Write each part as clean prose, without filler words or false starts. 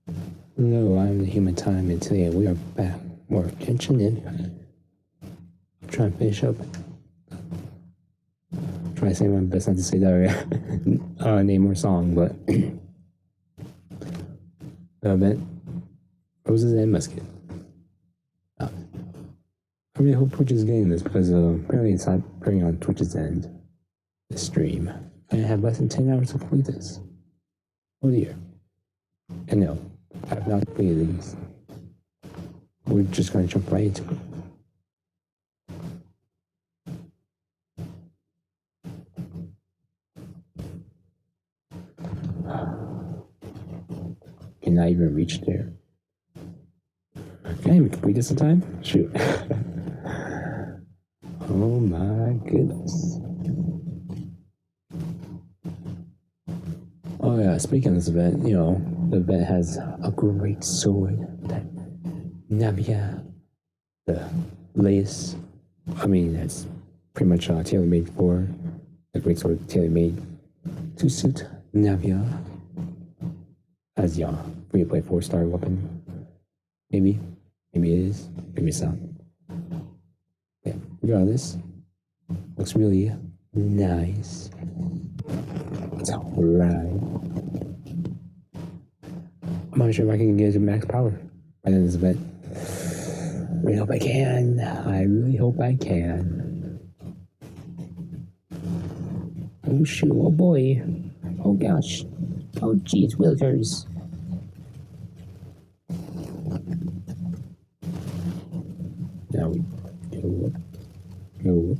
Hello, I'm the Human Time, and today we are back. More Genshin Impact. Trying to finish up. Try to say my best not to say that name or song, but the event Roses and Musket. I really hope Twitch is getting this because apparently it's not appearing on Twitch's end. The stream. I have less than 10 hours to complete this. Oh dear. And no, I have not completed these. We're just going to jump right into it. Can I even reach there? Can I even complete this in time? Shoot. Oh my goodness. Oh yeah, speaking of this event, the event has a great sword that Navia, the latest, that's pretty much tailor-made for the great sword tailor-made to suit Navia as your free-to-play 4-star weapon. Maybe it is, maybe it's not. Yeah, regardless, looks really nice. It's alright. I'm not sure if I can get it to max power by the end of this event. I really hope I can. I really hope I can. Oh shoot, oh boy. Oh gosh. Oh geez, Wilkers. Now we go up. Go up.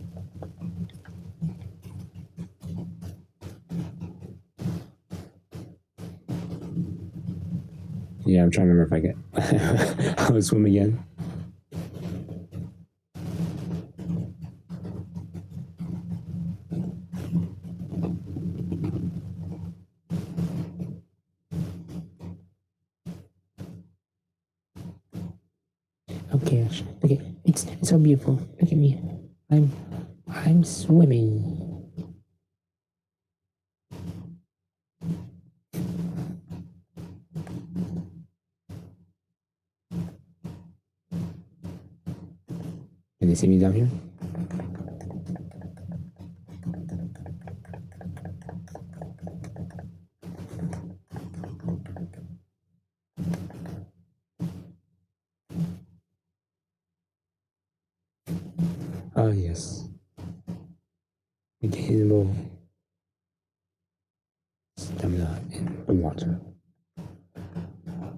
Yeah, I'm trying to remember if I get how to swim again. Oh gosh. Look at it's so beautiful. Look at me. I'm swimming. Can they see me down here? Oh yes. Attainable stamina in the water.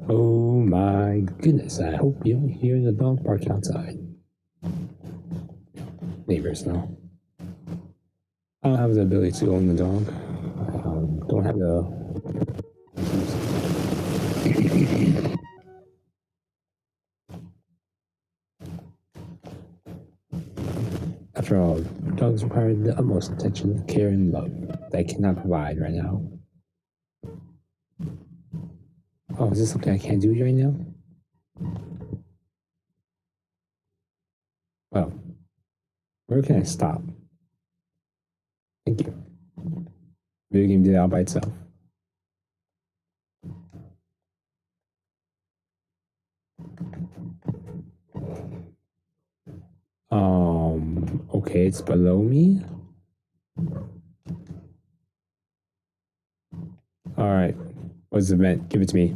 Oh my goodness, I hope you don't hear the dog barking outside. Neighbors, no. I don't have the ability to own the dog. Don't have the. After all, dogs require the utmost attention, care, and love that I cannot provide right now. Oh, is this something I can't do right now? Well, where can I stop? Thank you. Video game did it all by itself. Okay, it's below me. Alright. What's the event? Give it to me.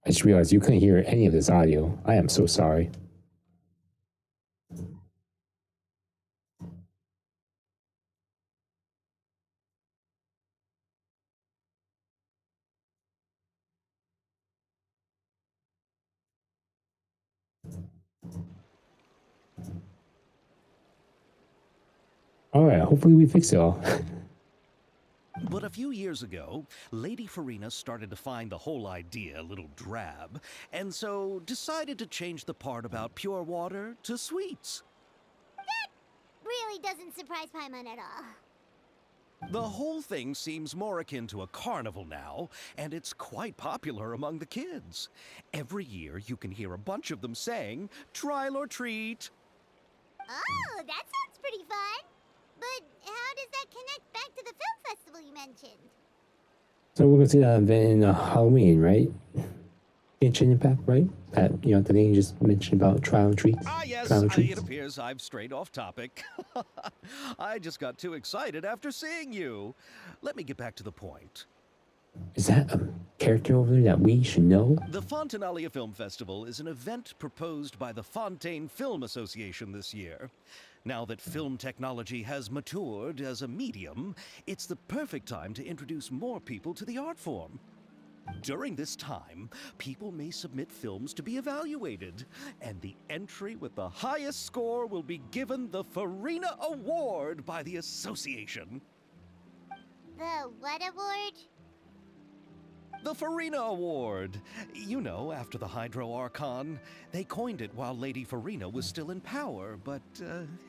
I just realized you couldn't hear any of this audio. I am so sorry. Alright, hopefully we fix it all. But a few years ago, Lady Farina started to find the whole idea a little drab, and so decided to change the part about pure water to sweets. That really doesn't surprise Paimon at all. The whole thing seems more akin to a carnival now, and it's quite popular among the kids. Every year you can hear a bunch of them saying, "Trial or treat." Oh, that sounds pretty fun. But how does that connect back to the film festival you mentioned? So we're gonna see that event in Halloween, right? Genshin Impact, right? That, the thing you just mentioned about trial and treats. Ah, yes, trial and treats. it appears I've strayed off topic. I just got too excited after seeing you. Let me get back to the point. Is that a character over there that we should know? The Fontanalia Film Festival is an event proposed by the Fontaine Film Association this year. Now that film technology has matured as a medium, it's the perfect time to introduce more people to the art form. During this time, people may submit films to be evaluated, and the entry with the highest score will be given the Farina Award by the association. The what award? The Farina Award. You know, after the Hydro Archon. They coined it while Lady Farina was still in power, but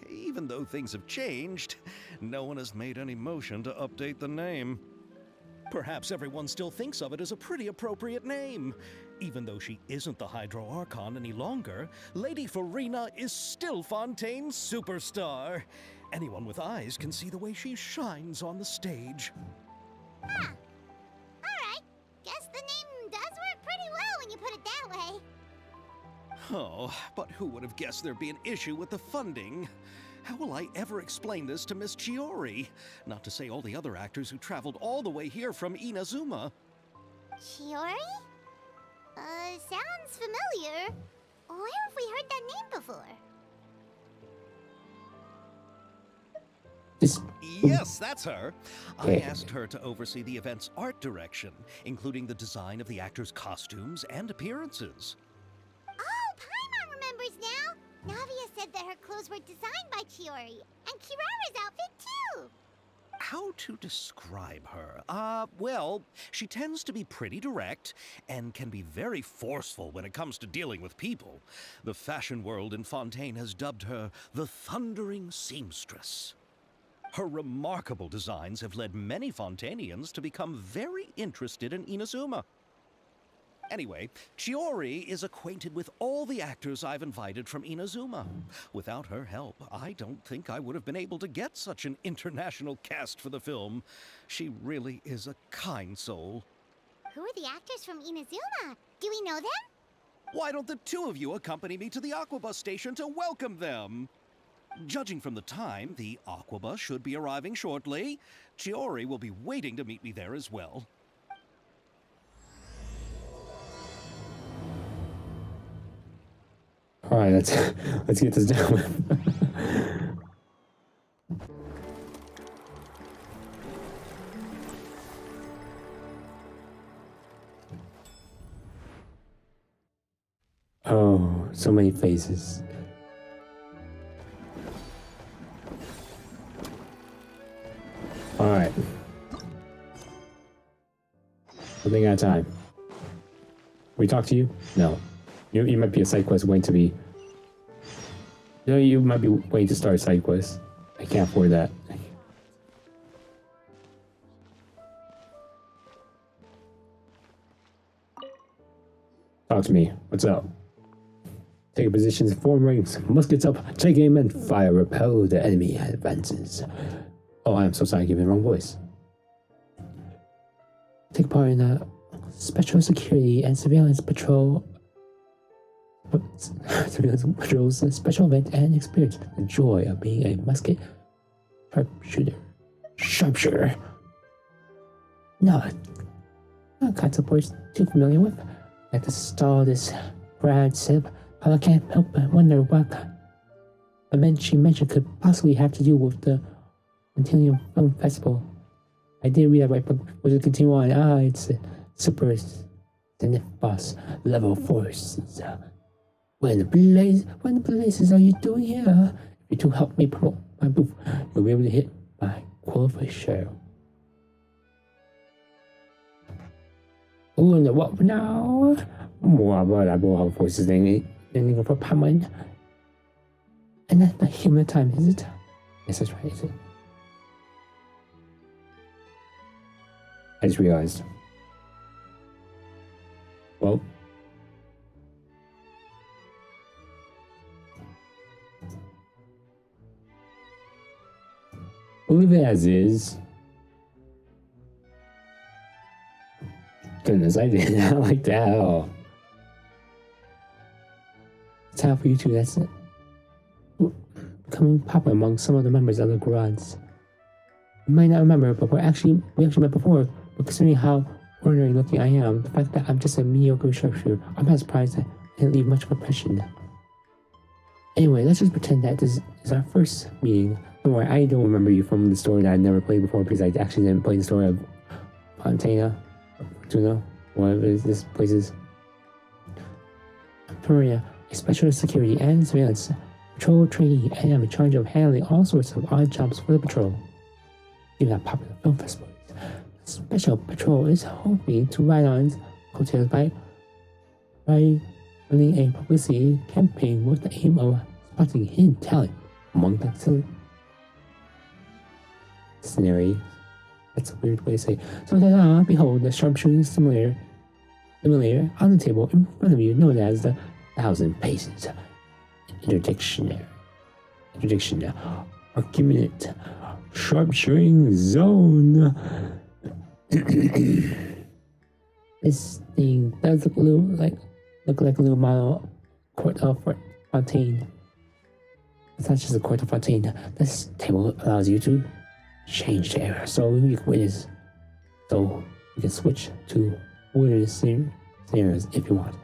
even though things have changed, no one has made any motion to update the name. Perhaps everyone still thinks of it as a pretty appropriate name. Even though she isn't the Hydro Archon any longer, Lady Farina is still Fontaine's superstar. Anyone with eyes can see the way she shines on the stage. Huh. Alright. Guess the name does work pretty well when you put it that way. Oh, but who would have guessed there'd be an issue with the funding? How will I ever explain this to Miss Chiori? Not to say all the other actors who traveled all the way here from Inazuma. Chiori? Sounds familiar. Where have we heard that name before? Yes, that's her. I Okay. asked her to oversee the event's art direction, including the design of the actors' costumes and appearances. Oh, Paimon remembers now. Navia said that her clothes were designed by Chiori, and Kirara's outfit too. How to describe her? Well, she tends to be pretty direct and can be very forceful when it comes to dealing with people. The fashion world in Fontaine has dubbed her the Thundering Seamstress. Her remarkable designs have led many Fontainians to become very interested in Inazuma. Anyway, Chiori is acquainted with all the actors I've invited from Inazuma. Without her help, I don't think I would have been able to get such an international cast for the film. She really is a kind soul. Who are the actors from Inazuma? Do we know them? Why don't the two of you accompany me to the Aquabus station to welcome them? Judging from the time, the Aquabus should be arriving shortly. Chiori will be waiting to meet me there as well. All right, let's get this done with. Oh, so many faces. All right. One thing at a time. We talk to you? No. You might be a side quest waiting to be. You might be waiting to start a side quest. I can't afford that. Talk to me. What's up? Take a position, form rings, muskets up, take aim and fire, repel the enemy advances. Oh, I am so sorry, I gave you the wrong voice. Take part in a special security and surveillance patrol. Surveillance patrols, a special event and experience the joy of being a musket sharpshooter. No, not kinds of boys too familiar with. At the stall, this grad said, but I can't help but wonder what event she mentioned could possibly have to do with the Continuum Film Festival. I did read that right, but we'll just continue on. It's super Zenith boss level forces. What in the blazes are you doing here? If you two help me promote my booth, you'll be able to hit my qualified share. Oh, and what now? More about forces than for Paman. And that's the human time, is it? Yes, that's right, is it? I just realized. Well. We'll leave it as is. Goodness, I did not like that at all. It's time for you two, that's it. Becoming popular among some of the members of the Gods. You might not remember, but we actually met before. But considering how ordinary looking I am, the fact that I'm just a mediocre sharpshooter, I'm not surprised that I didn't leave much of an impression. Anyway, let's just pretend that this is our first meeting. Don't worry, I don't remember you from the story that I never played before because I actually didn't play the story of Fontana, Fortuna, whatever this place is. Maria, a specialist security and surveillance patrol trainee, and I'm in charge of handling all sorts of odd jobs for the patrol. Given how popular film festival is, the special patrol is hoping to ride on coattails by running a publicity campaign with the aim of spotting hidden talent among the scenery. That's a weird way to say. So that behold the sharpshooting simulator on the table in front of you, known as the 1,000 Paces Interdiction, Argument, Sharpshooting Zone. This thing does look like a little model court of Fontaine. It's not just a court of Fontaine. This table allows you to change the era so you can witness. So you can switch to wilderness scenarios if you want.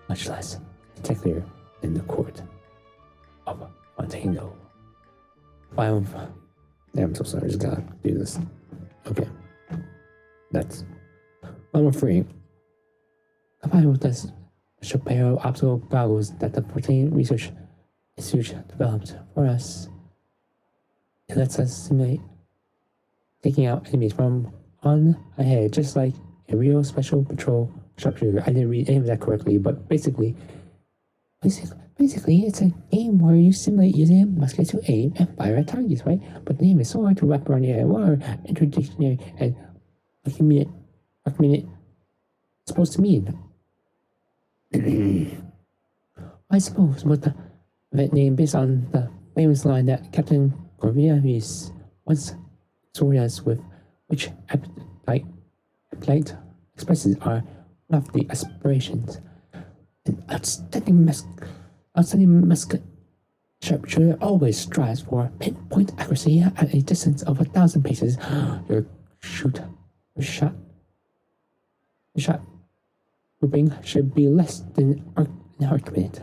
Much less spectacular than the court of Fontaine. I'm so sorry, I just gotta do this. Okay. That's level 3. Combined with this special pair of optical goggles that the Fontaine Research Institute developed for us, it lets us simulate taking out enemies from on ahead, just like a real special patrol sharpshooter. I didn't read any of that correctly, but basically, it's a game where you simulate using a musket to aim and fire at targets, right? But the name is so hard to wrap around your head. What are interdictionary and argument supposed to mean? I suppose with the event name based on the famous line that Captain Corvinus once stored us with, which appetite expresses our lofty aspirations. An outstanding musket sharpshooter always strives for pinpoint accuracy at a distance of 1,000 paces. Your shot grouping should be less than an argument.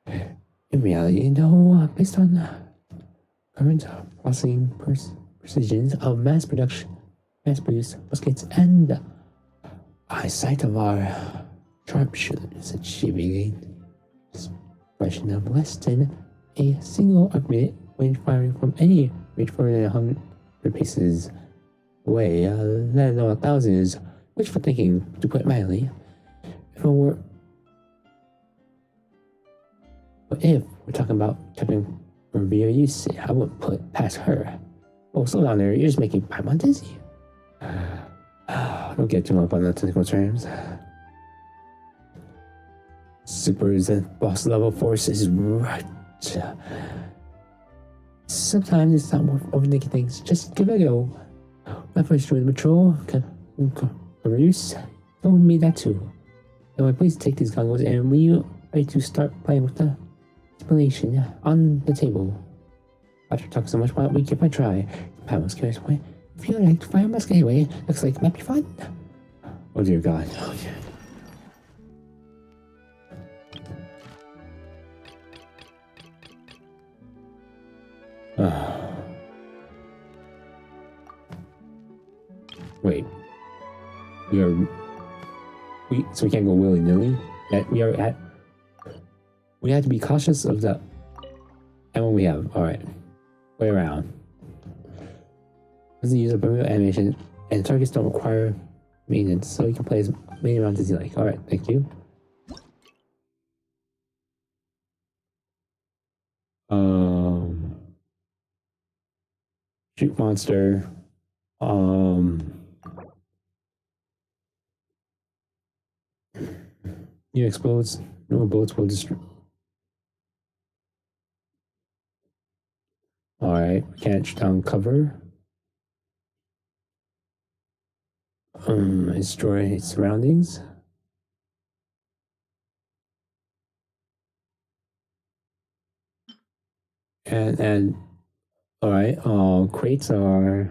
In reality, based on current processing precisions of mass-produced muskets and the eyesight of our sharpshooters, achieving a expression of less than a single argument when firing from any range further than 100 paces away, let alone 1,000 is wishful thinking, to put it mildly. If we're talking about Captain Revere, I wouldn't put it past her. Oh, slow down there, you're just making Paimon dizzy. Don't get too much on the technical terms. Super Zen boss level force is right. Sometimes it's not worth overthinking things. Just give it a go. My first joined the patrol, Reuse told me that too. Anyway, please take these goggles, and when you're ready to start playing with the simulation on the table. After talking so much, why don't we give it a try? Pat was curious, why? If you like to fire a musket anyway, looks like it might be fun. Oh dear God. Oh, yeah. Wait. So we can't go willy-nilly? We have to be cautious of the ammo we have. Alright. Way around. Doesn't use a burial animation, and targets don't require maintenance, so you can play as many rounds as you like. Alright, thank you. Shoot monster. You explodes. No bullets will destroy. Alright, can't down cover. Destroy its surroundings. And alright, crates are,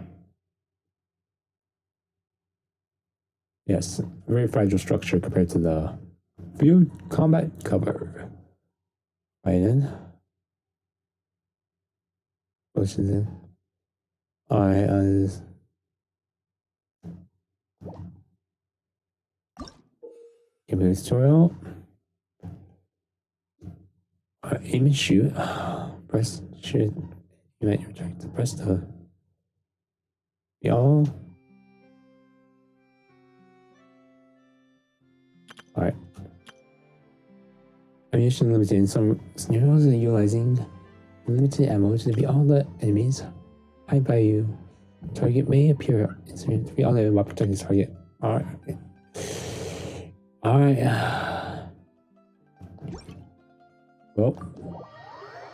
yes, very fragile structure compared to the field combat cover. Right then. Potions in. Alright, give me a tutorial. Aim and shoot. Press shoot. You might reject the press the. Y'all. Alright. Ammunition limited in some scenarios, utilizing limited ammo to defeat all the enemies hide by you. Target may appear incident to be all while protecting the target. Alright. Alright. Well,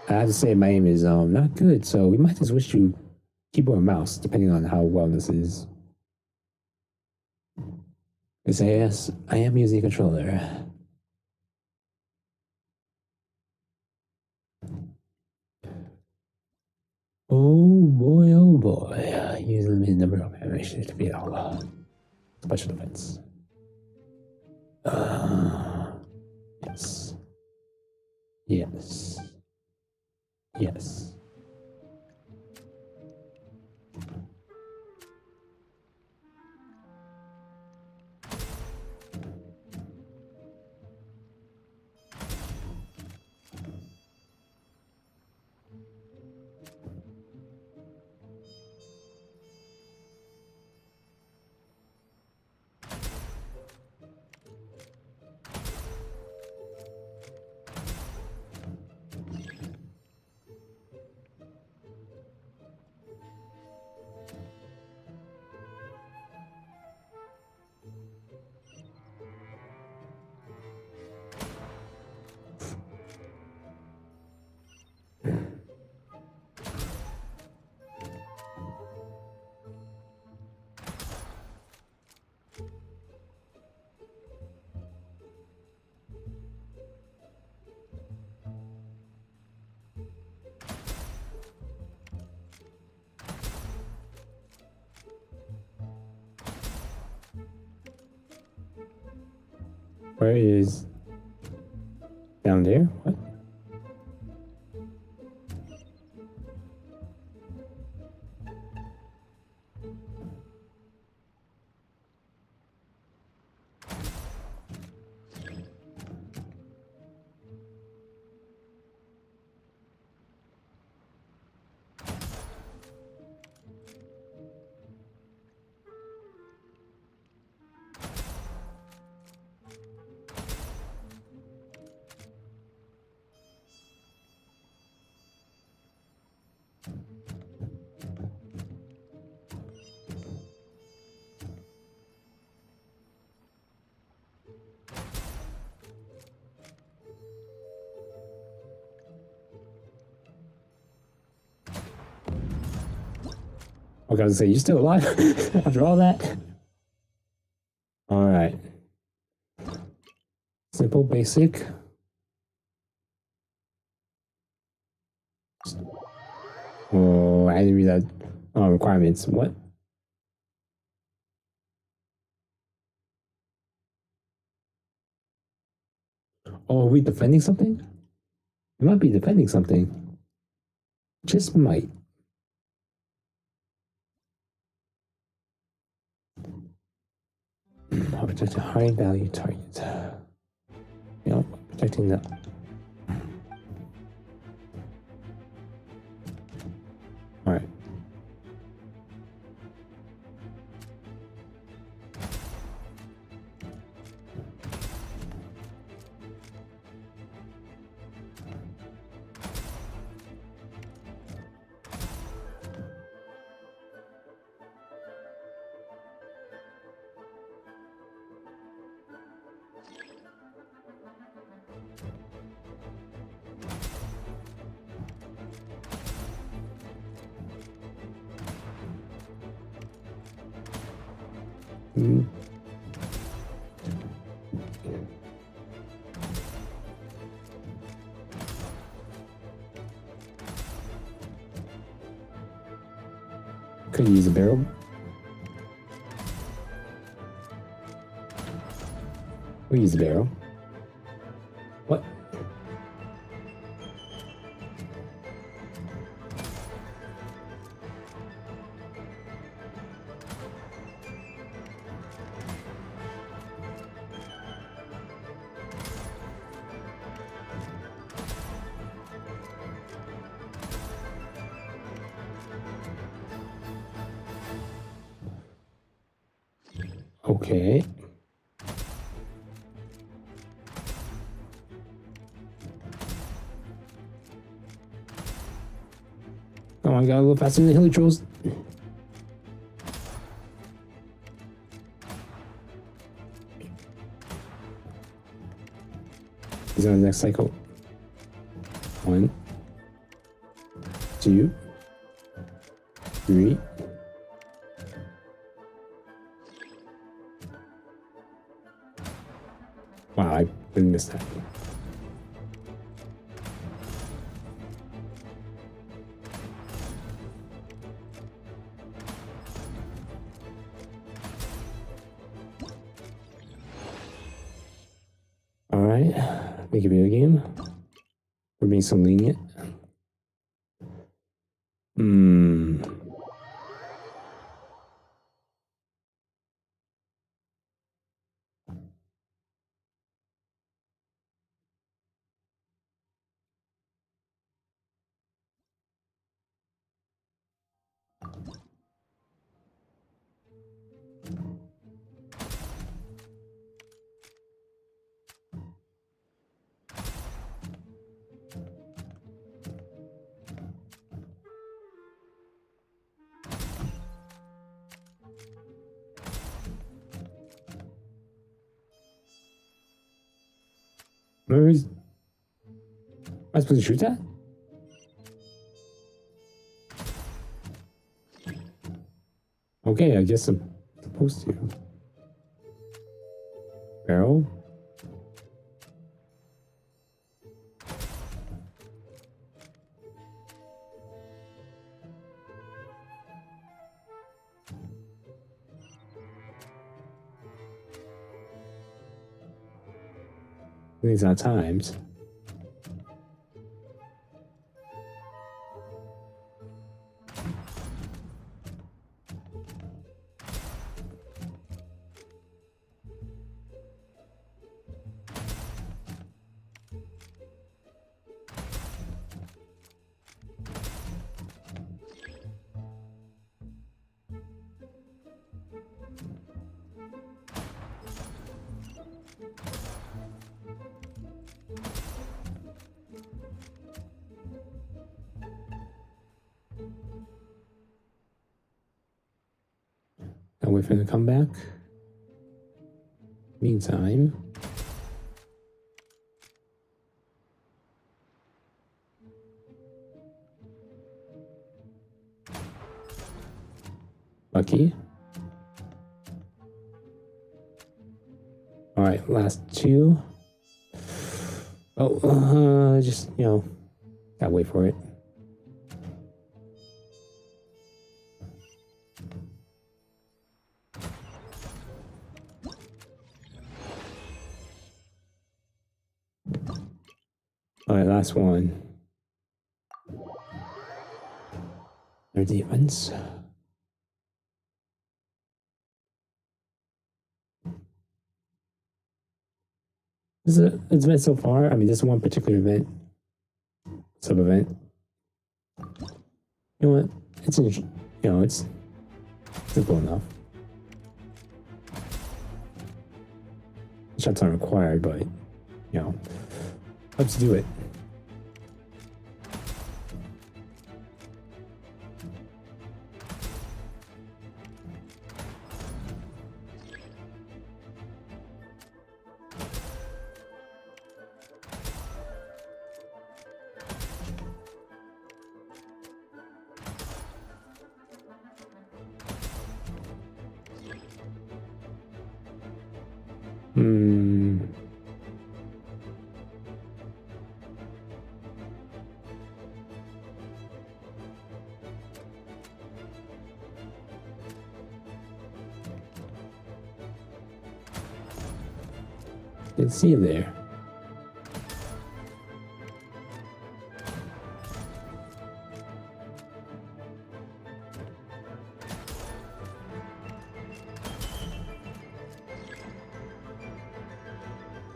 I have to say my aim is not good, so we might just switch to keyboard and mouse, depending on how well this is. Because yes, I am using a controller. Oh boy. Use a limited number of animations to beat all special events. Yes. Yes. Yes. Where is down there? What? Okay, I was gonna say, you still alive after all that? Alright. Simple, basic. Oh, I didn't read that requirements. What? Oh, are we defending something? We might be defending something. Just might. Protect a high value target. Yep, protecting the. Alright. Could use a barrel. We'll use a barrel. What? Okay. Come on, gotta go faster than the hilly trolls. He's on the next cycle. 1, 2, 3. Wow, I didn't miss that. Alright, make a video game. We're being so lenient. Where is... Am I supposed to shoot that? Okay, I guess I'm supposed to. Barrel? These are times. I'll wait for them to come back. Meantime, Lucky. All right, last 2. Oh, just, gotta wait for it. All right, last one. Their defense. It's been so far. I mean, this one particular event, sub event. You know what? It's simple enough. Shots aren't required, but let's do it. Didn't see you there.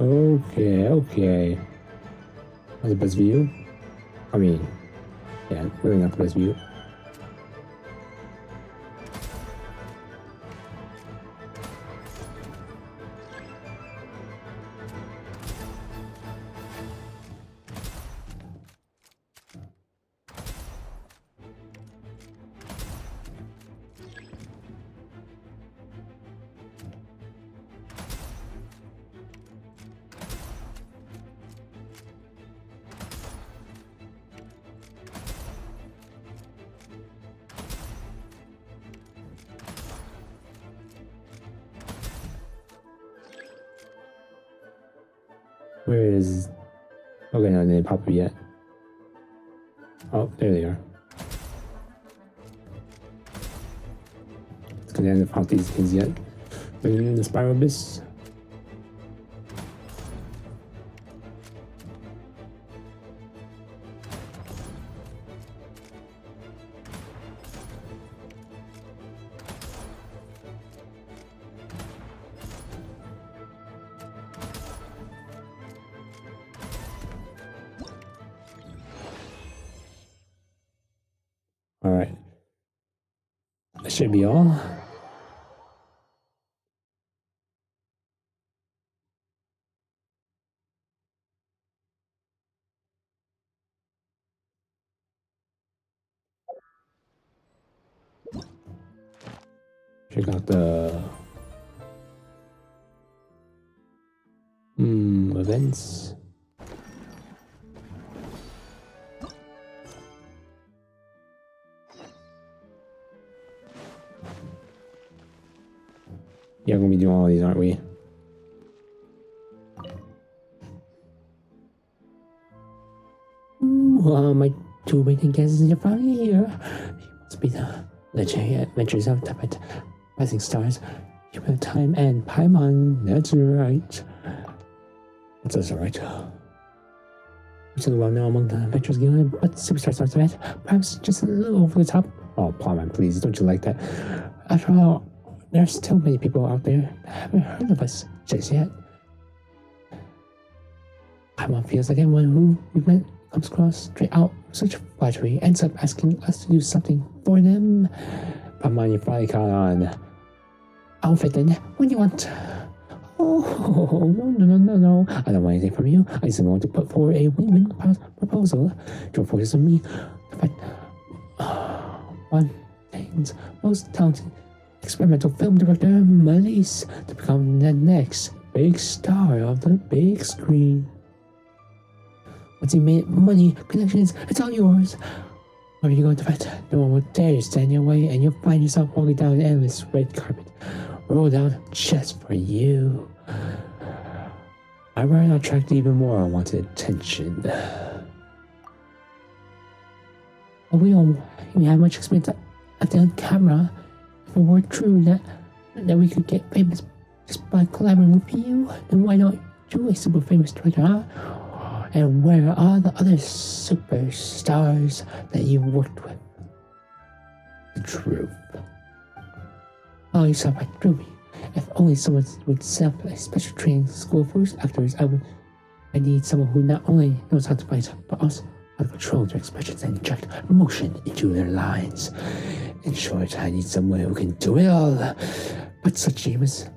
Okay. That's the best view? I mean, yeah, really not the best view. Where is... Okay, no, they didn't pop up yet. Oh, there they are. It's gonna end up pop these things yet. Bringing in the Spiral Abyss. Alright. That should be all. Check out the events. Yeah, we're gonna be doing all of these, aren't we? My two waiting guests are finally here. You must be the legendary adventures of the rising stars, HumanOfTime and Paimon. That's right. That's right. So well known among the adventures given, but Superstar Stars event, perhaps just a little over the top. Oh, Paimon, please, don't you like that? After all, there are still many people out there that haven't heard of us just yet. Paimon feels like everyone who we've met comes across straight out such flattery, ends up asking us to do something for them. Paimon, you finally caught on. Outfit then, what do you want? Oh, no. I don't want anything from you. I just want to put forward a win-win proposal. Don't focus on me. But one thing's most talented experimental film director, Melise, to become the next big star of the big screen. Once you made money, connections, it's all yours. Where are you going to fight? No one will dare stand in your way, and you'll find yourself walking down an endless red carpet, rolled out just for you. I ran attract even more unwanted attention. But we don't have much experience at the camera. If it were true that we could get famous just by collaborating with you, then why not you a super famous director, huh? And where are the other superstars that you worked with? The truth. Oh, you saw right through me. If only someone would set up a special training school for actors, I would I need someone who not only knows how to fight, but also how to control their expressions and inject emotion into their lines. In short, I need someone who can do it all. But such genius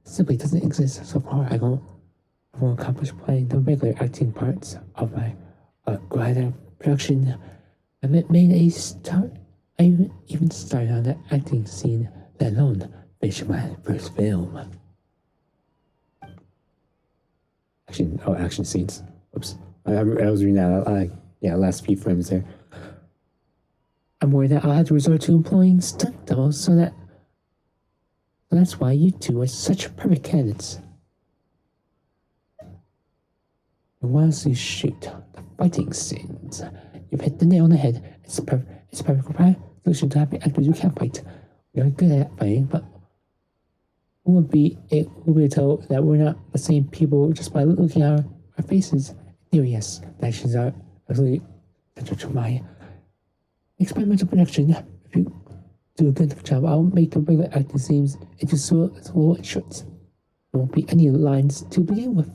simply doesn't exist so far. I won't accomplish playing the regular acting parts of my glider production. I even started on the acting scene, let alone finishing my first film. Action scenes. Oops. I was reading that. Last few frames there. I'm worried that I'll have to resort to employing stunt doubles, so that's why you two are such perfect candidates. And once you shoot the fighting scenes, you've hit the nail on the head. It's a perfect solution to having actors who can't fight. We are good at fighting, but who would be able to tell that we're not the same people just by looking at our faces? Yes, the actions are absolutely central to my experimental production. If you do a good job, I'll make the regular acting scenes into slow shorts. There won't be any lines to begin with.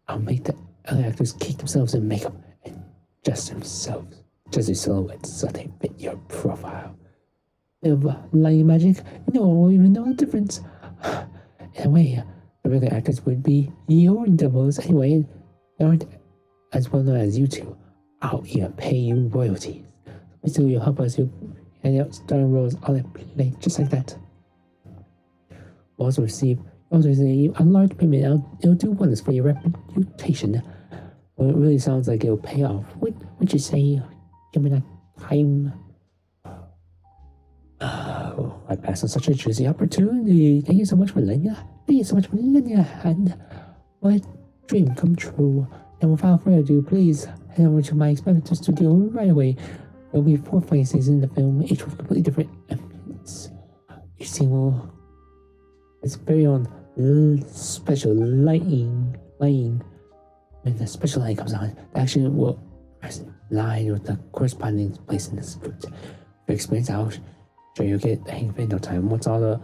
I'll make the other actors kick themselves in makeup and adjust their silhouettes so they fit your profile. Of lighting magic, no one will even know the difference. In a way, the regular actors would be your doubles anyway. They aren't as well known as you two. I'll even pay you royalties. Basically, you'll help us. You'll hand out starring roles on a play just like that. We'll also receive a large payment. It'll do wonders for your reputation. Well, it really sounds like it'll pay off. What would you say? Give me that time. I passed on such a juicy opportunity. Thank you so much, Millennia. And what dream come true. And without further ado, please head over to my experimental studio right away. There'll be 4 places in the film, each with completely different ambience. Each scene will its very own special lighting. When the special light comes on, the action will line with the corresponding place in the script. For experience, I'll sure you'll get the hang of it in no time. Once all the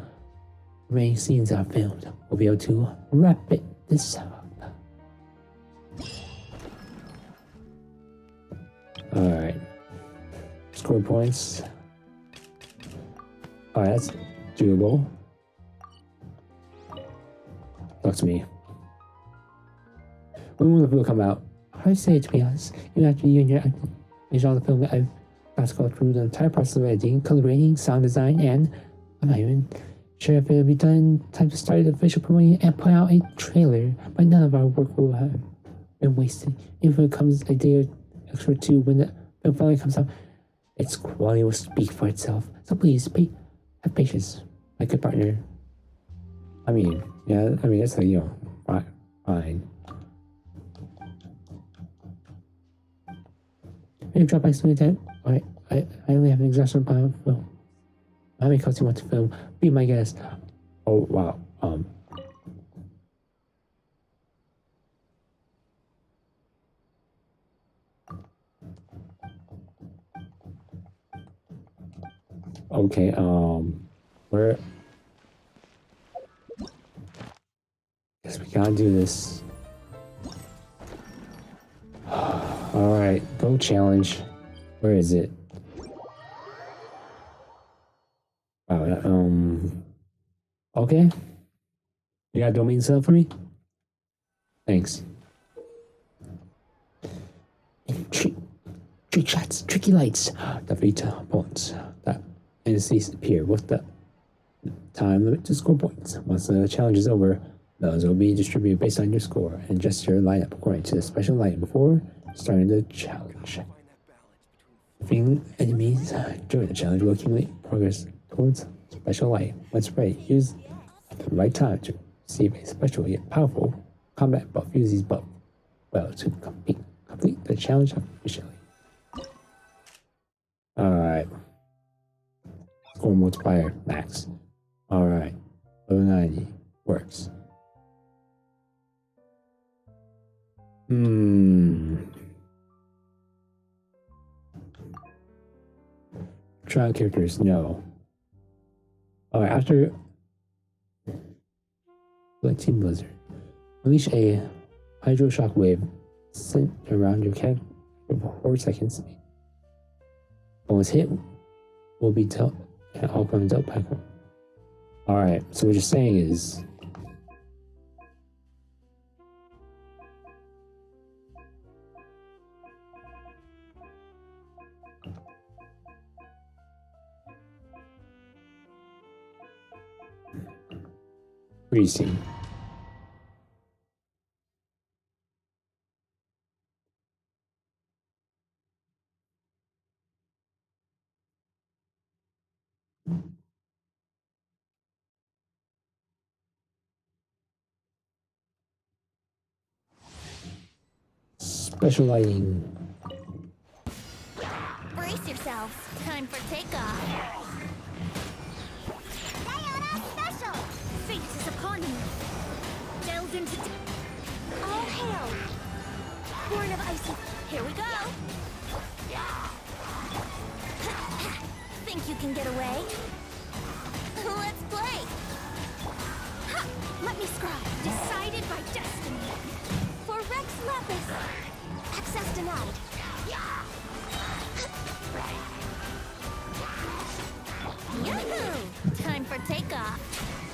remaining scenes are filmed, we'll be able to wrap this up. Alright. Score points. Alright, that's doable. Talk to me. When will the film come out? Hard to say, to be honest. Even after you and your acting finish all the film, I've got to go through the entire process of editing, color grading, sound design, and I'm not even sure if it'll be done in time to start the official promoting and put out a trailer. But none of our work will have been wasted. Even if it comes a day or extra two when the film finally comes out, its quality will speak for itself. So please, have patience, my good partner. That's like, fine. Maybe drop by some time. Alright, I only have an exhaustion plan. Well, how many cuts you want to film? Be my guest. Oh, wow. Okay, where? Guess we gotta do this. Alright, go challenge. Where is it? Okay. You got a domain set up for me? Thanks. Trick shots, tricky lights. The Vita points that indices appear with the time limit to score points. Once the challenge is over, those will be distributed based on your score and adjust your lineup according to the special light before starting the challenge. Defeating enemies during the challenge will accumulate progress towards special light. Once ready, use at the right time to receive a special yet powerful combat buff. Use these buffs well to complete the challenge efficiently. Alright. Score multiplier max. Alright. Level 90 works. Trial characters, no. Alright, after select Team Blizzard. Unleash a hydroshock wave sent around your cat for 4 seconds. Bonus hit will be dealt and all comes dealt back. Alright, so what you're saying is freezing. Special lighting. Brace yourselves. Time for takeoff. Diana special! Fate is upon you. Delved into... All hail! Born of icy... Here we go! Think you can get away? Let's play! Ha! Let me scribe. Decided by destiny. For Rex Lapis. Access denied. Yahoo! Time for takeoff.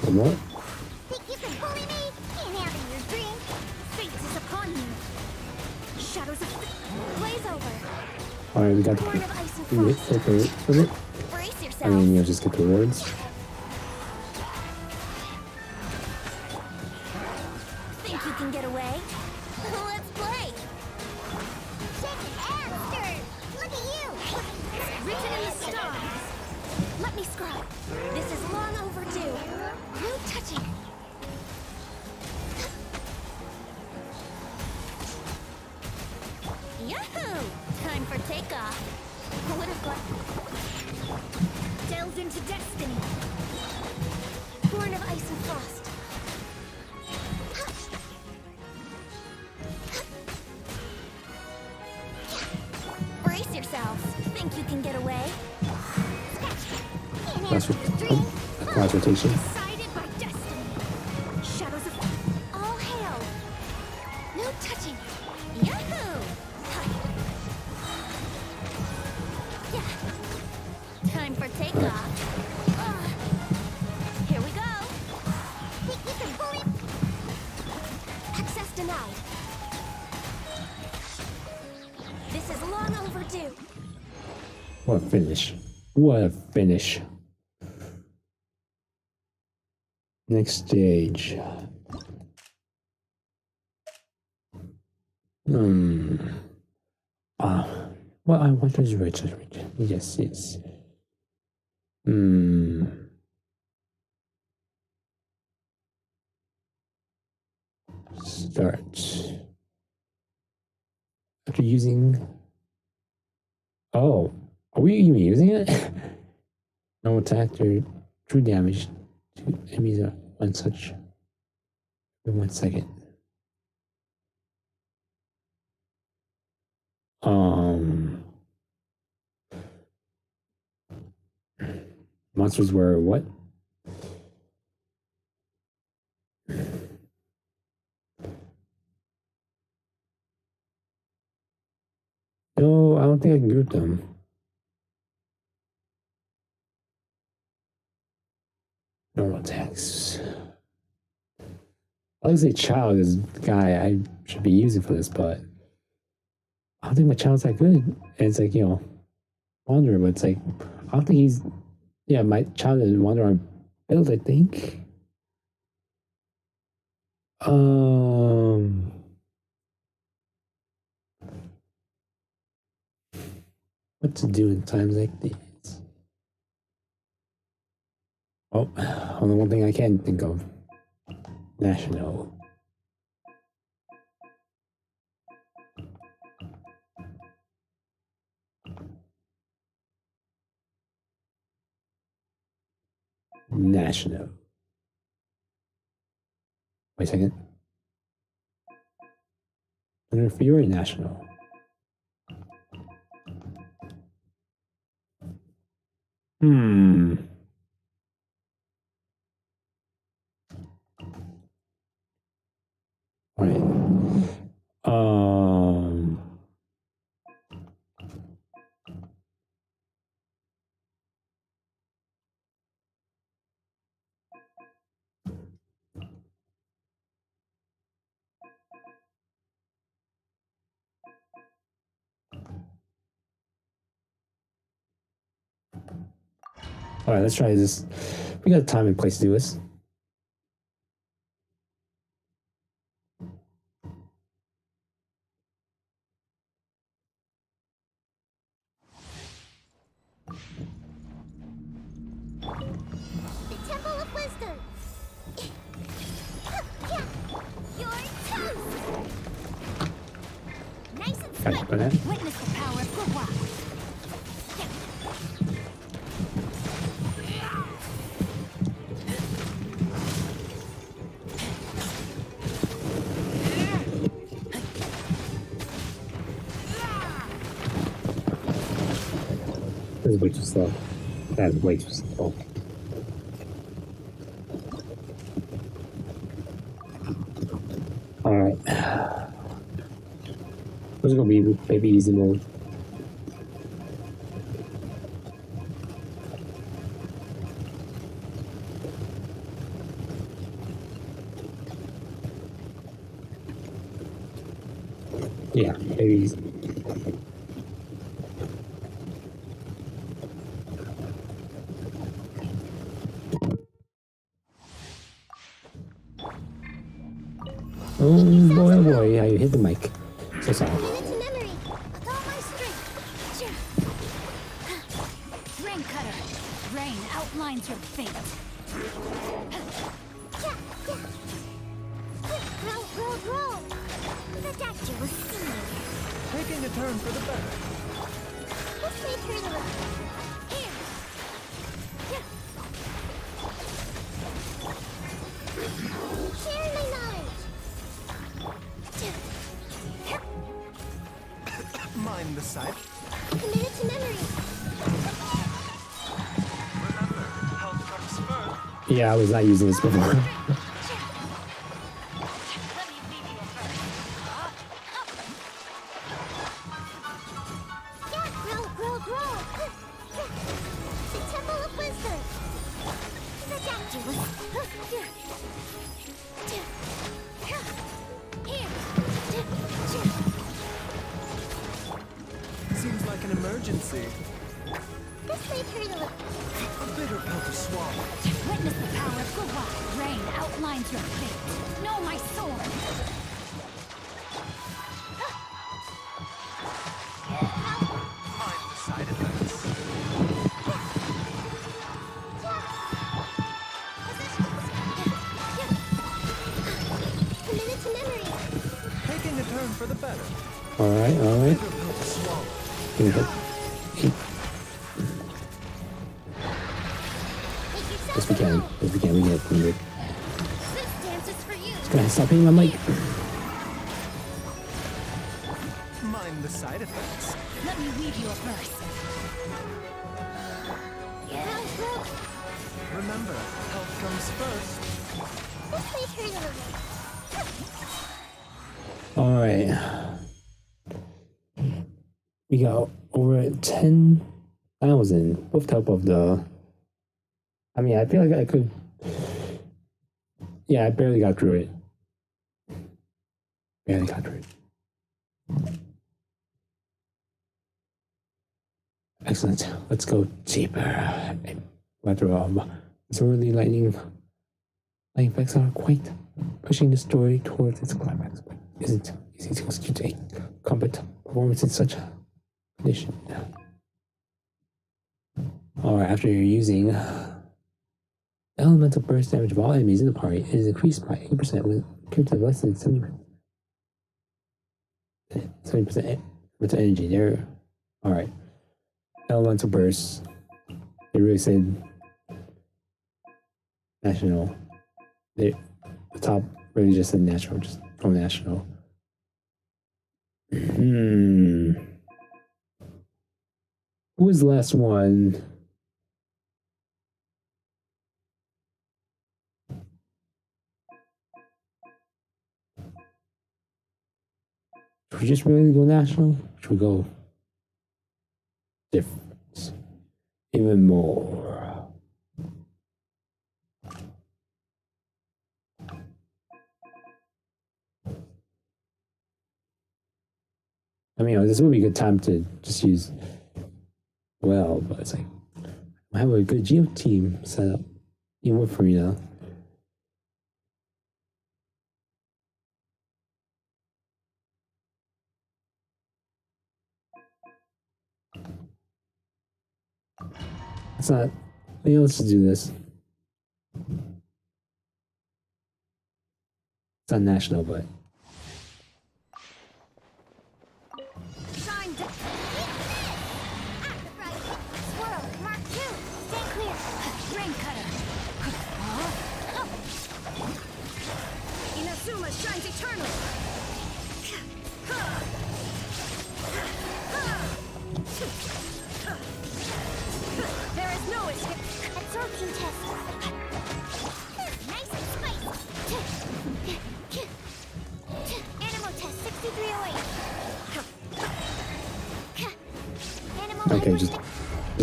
What? Think you can bully me? Can't have in your drink. Fate is upon you. Shadows of... Blaze over. Alright, we got Born of ice and the frost. for it. Brace I yourself. mean, you'll just get the rewards. Think you can get away? Let's play. Shake and stir. Look at you. It's written in the stars. Let me scrub. This is long overdue. No touching. Yahoo! Time for takeoff. Who would have got... Delved into destiny. Born of ice and frost. Brace yourselves. Think you can get away? Class rotation. Decided by destiny. Shadows of... All hail. No touching. Yahoo! Yeah. Time for takeoff. Here we go. Think you can bully... Access denied. This is long overdue. What a finish. What a finish. Next stage. Well, I want to rich. Yes, yes. Start. After using... Oh, are we even using it? No attack or true damage to enemies on such in 1 second. Monsters were what? No, I don't think I can group them. Normal attacks. I would say child is the guy I should be using for this, but I don't think my child's that good. And it's like, Wanderer, but it's like, I don't think he's, my child is Wanderer on build, I think. What to do in times like these? Oh, only one thing I can think of. National. National. Wait a second. Under Fury National. All right, let's try this. We got time and place to do this. The Temple of Wisdom. You're toast. Nice and Got swift. that. Witness the power of Gurwa. This is way too slow. That is way too slow. All right. This is gonna be maybe easy mode. Yeah, maybe easy. Oh boy, oh boy, I hit the mic. So sorry. Commit to memory. With all my strength. Rain cutter. Rain outlines your fate. Roll, roll, roll. The doctor was singing. Taking a turn for the better. This may turn a little. Here. Share my knowledge. Mind the sight. Commit to memory. Remember, health comes first. Yeah, I was not using this before. Let me leave you a verse. Roll, roll, roll. The Temple of Wisdom. The doctor was. Here. Seems like an emergency. This may turn a little. A bitter pill to swallow. Witness the power of Gurwa. Rain outlines your fate. Know my sword. Mind the side effects. Commit to memory. Taking a turn for the better. All right, all right. Bitter pill to swallow. Give me a hit. Make yourself Yes, we can. Yes, we can. We get it. This dance is for you. Can I stop hitting my mic? Mind the side effects. Let me weave you a verse. Roll, roll. Remember, health comes first. This may turn a little. All right. We got over 10,000 with the help of the. I mean, I feel like I could. Yeah, I barely got through it. Barely got through it. Excellent. Let's go deeper. Whether swirly lightning effects are quite pushing the story towards its climax, but isn't easy to execute a combat performance in such a condition. Alright, after you're using elemental burst damage of all enemies in the party, it is increased by 8% with characters less than 70% energy. There. Alright. Elemental burst. They really said national. The top really just said natural, just go national. Who was the last one? Should we just really go national? Should we go different? Even more. I mean, this would be a good time to just use well, but it's like I have a good geo team set up. You work for me now. It's not. Maybe let's just do this. It's not national, but Shine down. Swirl, Mark 2. Stay clear. Rain cutter. Inazuma shines eternal. There is no escape. Absorption test. Nice and spicy. Animal test 6308. Animal okay, just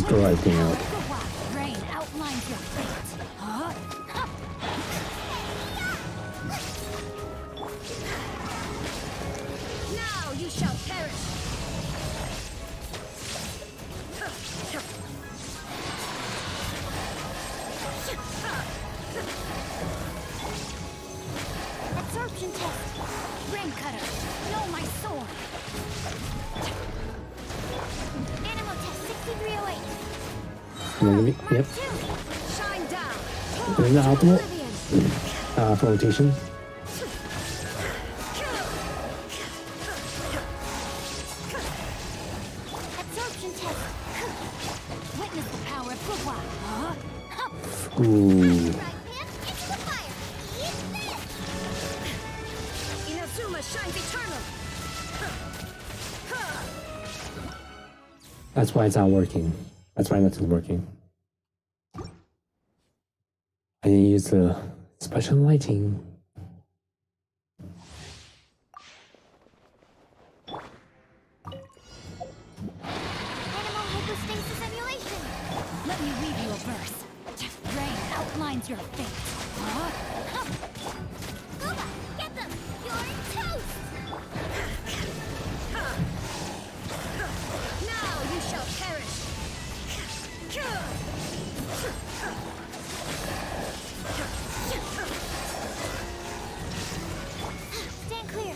throw everything out. Rain outlines your fate. Huh? Now you shall perish. Absorption test. Rain cutter. No, my sword. Animal test 6308. Yep. Shine down. Isn't that optimal? Oblivion. For rotation. Absorption test. Witness the power of Gugwa. Huh? Ooh. Right, man. Into the fire. Eat this. Inazuma shines eternal. That's why it's not working. That's why nothing's working. I didn't use the special lighting. Animal hypostasis emulation. Let me weave you a verse. Rain outlines your fate. Huh? Guba, get them. You're toast. Now you shall perish. Stand clear.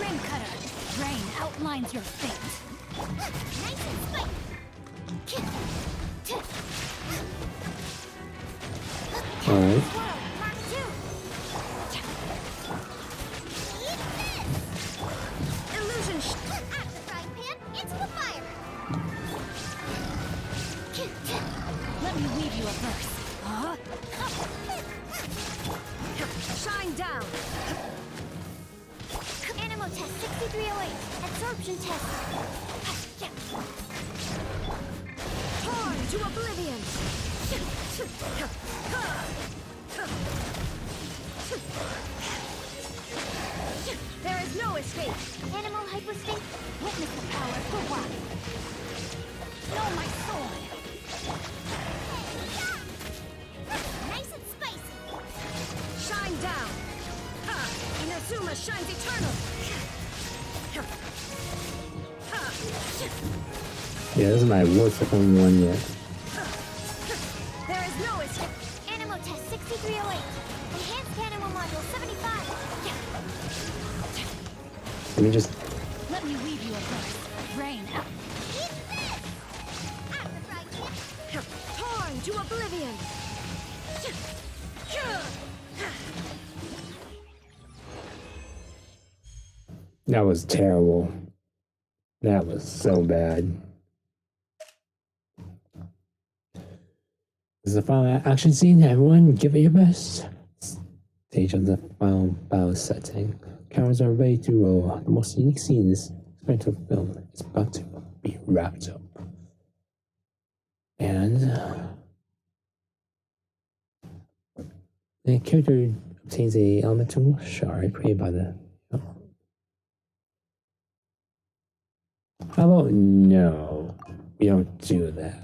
Rain cutter. Rain outlines your fate. Nice and spicy. Alright. Swirl, Mark 2. Eat this. Illusion at the frying pan, into the fire. Let me weave you a verse. Huh? Shine down. Animal test 6308. Absorption test. Torn to oblivion. There is no escape. Animal hypostasis. Witness the power of Gugwa. No, my sword. Nice and spicy. Shine down! Ha! Inazuma shines eternal! Yeah, this is my worst performing one yet. There is no escape! Animal test 6308. Enhanced animal module 75. Let me just. Let me weave you a verse. Rain out. Eat this! At the frying pan. Torn to oblivion! That was terrible. That was so bad. This is the final action scene. Everyone, give it your best. Stage of the final battle setting. Cameras are ready to roll. The most unique scene in this experimental film is about to be wrapped up. And the character obtains a elemental shard created by the. How about no? We don't do that.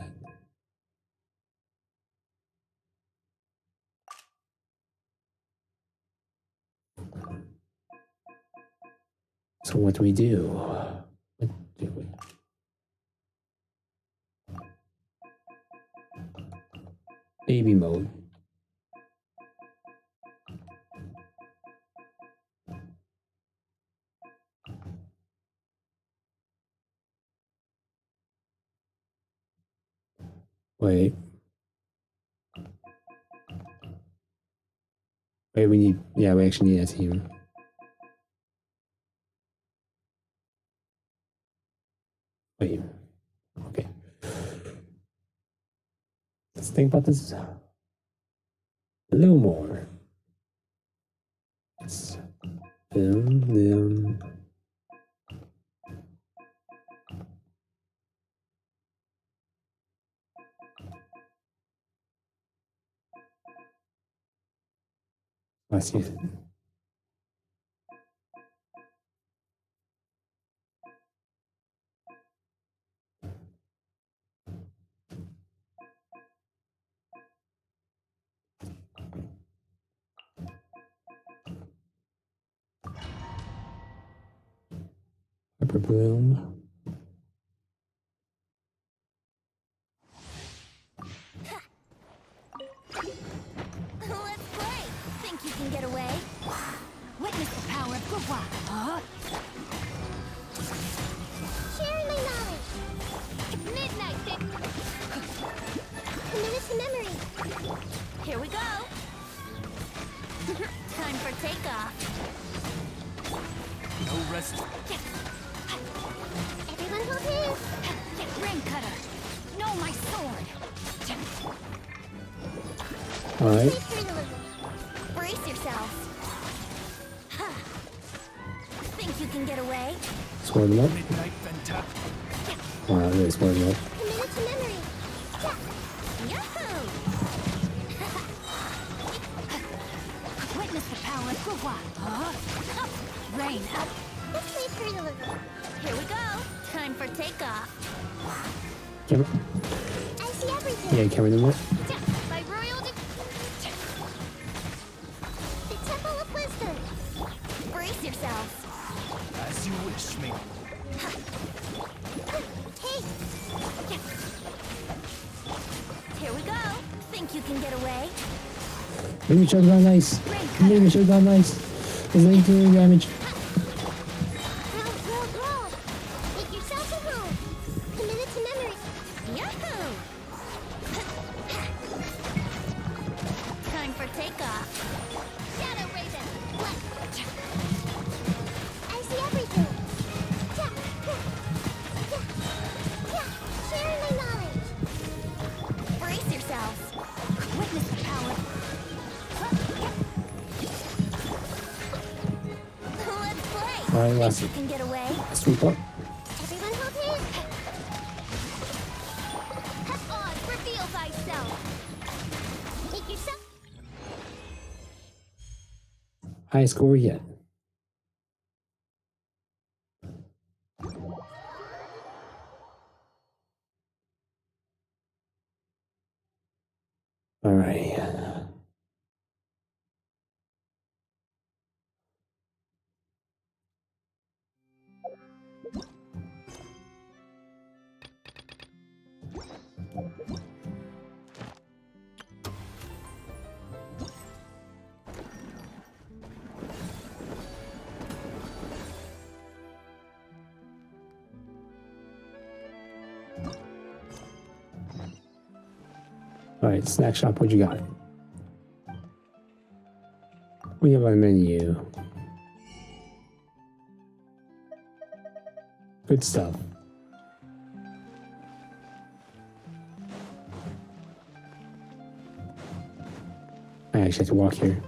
So what do we do? What do we? Baby mode. Wait. Wait, we need, yeah, we actually need a team. Wait. Okay. Let's think about this a little more. Let's film them. I see it. Pepper bloom. Let's play. Think you can get away? Witness the power of Gugwa. Huh? Sharing my knowledge. Midnight. Committed to memory. Here we go. Time for takeoff. No rest. Everyone hold hands. Ring cutter. No, my sword. Alright. Wait for the little. Brace yourselves. Think you can get away? Squad them up. Midnight Venta. Wow, really squad them up. Committed to memory. Yahoo! Witness the power of Gugwa. Huh? Rain up. Let's wait for the little. Here we go. Time for takeoff. Camera. I see everything. Yeah, camera them up. By royal the Temple of Wisdom. Brace yourselves. As you wish, me. Hey. Here we go. Think you can get away? Maybe shot down nice. Maybe shot down nice. It's like doing damage. Roll. Make yourself at home. Committed to memory. Yahoo! Time for takeoff. Shadow Raven. Left. I see everything. Sharing my knowledge. Brace yourselves. Witness the power. Let's play. Alright, Think last you can get away? sweep up. Everyone hold hands. Have on, reveal thyself. Make yourself. High score yet. Alright. Alright, snack shop, what you got? We have on the menu. Good stuff. I actually have to walk here.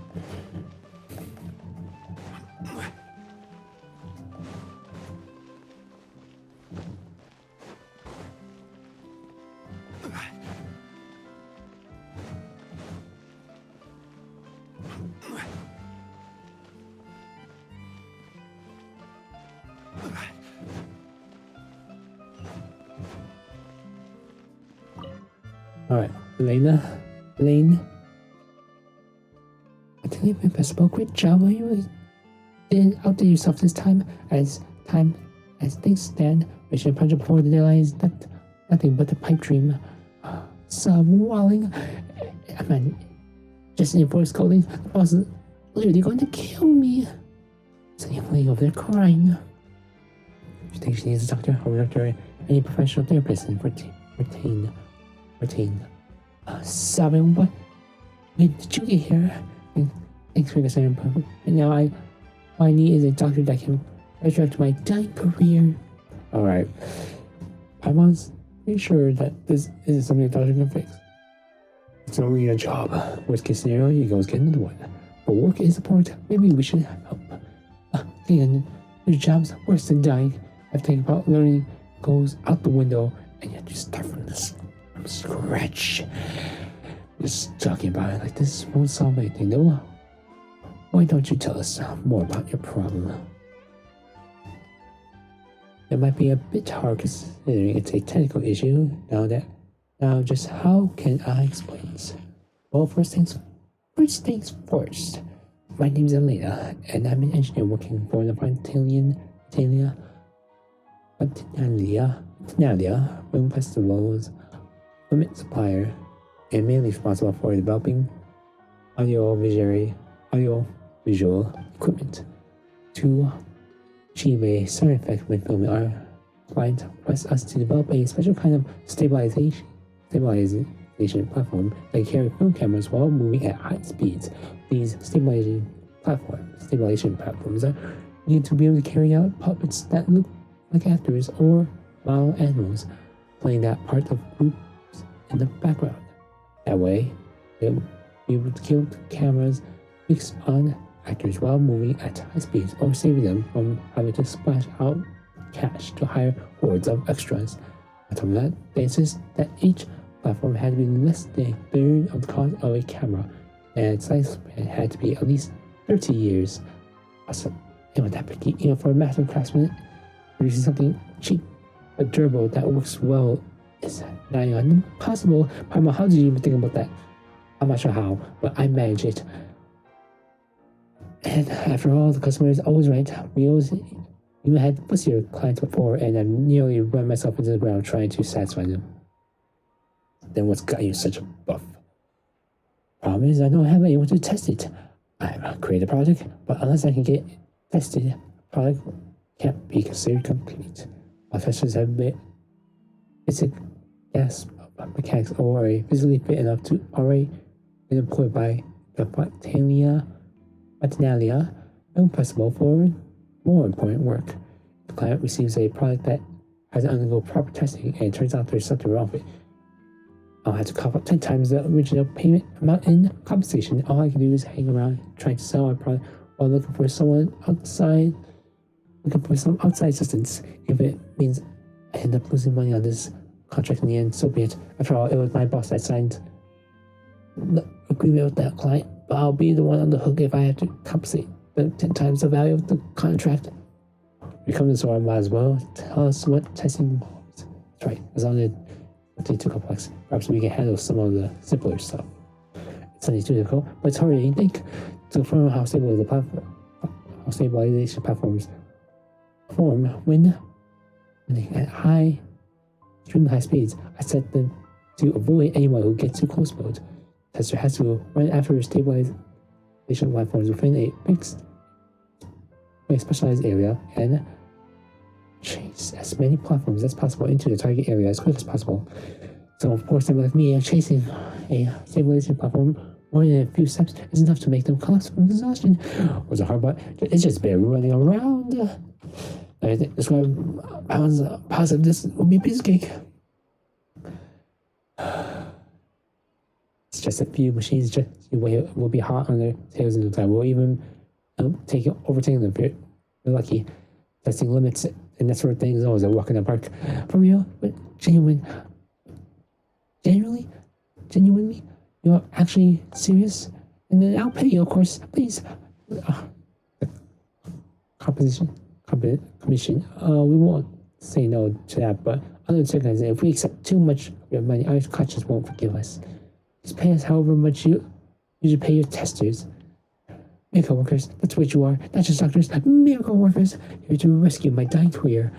Alright, Lane. I think I spoke with Java. You didn't outdo yourself this time, as time, as things stand, Mission Project before the deadline is nothing but a pipe dream. Walling. I mean, just in voice coding, the boss is literally going to kill me. So you're laying over there crying. She thinks she needs a doctor, home doctor, any professional therapist, and retain. Sobbing, what? When did you get here? Thanks for your input. And now all I need is a doctor that can resurrect my dying career. Alright. Paimon's pretty sure that this isn't something a doctor can fix. It's only a job. Worst case scenario, you guys get another one. But work is important. Maybe we should help. Again, your job's worse than dying. I think about learning goes out the window, and you have to start from scratch. Just talking about it like this won't solve anything, no? Why don't you tell us more about your problem? It might be a bit hard considering it's a technical issue. Now just how can I explain this? Well, first things first. My name's Elena, and I'm an engineer working for the Vitalia Film Festival's equipment supplier, and mainly responsible for developing audiovisual equipment to achieve a certain effect when filming. Our client requests us to develop a special kind of stabilization platform that carry film cameras while moving at high speeds. These stabilization platforms are needed to be able to carry out puppets that look like actors or model animals, playing that part of groups in the background. That way, they'll be able to kill the cameras fixed on actors while moving at high speeds, or saving them from having to splash out cash to hire hordes of extras. On top of that, they insist that each platform had to be less than a third of the cost of a camera, and its lifespan had to be at least 30 years. Awesome. It was that picky, for a massive craftsman, producing something cheap but durable that works well is not even possible. Paimon, how did you even think about that? I'm not sure how, but I managed it. And after all, the customer is always right. We always even had pussier clients before, and I nearly run myself into the ground trying to satisfy them. Then what's got you such a buff? Problem is, I don't have anyone to test it. I've created a project, but unless I can get it tested, the product can't be considered complete. My testers have been basic gas mechanics or are physically fit enough to already been employed by the Vitalia Film Festival for more important work. The client receives a product that has to undergo proper testing, and it turns out there's something wrong with it. I'll have to cough up 10 times the original payment amount in compensation. All I can do is hang around trying to sell my product while looking for some outside assistance. If it means I end up losing money on this contract in the end, so be it. After all, it was my boss that signed the agreement with that client, but I'll be the one on the hook if I have to compensate the 10 times the value of the contract. We come to this, so I might as well tell us what testing involves. That's right, as long as it's too complex. Perhaps we can handle some of the simpler stuff. It's not too difficult, but it's harder than you think. To confirm how stabilization platforms perform when at extremely high speeds, I set them to avoid anyone who gets too close mode. The tester has to run after stabilization platforms within a fixed, specialized area and chase as many platforms as possible into the target area as quick as possible. So of course, someone like me chasing a stabilization platform more than a few steps is enough to make them collapse from exhaustion. Or the hard part, it's just barely running around. I think that's why I was positive this will be a piece of cake. It's just a few machines just will be hot on their tails in no time. We'll even overtaking them if you're lucky. Testing limits and that sort of thing is always a walk in the park. For real, but genuinely, you're actually serious? And then I'll pay you, of course, please. Commission. We won't say no to that, but under circumstances, if we accept too much of your money, our conscience won't forgive us. Just pay us however much you should pay your testers. Miracle workers, that's what you are. Not just doctors, miracle workers. Here to rescue my dying queer.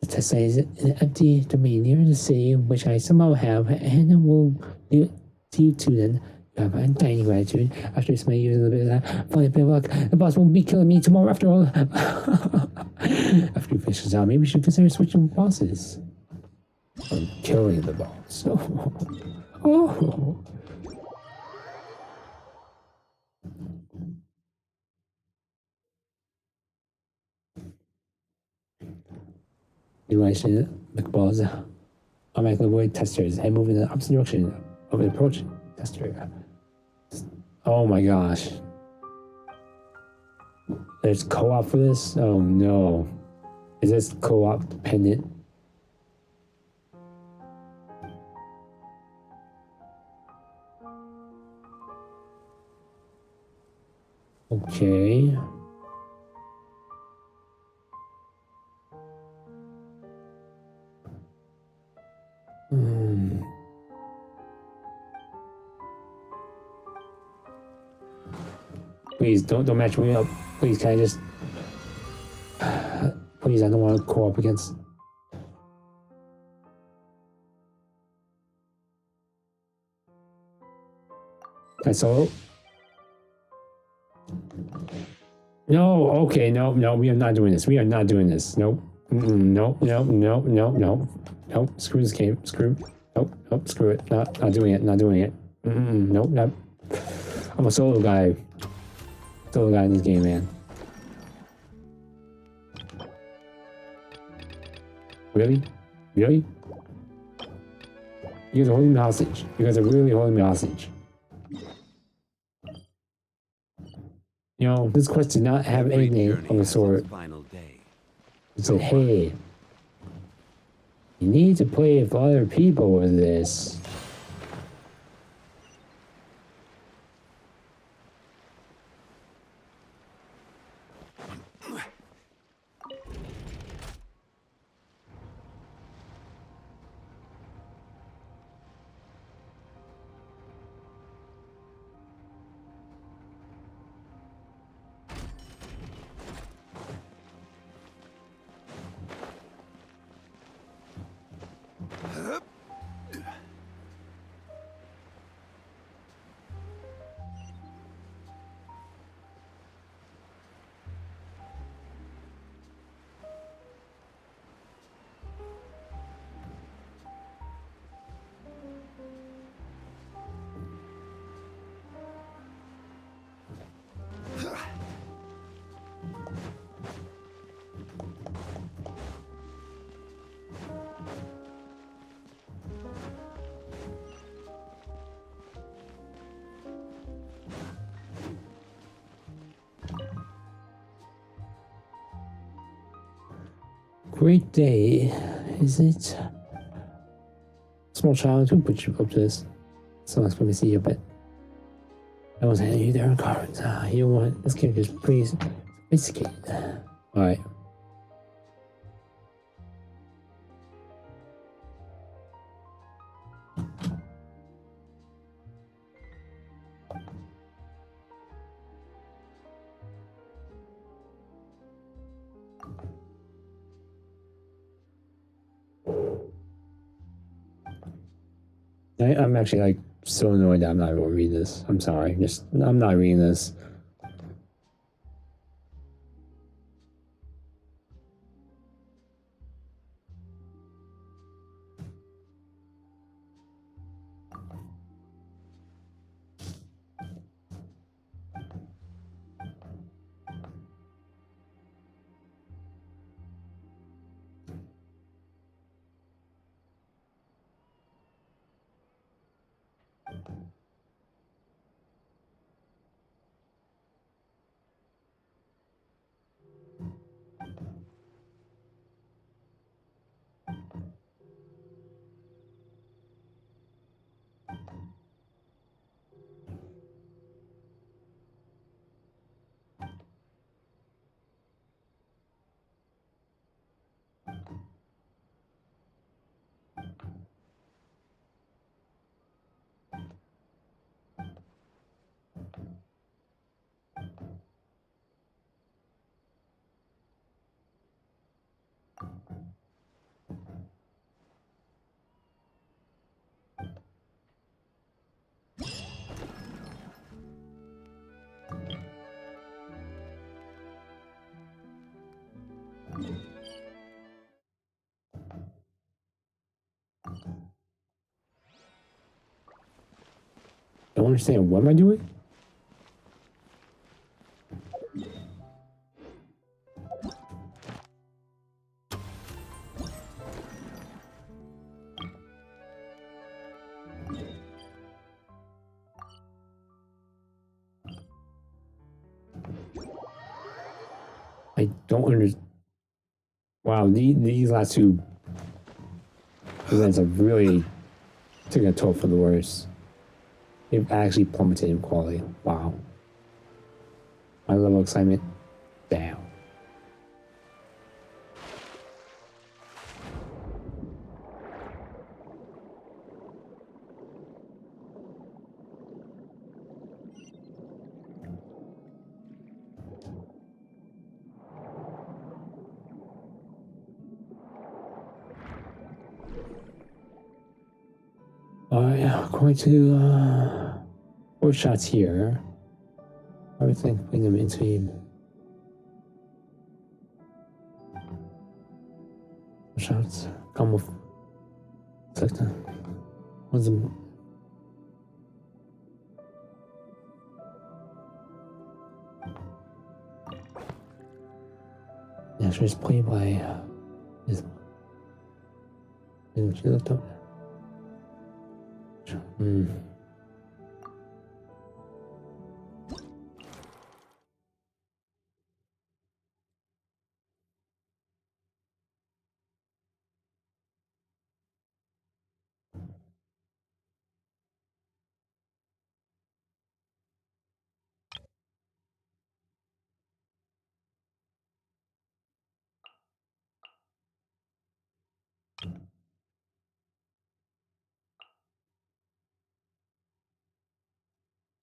The test site is an empty domain near the city, which I somehow have, and I will leave to you two then. You have undying gratitude. After so many years of the bit of that, finally a bit of luck, the boss won't be killing me tomorrow after all. After you finish this out, maybe we should consider switching bosses. Or killing the boss. Oh. You want to McBalls automatically avoid testers and move in the opposite direction of the approach tester. Oh my gosh. There's co-op for this? Oh no. Is this co-op dependent? Okay. Please don't match me up. Please, can I just? Please, I don't want to co-op against. Can I solo? No. Okay. No. We are not doing this. We are not doing this. Nope. No. Screw this game. Screw. Nope. Screw it. Not doing it. Not doing it. Nope. I'm a solo guy. Solo guy in this game, man. Really? You guys are holding me hostage. You guys are really holding me hostage. You know, this quest did not have anything of the sort. It said, hey, you need to play with other people with this. Great day, is it? Small child, who put you up to this? Someone's going to see you, but I was handing you their cards. You know what? This character's pretty sophisticated. Alright. I'm actually like so annoyed that I'm not able to read this. I'm sorry. I'm not reading this. Don't understand. What am I doing? I don't understand. Wow, these last two events have really taken a toll for the worse. They've actually plummeted in quality. Wow. My level of excitement down. Yeah, according to 4 shots here, I would think bring them into him. Shots, come off. Sector. What's the. Yeah, so it's played by. This. Did you look up? Hmm.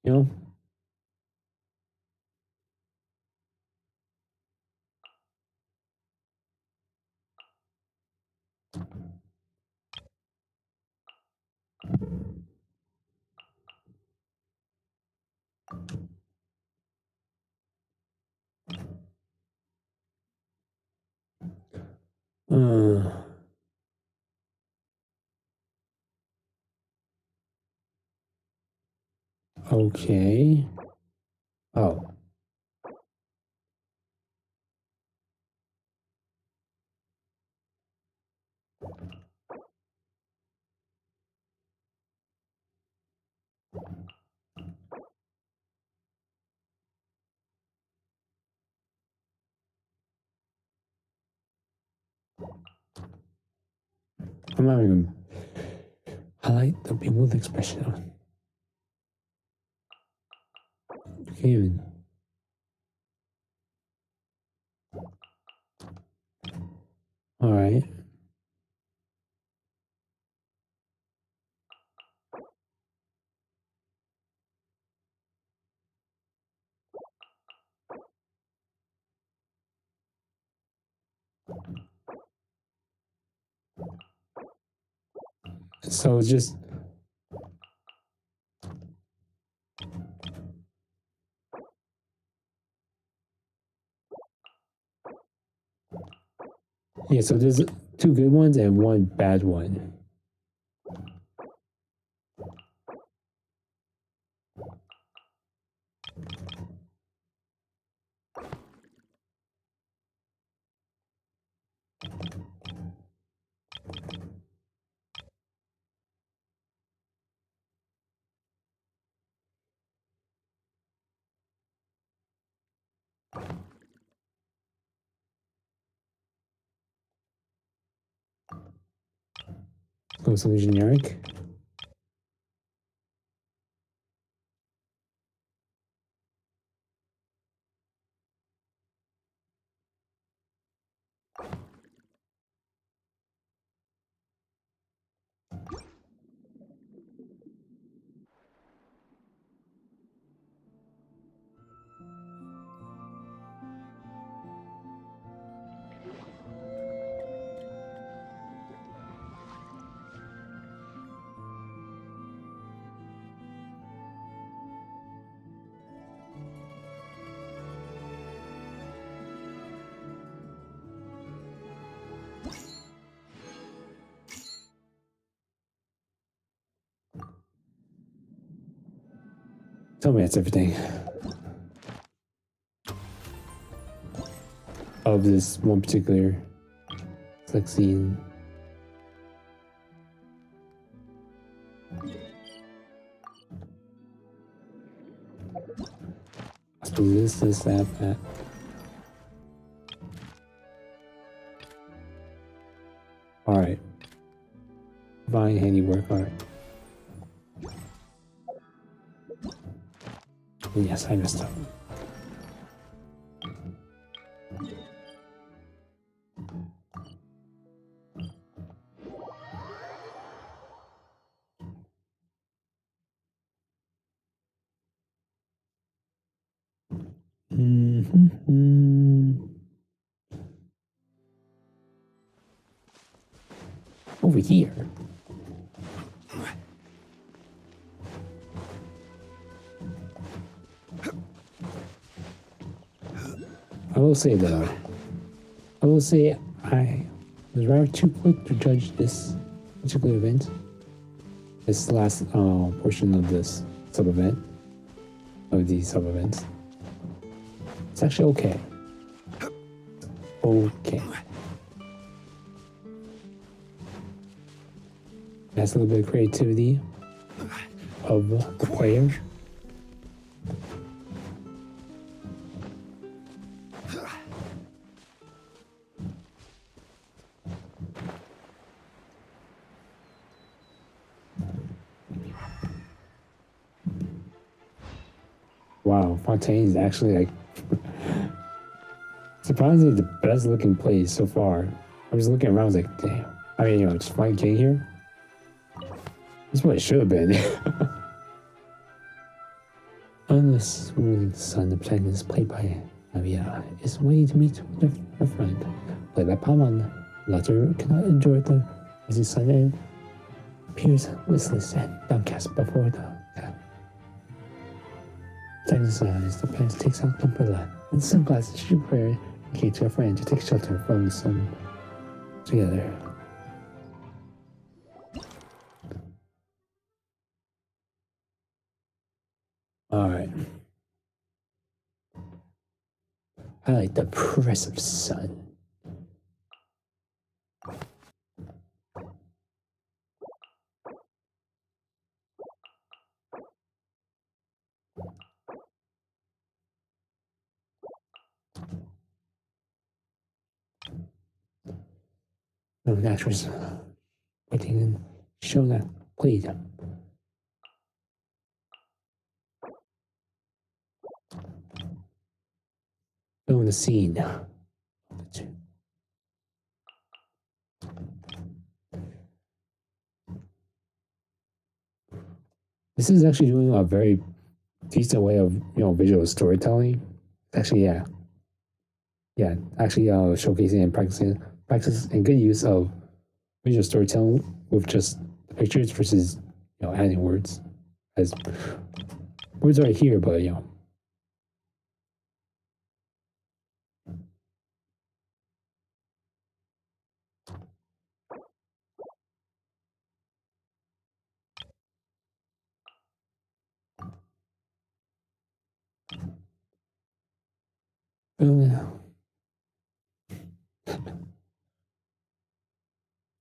You know? Okay. Oh. I'm not even highlight the people with expression on. You can't even. Alright. So it's just. Yeah, so there's 2 good ones and 1 bad one. Let's go with something generic. Tell me that's everything of this one particular sex scene. I suppose this, that. Alright. Fine handiwork, alright. Yes, I messed up. Over here. I will say that I was rather too quick to judge this particular event. This last portion of this sub-event, of these sub-events. It's actually okay. Okay. That's a little bit of creativity of the player. Wow, Fontaine is actually like surprisingly the best looking place so far. I was looking around, I was like, damn. I mean, just fine getting here. That's what it should have been. Unless really the son, the protagonist played by Navia is waiting to meet with her friend, played by Paman. Latter cannot enjoy the as his son appears listless and downcast before the cat. Protagonist as the parents takes out the umbrella and sunglasses she prepared in case her friend to take shelter from the sun together. Alright. I like the oppressive sun. No, an actress waiting and show that played. Film the scene. This is actually doing a very decent way of visual storytelling. Actually, actually showcasing and practice and good use of visual storytelling with just the pictures versus adding words. As words are here, but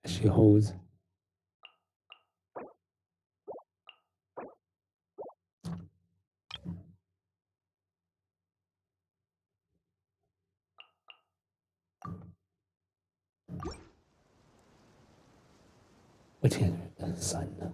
she holds. Within the sun.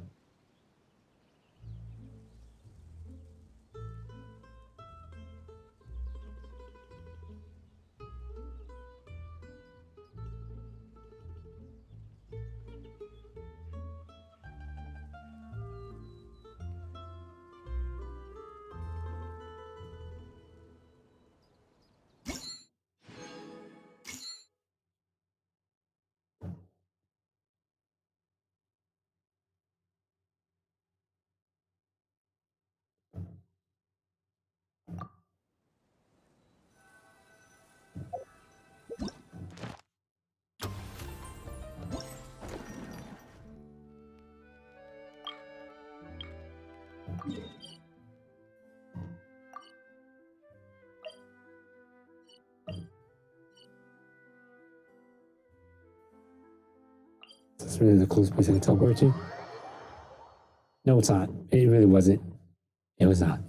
That's really the closest place I can teleport to. No, it's not. It really wasn't. It was not.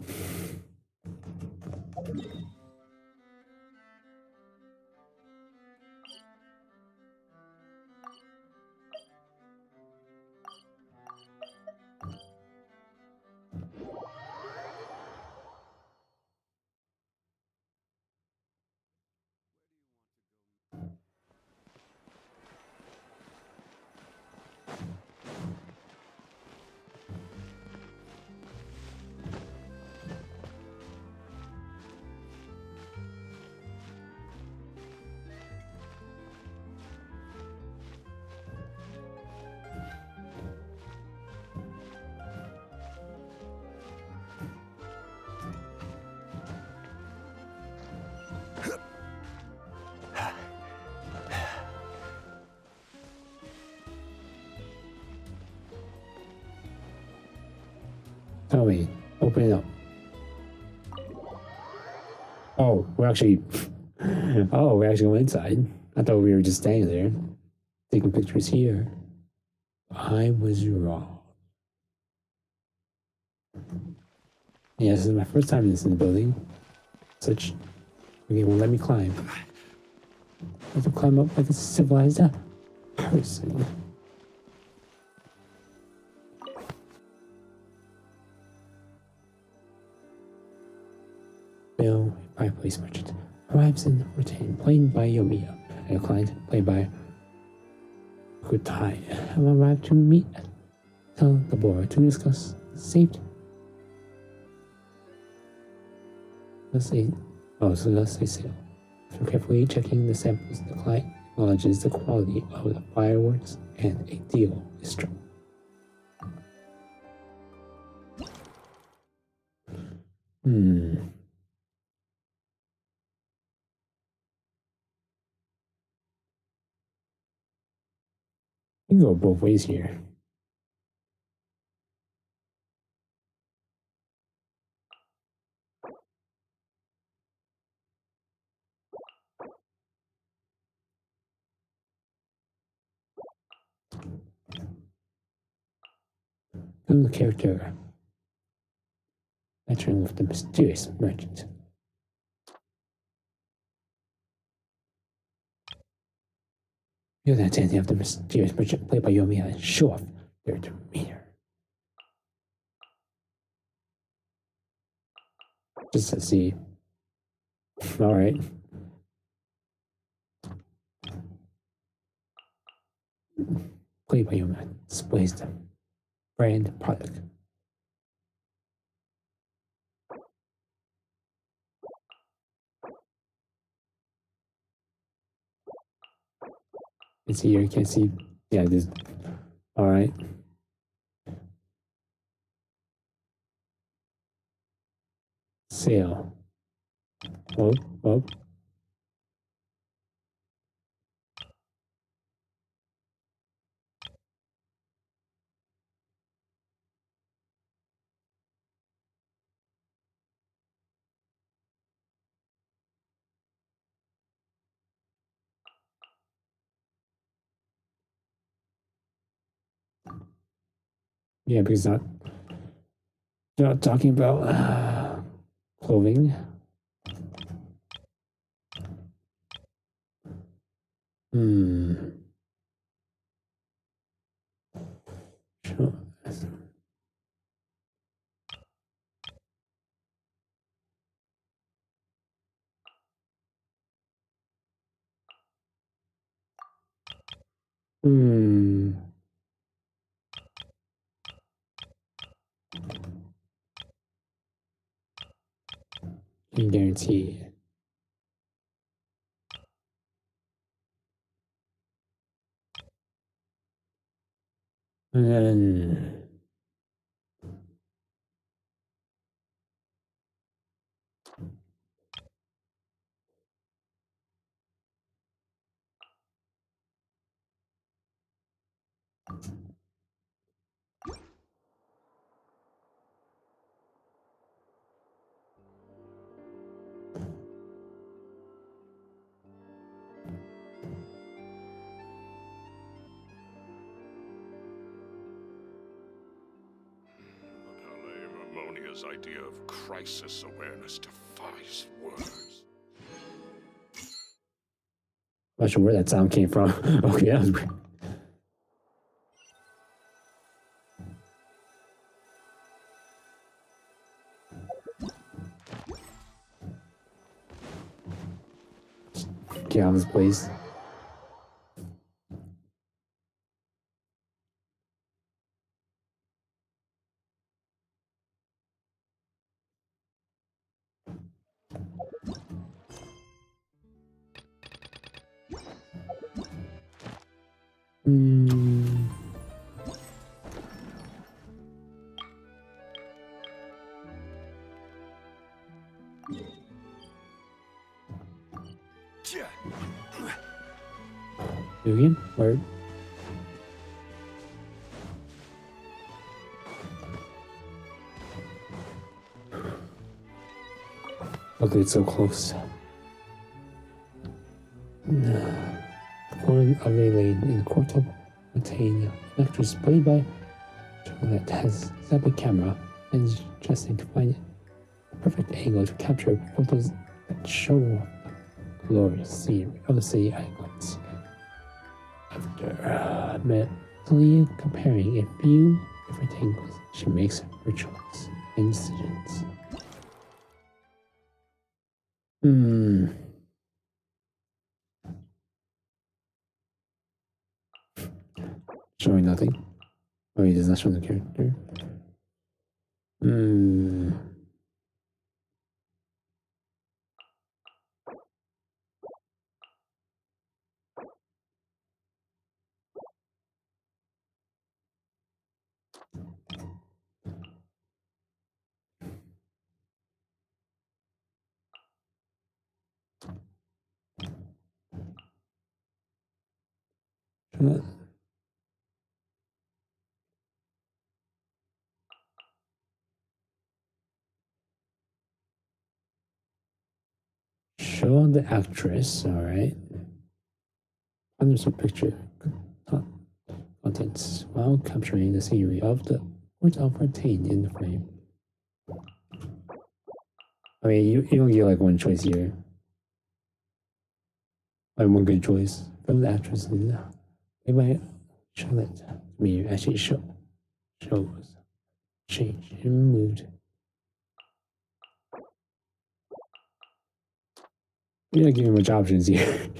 Oh wait, open it up. Oh, we're actually. Oh, we're actually going inside. I thought we were just standing there, taking pictures here. I was wrong. Yeah, this is my first time in this building. Such. Okay, well, let me climb. I have to climb up like a civilized person. Bill, fireplace merchant, arrives in retain, played by Yomiya, and a client, played by Kutai, have arrived to meet. Tell the board to discuss safety. Thus they sail. After carefully checking the samples, the client acknowledges the quality of the fireworks and a deal is struck. You can go both ways here. Who's the character entering with the mysterious merchant? You're the attendant of the mysterious merchant played by Yomiya and show off their demeanor. Just to see. Alright. Played by Yomiya displays the brand product. You see here, you can't see. Yeah, this. Alright. Sale. Whoa. Yeah, because not talking about clothing. Sure. Can guarantee. And then Sonia's idea of crisis awareness defies words. I'm not sure where that sound came from. Okay, that was weird. Get out of this place. Again? Word. Okay, it's so close. Corner of a lane in court of attain an actress played by that has set up a camera and is just to find a perfect angle to capture photos that show the glorious scenery of the city icons. After mentally comparing a few different angles, she makes her choice and decisions. Showing nothing. Oh, he does not show the character. Show the actress, alright. There's a picture contents while capturing the scenery of the point of attain in the frame. I mean, you don't get like one choice here. Like one good choice from the actress. They might show that me actually shows change in mood. You're not giving much options here.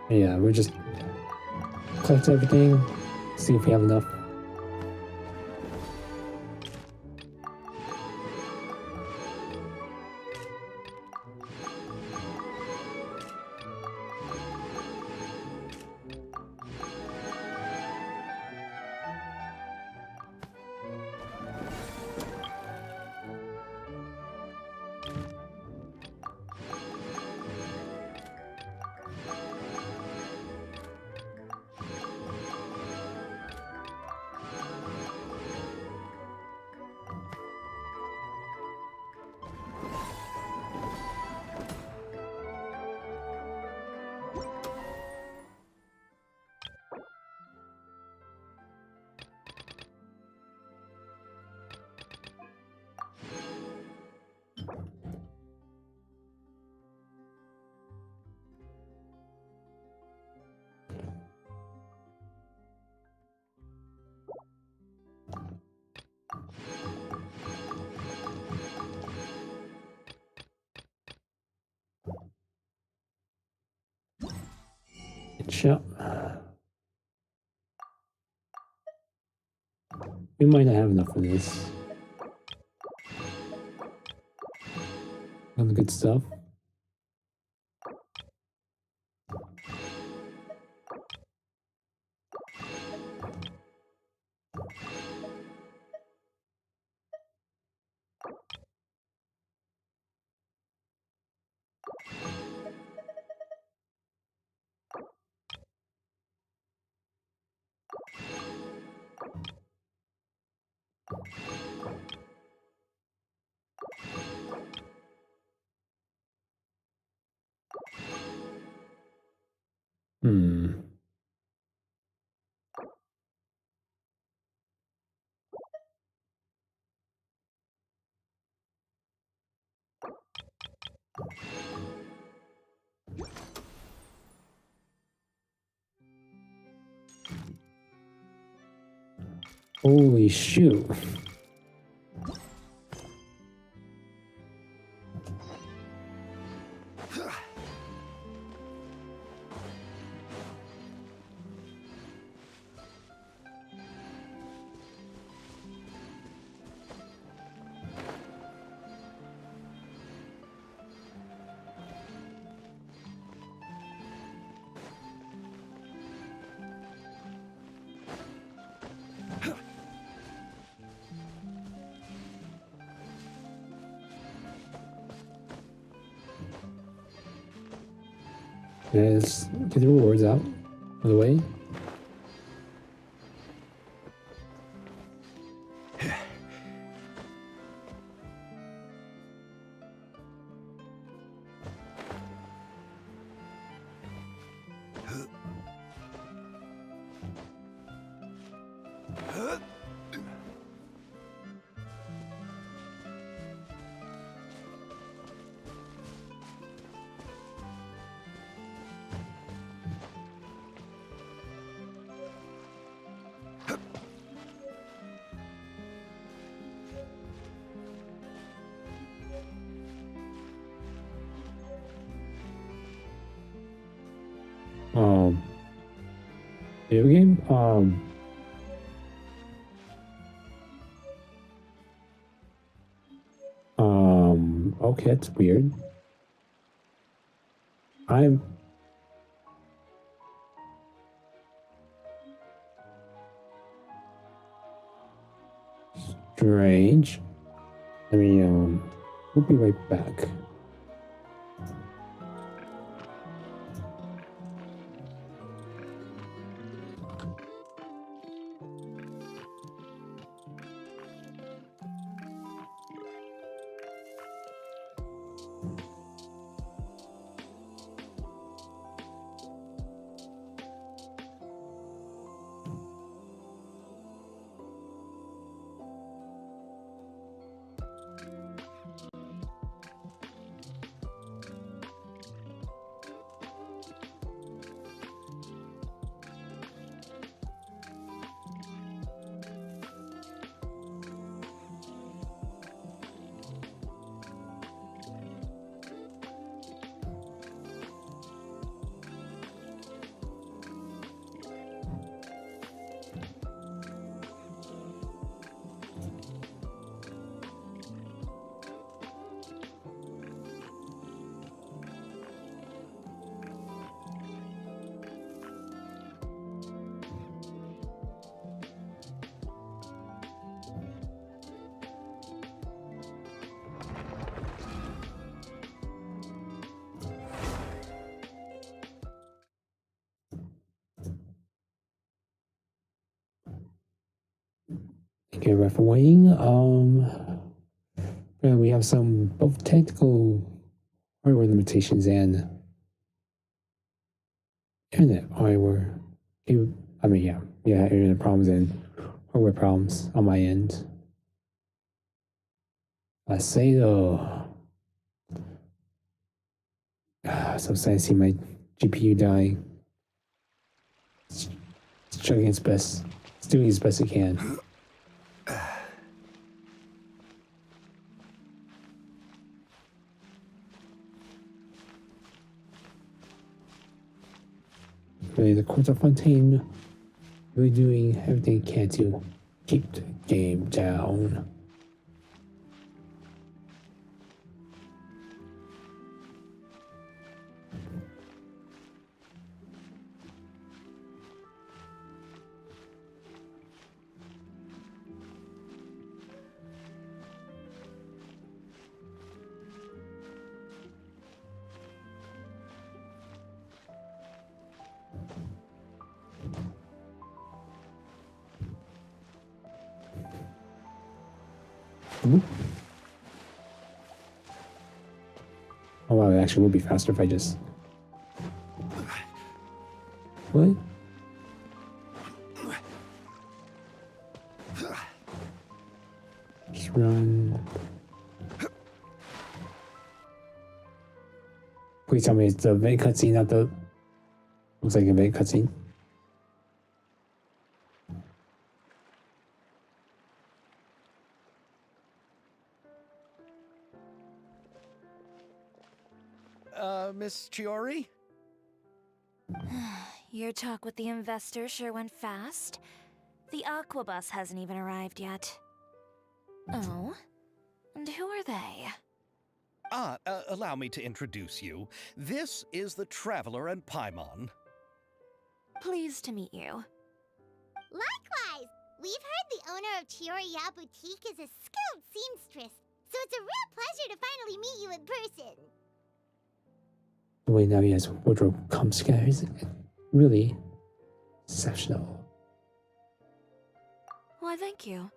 Yeah, we're just collect everything, see if we have enough. Shut. We might not have enough of this. All the good stuff. Hmm. Holy shoot. Let's get the rewards out of the way. Video game? Okay, that's weird. I'm strange. I mean, we'll be right back. Okay, refereeing. We have some both technical hardware limitations and internet hardware. I mean, yeah, internet problems and hardware problems on my end. I say though, so sad to see my GPU dying. It's trying its best. It's doing its best it can. really the Court of Fontaine really doing everything it can to keep the game down. Ooh. Oh wow, it actually will be faster if I just... What? Just run. Please tell me it's the event cutscene, not the... Looks like an event cutscene. Miss Chiori? Your talk with the investor sure went fast. The Aqua bus hasn't even arrived yet. Oh? And who are they? Allow me to introduce you. This is the Traveler and Paimon. Pleased to meet you. Likewise! We've heard the owner of Chioriya Boutique is a skilled seamstress, so it's a real pleasure to finally meet you in person. The way Namia's wardrobe comes together is really exceptional. Why, thank you.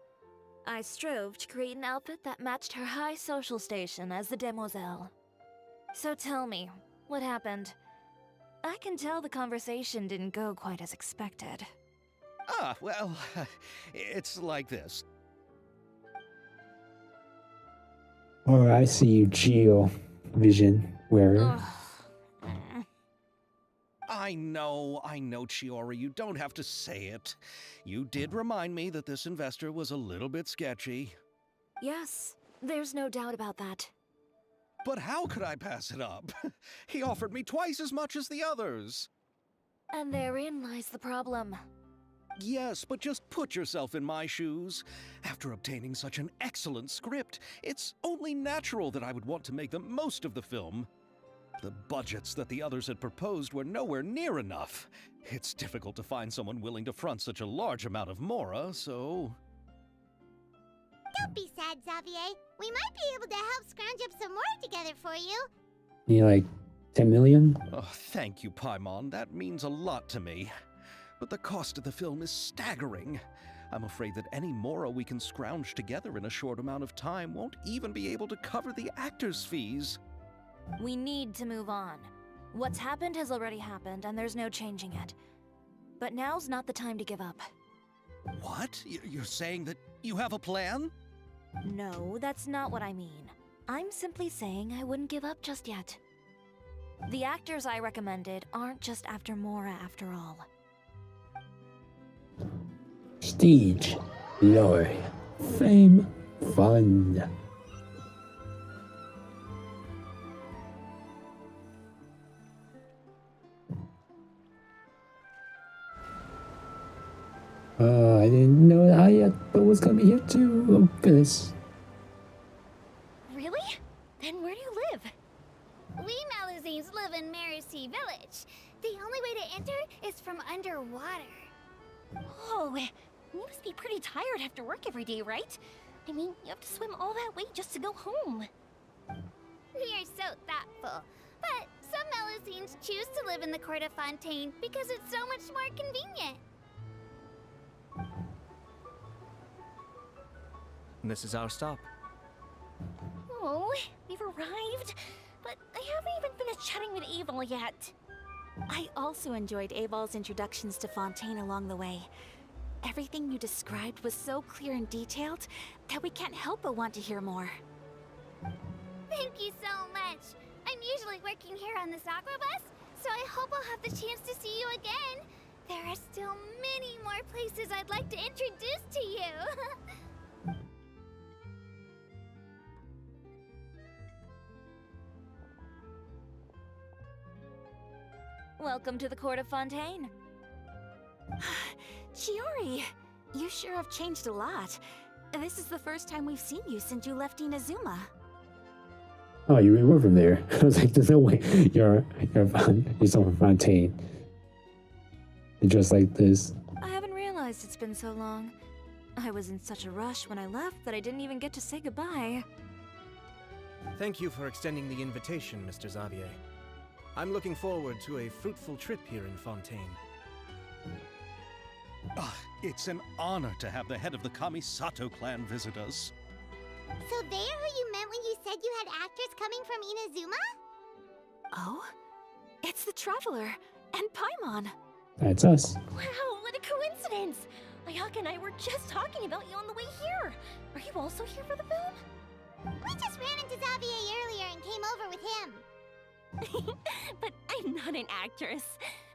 I strove to create an outfit that matched her high social station as the demoiselle. So tell me, what happened? I can tell the conversation didn't go quite as expected. Well, it's like this. Alright, I see you, Geo Vision wearer. Ugh. I know, Chiori, you don't have to say it. You did remind me that this investor was a little bit sketchy. Yes, there's no doubt about that. But how could I pass it up? He offered me twice as much as the others. And therein lies the problem. Yes, but just put yourself in my shoes. After obtaining such an excellent script, it's only natural that I would want to make the most of the film. The budgets that the others had proposed were nowhere near enough. It's difficult to find someone willing to front such a large amount of mora, so... Don't be sad, Xavier. We might be able to help scrounge up some more together for you. You like 10 million? Oh, thank you, Paimon. That means a lot to me. But the cost of the film is staggering. I'm afraid that any mora we can scrounge together in a short amount of time won't even be able to cover the actors' fees. We need to move on. What's happened has already happened, and there's no changing it. But now's not the time to give up. What? You're saying that you have a plan? No, that's not what I mean. I'm simply saying I wouldn't give up just yet. The actors I recommended aren't just after Mora after all. Prestige, glory, fame, fun. I didn't know that Hayato was gonna be here too. Oh goodness. Really? Then where do you live? We Malazines live in Marcy Village. The only way to enter is from underwater. Oh, you must be pretty tired after work every day, right? I mean, you have to swim all that way just to go home. We are so thoughtful. But some Malazines choose to live in the Court of Fontaine because it's so much more convenient. And this is our stop. Oh, we've arrived. But I haven't even finished chatting with Abel yet. I also enjoyed Abel's introductions to Fontaine along the way. Everything you described was so clear and detailed that we can't help but want to hear more. Thank you so much. I'm usually working here on this aqua bus, so I hope I'll have the chance to see you again. There are still many more places I'd like to introduce to you. Welcome to the Court of Fontaine. Chiori, you sure have changed a lot. This is the first time we've seen you since you left Inazuma. Oh, you really were from there. I was like, there's no way you're someone from Fontaine. And just like this. I haven't realized it's been so long. I was in such a rush when I left that I didn't even get to say goodbye. Thank you for extending the invitation, Mr. Xavier. I'm looking forward to a fruitful trip here in Fontaine. It's an honor to have the head of the Kamisato clan visit us. So they're who you meant when you said you had actors coming from Inazuma? Oh? It's the Traveler and Paimon. That's us. Wow, what a coincidence! Ayaka and I were just talking about you on the way here. Are you also here for the film? We just ran into Xavier earlier and came over with him. But I'm not an actress.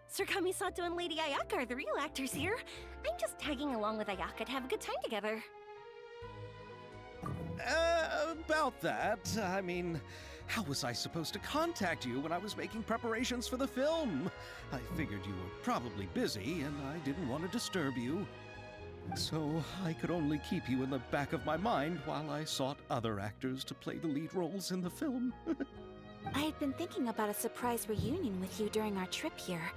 Sir Kamisato and Lady Ayaka are the real actors here. I'm just tagging along with Ayaka to have a good time together. About that, I mean, how was I supposed to contact you when I was making preparations for the film? I figured you were probably busy and I didn't want to disturb you. So I could only keep you in the back of my mind while I sought other actors to play the lead roles in the film. I had been thinking about a surprise reunion with you during our trip here,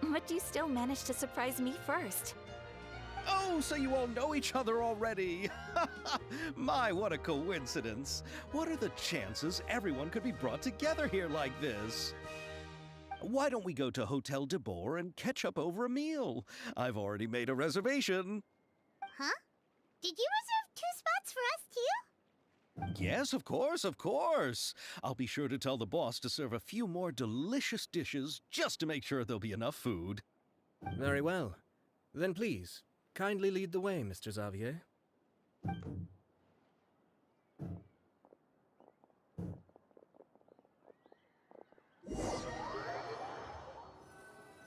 but you still managed to surprise me first. Oh, so you all know each other already! My, what a coincidence! What are the chances everyone could be brought together here like this? Why don't we go to Hotel de Boer and catch up over a meal? I've already made a reservation. Huh? Did you reserve 2 spots for us too? Yes, of course, of course. I'll be sure to tell the boss to serve a few more delicious dishes just to make sure there'll be enough food. Very well. Then please, kindly lead the way, Mr. Xavier.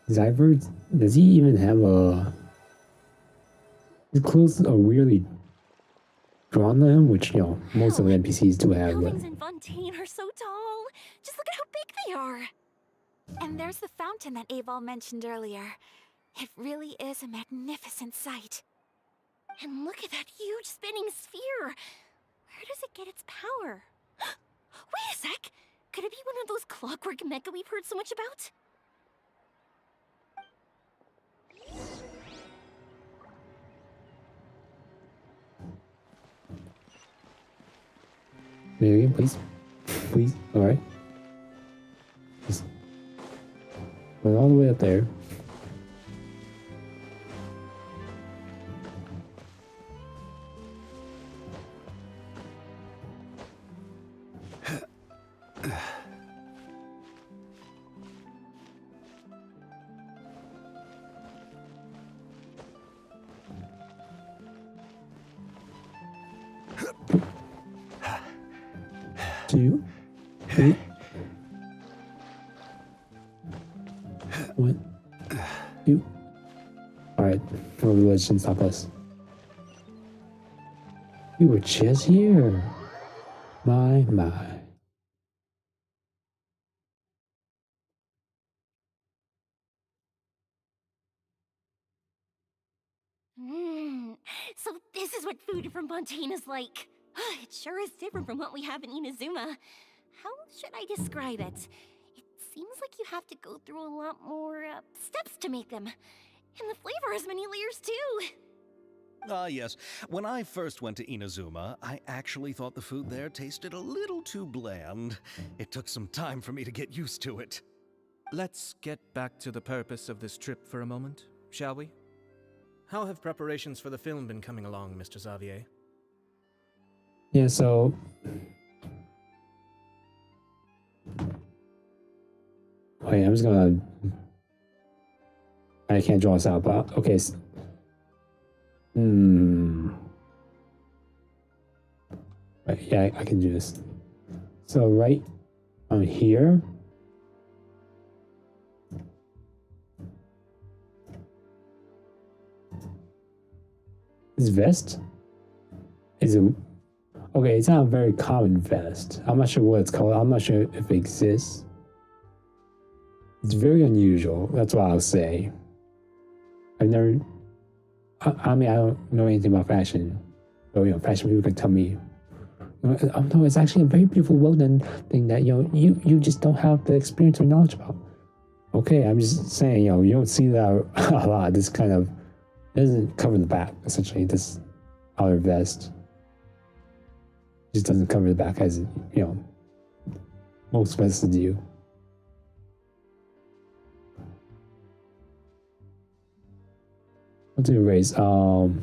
Zyvert, does he even have a... His clothes are weirdly drawn to him, which, you know, most of the NPCs do have. Buildings in Fontaine are so tall. Just look at how big they are. And there's the fountain that Aval mentioned earlier. It really is a magnificent sight. And look at that huge spinning sphere. Where does it get its power? Wait a sec. Could it be one of those clockwork mecha we've heard so much about? There again, please. Please. Alright. Just went all the way up there. Two, three, 1, 2. Alright, no religion stop us. We were just here. My. So this is what food from Fontaine is like. It sure is different from what we have in Inazuma. How should I describe it? It seems like you have to go through a lot more steps to make them. And the flavor has many layers too. Yes. When I first went to Inazuma, I actually thought the food there tasted a little too bland. It took some time for me to get used to it. Let's get back to the purpose of this trip for a moment, shall we? How have preparations for the film been coming along, Mr. Xavier? Yeah, so... Wait, I'm just gonna... I can't draw this out, but... Okay. Right, yeah, I can do this. So right on here... This vest is a... Okay, it's not a very common vest. I'm not sure what it's called. I'm not sure if it exists. It's very unusual. That's what I'll say. I've never. I mean, I don't know anything about fashion, so fashion people can tell me. Oh no, it's actually a very beautiful, well done thing that you just don't have the experience or knowledge about. Okay, I'm just saying, you don't see that a lot. This kind of doesn't cover the back. Essentially, this outer vest just doesn't cover the back as most vests do. What to erase? Oh.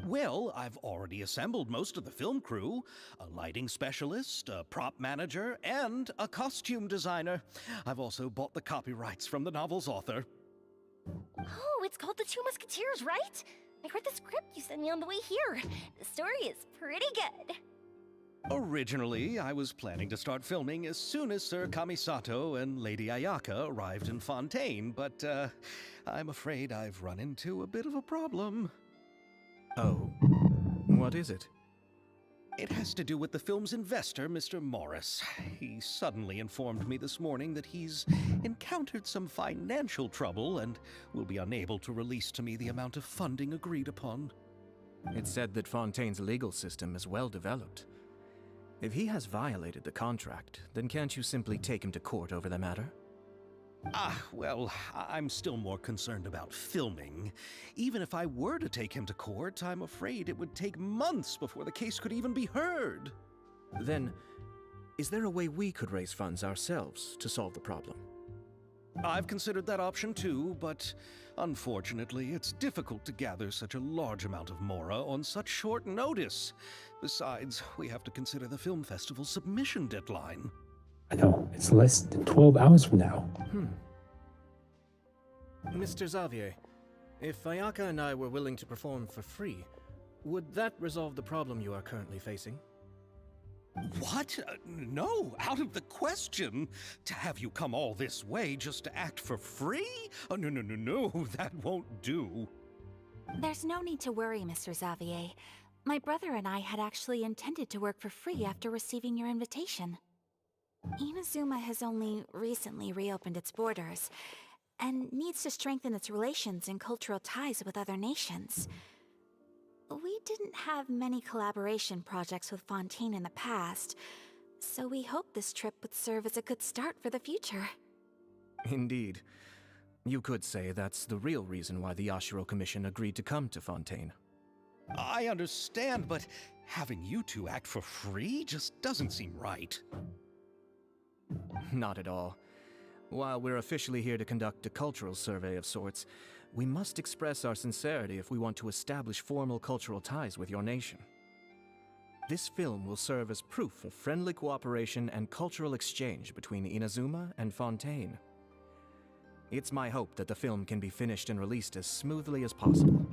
Well, I've already assembled most of the film crew, a lighting specialist, a prop manager, and a costume designer. I've also bought the copyrights from the novel's author. Oh, it's called The Two Musketeers, right? I read the script you sent me on the way here. The story is pretty good. Originally, I was planning to start filming as soon as Sir Kamisato and Lady Ayaka arrived in Fontaine, but I'm afraid I've run into a bit of a problem. Oh, what is it? It has to do with the film's investor, Mr. Morris. He suddenly informed me this morning that he's encountered some financial trouble and will be unable to release to me the amount of funding agreed upon. It's said that Fontaine's legal system is well developed. If he has violated the contract, then can't you simply take him to court over the matter? Well, I'm still more concerned about filming. Even if I were to take him to court, I'm afraid it would take months before the case could even be heard. Then, is there a way we could raise funds ourselves to solve the problem? I've considered that option too, but unfortunately, it's difficult to gather such a large amount of mora on such short notice. Besides, we have to consider the film festival's submission deadline. I know, it's less than 12 hours from now. Mr. Xavier, if Ayaka and I were willing to perform for free, would that resolve the problem you are currently facing? What? No, out of the question. To have you come all this way just to act for free? Oh, no, that won't do. There's no need to worry, Mr. Xavier. My brother and I had actually intended to work for free after receiving your invitation. Inazuma has only recently reopened its borders, and needs to strengthen its relations and cultural ties with other nations. We didn't have many collaboration projects with Fontaine in the past, so we hoped this trip would serve as a good start for the future. Indeed. You could say that's the real reason why the Yashiro Commission agreed to come to Fontaine. I understand, but having you two act for free just doesn't seem right. Not at all. While we're officially here to conduct a cultural survey of sorts, we must express our sincerity if we want to establish formal cultural ties with your nation. This film will serve as proof of friendly cooperation and cultural exchange between Inazuma and Fontaine. It's my hope that the film can be finished and released as smoothly as possible.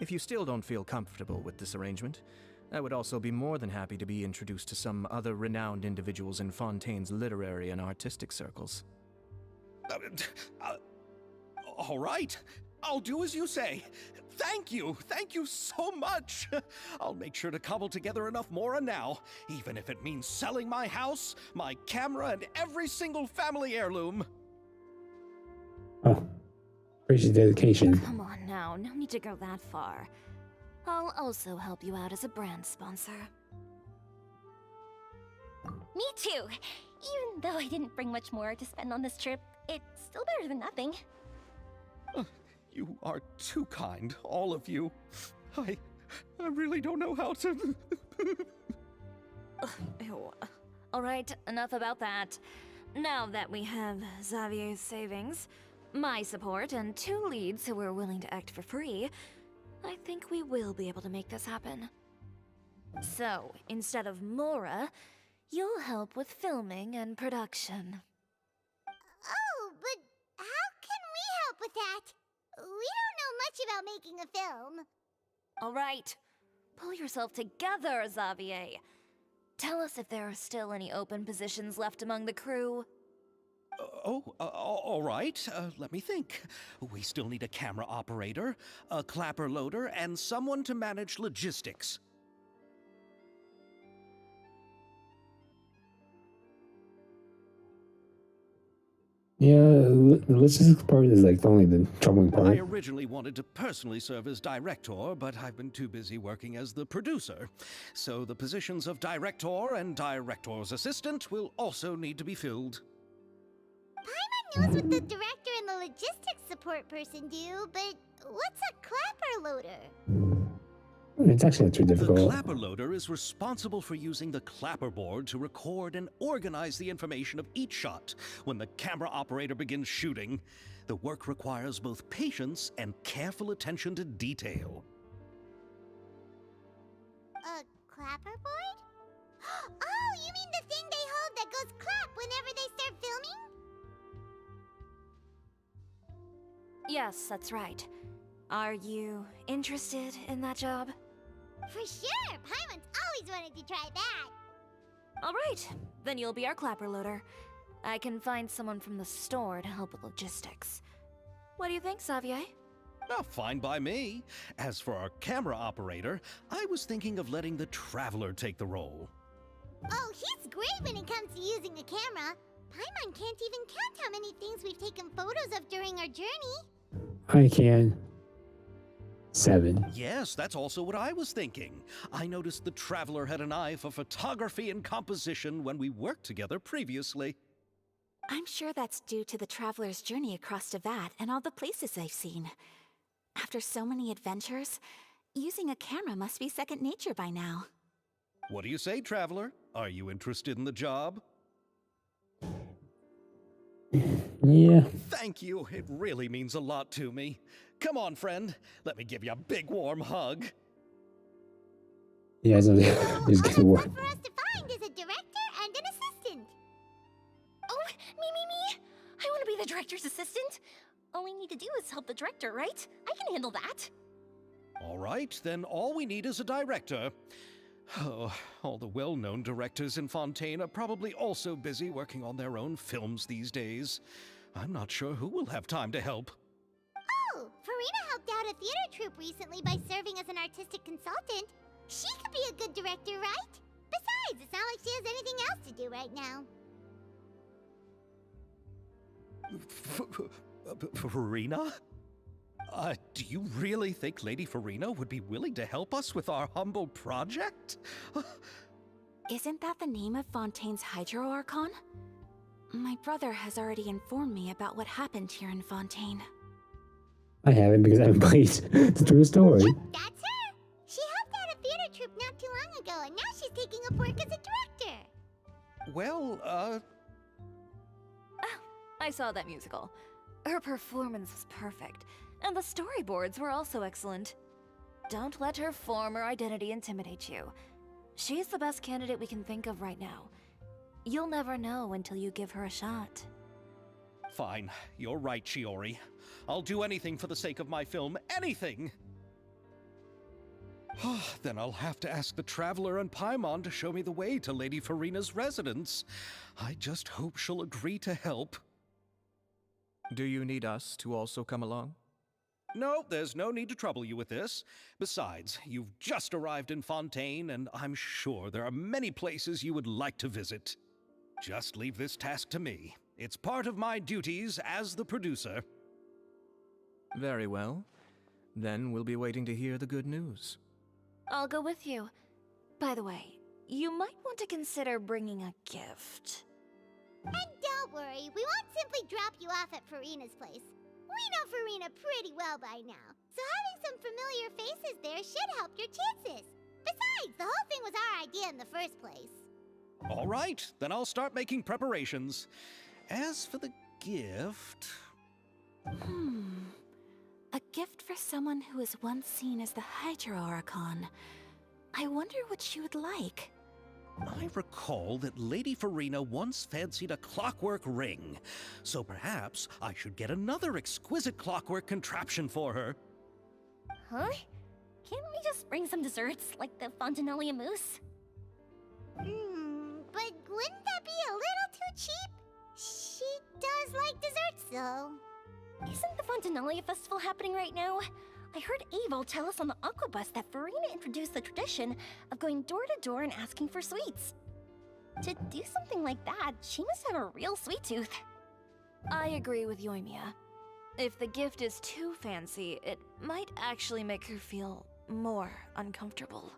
If you still don't feel comfortable with this arrangement, I would also be more than happy to be introduced to some other renowned individuals in Fontaine's literary and artistic circles. All right, I'll do as you say. Thank you so much. I'll make sure to cobble together enough mora now, even if it means selling my house, my camera, and every single family heirloom. Oh, appreciate the dedication. Come on now, no need to go that far. I'll also help you out as a brand sponsor. Me too! Even though I didn't bring much more to spend on this trip, it's still better than nothing. You are too kind, all of you. I really don't know how to... Ew. Alright, enough about that. Now that we have Xavier's savings, my support, and 2 leads who are willing to act for free, I think we will be able to make this happen. So, instead of Mora, you'll help with filming and production. Oh, but how can we help with that? We don't know much about making a film. Alright, pull yourself together, Xavier. Tell us if there are still any open positions left among the crew. All right. Let me think. We still need a camera operator, a clapper loader, and someone to manage logistics. Yeah, the logistics part is like only the troubling I part. originally wanted to personally serve as director, but I've been too busy working as the producer. So the positions of director and director's assistant will also need to be filled. Paimon knows what the director and the logistics support person do, but what's a clapper loader? It's actually not too The difficult. clapper loader is responsible for using the clapperboard to record and organize the information of each shot when the camera operator begins shooting. The work requires both patience and careful attention to detail. A clapperboard? Oh, you mean the thing they hold that goes clap whenever they start filming? Yes, that's right. Are you interested in that job? For sure! Paimon's always wanted to try that! Alright, then you'll be our clapper loader. I can find someone from the store to help with logistics. What do you think, Xavier? Oh, fine by me. As for our camera operator, I was thinking of letting the Traveler take the role. Oh, he's great when it comes to using a camera. Paimon can't even count how many things we've taken photos of during our journey. I can. 7. Yes, that's also what I was thinking. I noticed the Traveler had an eye for photography and composition when we worked together previously. I'm sure that's due to the traveler's journey across Devat and all the places they've seen. After so many adventures, using a camera must be second nature by now. What do you say, Traveler? Are you interested in the job? Yeah. Thank you. It really means a lot to me. Come on, friend. Let me give you a big warm hug. Yeah, it's All getting that's worse. left for us to find is a director and an assistant. Oh, me! I want to be the director's assistant. All we need to do is help the director, right? I can handle that. All right, then all we need is a director. Oh, all the well-known directors in Fontaine are probably also busy working on their own films these days. I'm not sure who will have time to help. Oh, Farina helped out a theater troupe recently by serving as an artistic consultant. She could be a good director, right? Besides, it's not like she has anything else to do right now. Farina? Do you really think Lady Farina would be willing to help us with our humble project? Isn't that the name of Fontaine's Hydro Archon? My brother has already informed me about what happened here in Fontaine. I haven't because I haven't played the true story. Yep, that's her. She helped out a theater troupe not too long ago, and now she's taking up work as a director. Well, I saw that musical. Her performance was perfect, and the storyboards were also excellent. Don't let her form or identity intimidate you. She's the best candidate we can think of right now. You'll never know until you give her a shot. fine. You're right, Shiori. I'll do anything for the sake of my film. Anything! Then I'll have to ask the Traveler and Paimon to show me the way to Lady Farina's residence. I just hope she'll agree to help. Do you need us to also come along? No, there's no need to trouble you with this. Besides, you've just arrived in Fontaine, and I'm sure there are many places you would like to visit. Just leave this task to me. It's part of my duties as the producer. Very well. Then we'll be waiting to hear the good news. I'll go with you. By the way, you might want to consider bringing a gift. And don't worry, we won't simply drop you off at Farina's place. We know Farina pretty well by now, so having some familiar faces there should help your chances. Besides, the whole thing was our idea in the first place. All right, then I'll start making preparations. As for the gift... A gift for someone who was once seen as the Hydro Archon. I wonder what she would like. I recall that Lady Farina once fancied a clockwork ring, so perhaps I should get another exquisite clockwork contraption for her. Huh? Can't we just bring some desserts, like the Fontanelia mousse? But wouldn't that be a little too cheap? She does like desserts, though. Isn't the Fontanalia Festival happening right now? I heard Abel tell us on the Aquabus that Farina introduced the tradition of going door to door and asking for sweets. To do something like that, she must have a real sweet tooth. I agree with Yoimiya. If the gift is too fancy, it might actually make her feel more uncomfortable.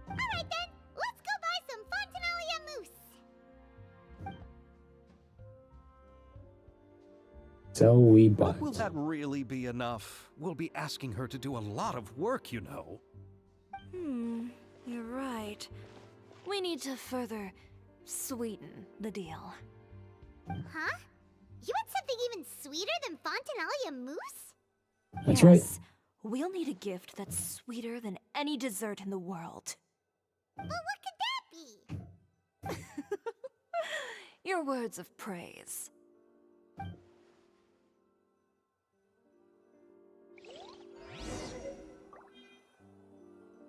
Alright then, let's go buy some Fontanalia mousse. So we bought. Will that really be enough? We'll be asking her to do a lot of work, you know. You're right. We need to further sweeten the deal. Huh? You want something even sweeter than Fontanalia mousse? That's Yes, right. we'll need a gift that's sweeter than any dessert in the world. But what could that be? Your words of praise.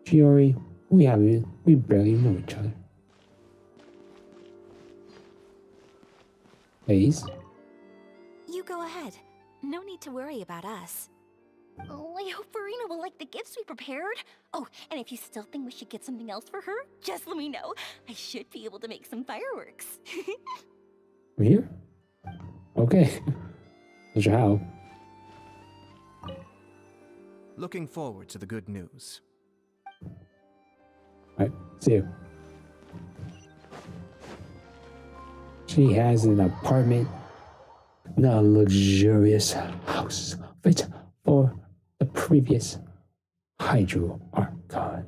Shiori, we barely know each other. Please? You go ahead. No need to worry about us. Oh, I hope Farina will like the gifts we prepared. Oh, and if you still think we should get something else for her, just let me know. I should be able to make some fireworks. I'm here? Okay. Not sure how. Looking forward to the good news. Alright, see you. She has an apartment in a luxurious house fit for the previous Hydro Archon.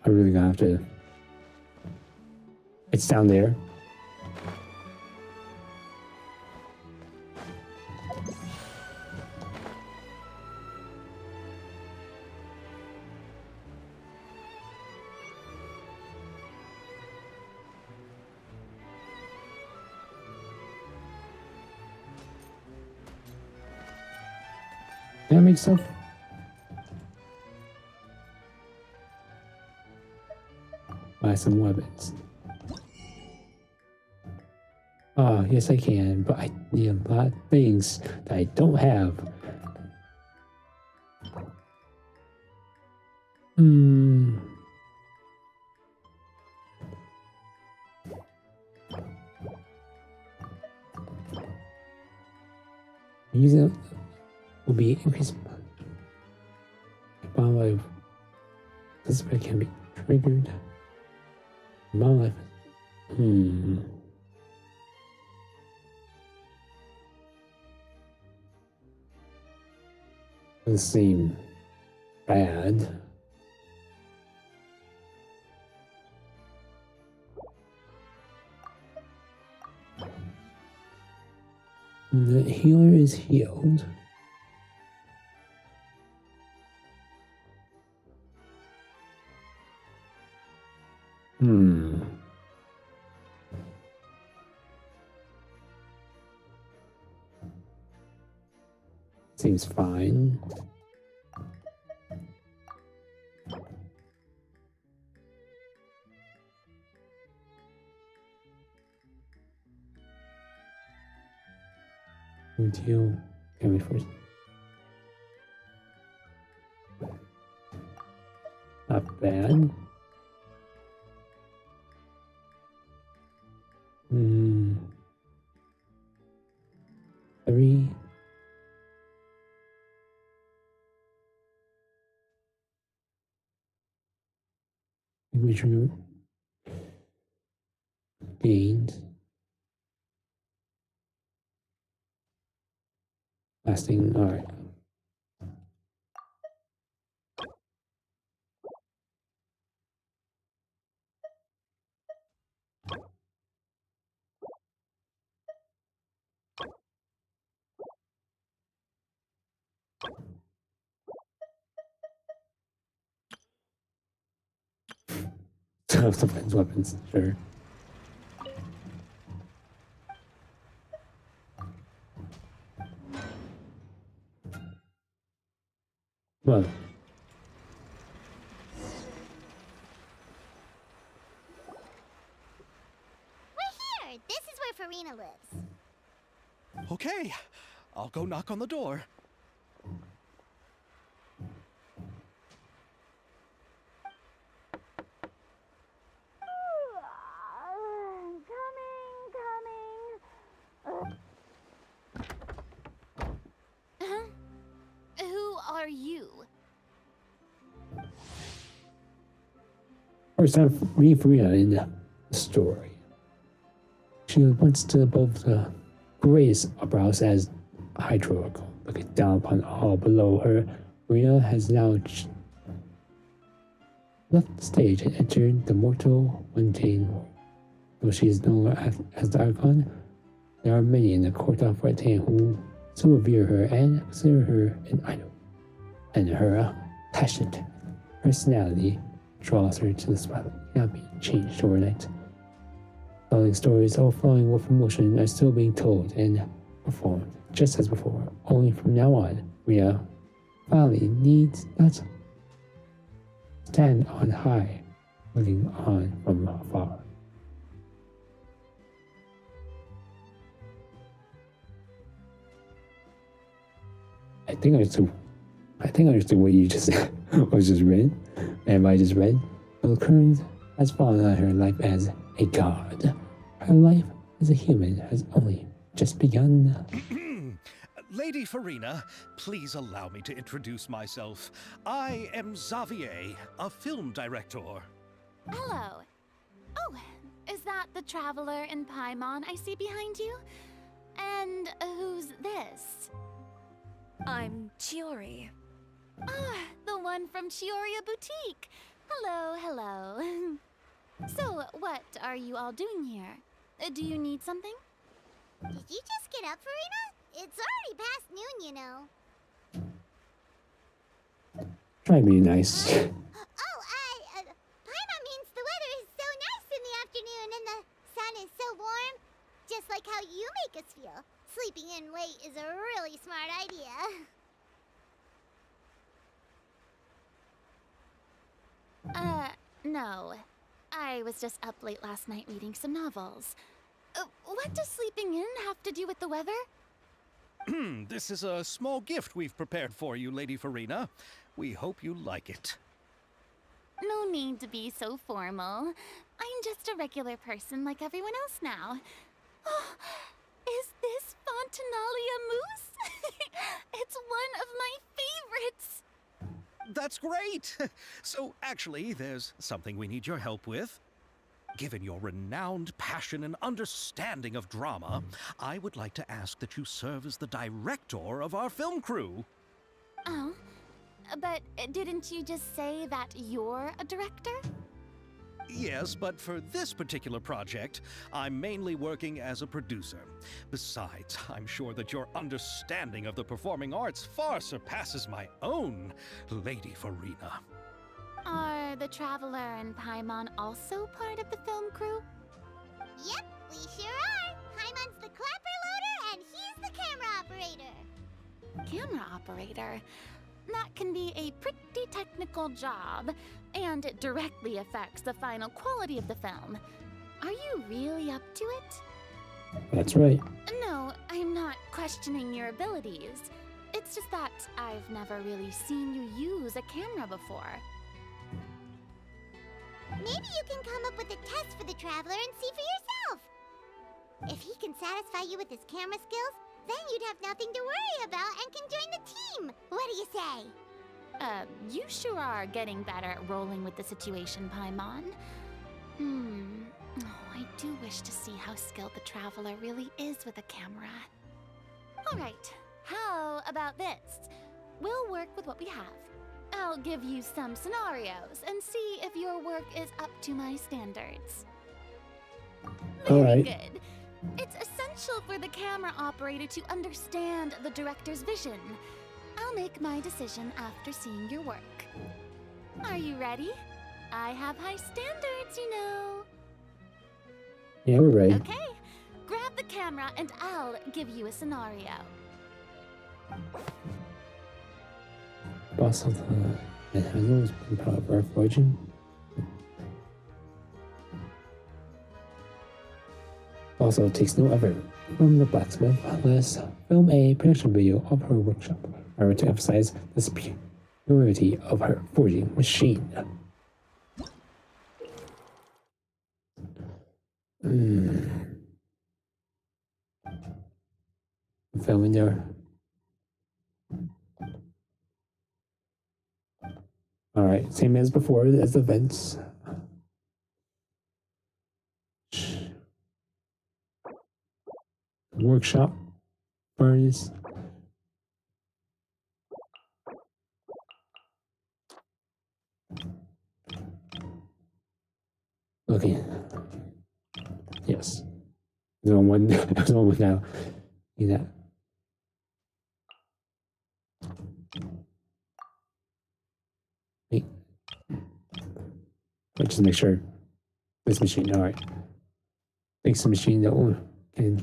I'm really gonna have to. It's down there. That makes sense. Buy some weapons. Oh, yes I can, but I need a lot of things that I don't have. Using it will be increased amount of this can be triggered. Amount of doesn't seem bad. The healer is healed. Seems fine. Deal damage first. Not bad. Three. Individual gains. Lasting, alright. Self-defense weapons, sure. Well, We're here! This is where Farina lives. Okay, I'll go knock on the door. Who are you? first time reading Farina in the story. She once stood above the greatest eyebrows as hierarchical, looking down upon all below her. Farina has now left the stage and entered the mortal mundane world. Though she is known as the Archon, there are many in the court of Retain who so revere her and consider her an idol. And her passionate personality draws her to the spotlight, cannot be changed overnight. Following stories overflowing with emotion are still being told and performed just as before, only from now on, Ria finally needs not stand on high, looking on from afar. I think I understood what you just was just read, and I just read. The current has fallen on her life as a god. Her life as a human has only just begun. Lady Farina, please allow me to introduce myself. I am Xavier, a film director. Hello. Oh, is that the traveler in Paimon I see behind you? And who's this? I'm Chiori. Ah, the one from Chioria Boutique. Hello, hello. So, what are you all doing here? Do you need something? Did you just get up, Farina? It's already past noon, you know. Try to be nice. Paima means the weather is so nice in the afternoon and the sun is so warm. Just like how you make us feel. Sleeping in late is a really smart idea. No. I was just up late last night reading some novels. What does sleeping in have to do with the weather? This is a small gift we've prepared for you, Lady Farina. We hope you like it. No need to be so formal. I'm just a regular person like everyone else now. Oh, is this Fontinalia mousse? It's one of my favorites. That's great! So, actually, there's something we need your help with. Given your renowned passion and understanding of drama, I would like to ask that you serve as the director of our film crew. Oh, but didn't you just say that you're a director? Yes, but for this particular project, I'm mainly working as a producer. Besides, I'm sure that your understanding of the performing arts far surpasses my own, Lady Farina. Are the Traveler and Paimon also part of the film crew? Yep, we sure are. Paimon's the clapper loader and he's the camera operator. Camera operator? That can be a pretty technical job, and it directly affects the final quality of the film. Are you really up to it? That's right. No, I'm not questioning your abilities. It's just that I've never really seen you use a camera before. Maybe you can come up with a test for the Traveler and see for yourself. If he can satisfy you with his camera skills, then you'd have nothing to worry about and can join the team. What do you say? You sure are getting better at rolling with the situation, Paimon. Oh, I do wish to see how skilled the Traveler really is with a camera. Alright, how about this? We'll work with what we have. I'll give you some scenarios and see if your work is up to my standards. Very Alright. good. It's essential for the camera operator to understand the director's vision. I'll make my decision after seeing your work. Are you ready? I have high standards, you know. Yeah, we're ready. Okay, grab the camera and I'll give you a scenario. boss of the handles been part of Earth origin. Also takes no effort from the blacksmith. Let's film a production video of her workshop. I want to emphasize the superiority of her forging machine. Filming there. Alright, same as before, as the vents. Workshop. Furnace. Okay. Yes. There's only one. There's only one now. See that. Wait. Let's just make sure. This machine. All right. Fix the machine that will can.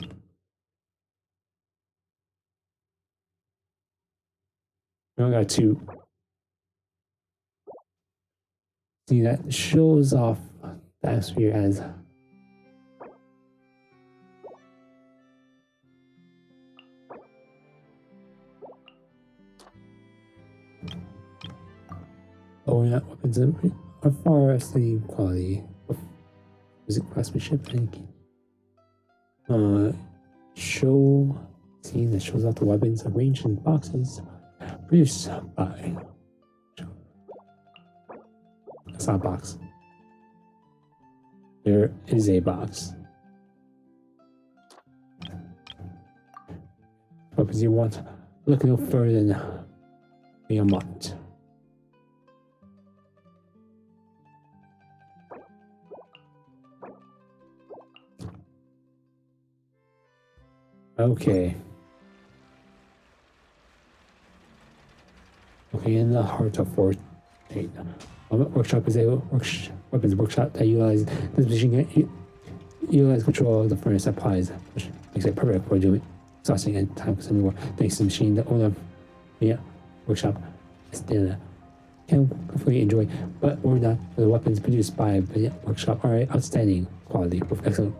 We only got two. See, that shows off the atmosphere as oh yeah, weapons are far exceeding quality of music craftsmanship and show scene that shows off the weapons arranged in boxes produced by. It's not a box. There is a box. Weapons you want. Look no further than Miyamoto. Okay. Okay, in the heart of Fortnite. Workshop is a weapons workshop that utilizes this machine utilize control of the furnace applies, which makes it perfect for doing exhausting and time-consuming work. Thanks to the machine, the owner of workshop can completely enjoy, but we're not. The weapons produced by the workshop are outstanding quality with excellent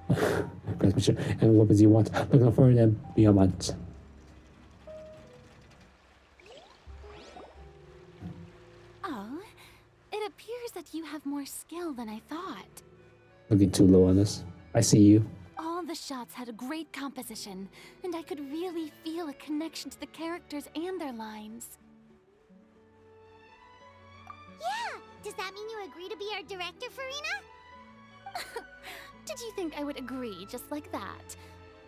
craftsmanship and weapons you want. Looking for them beyond. That you have more skill than I thought. Looking too low on this. I see you. All the shots had a great composition, and I could really feel a connection to the characters and their lines. Yeah! Does that mean you agree to be our director, Farina? Did you think I would agree just like that?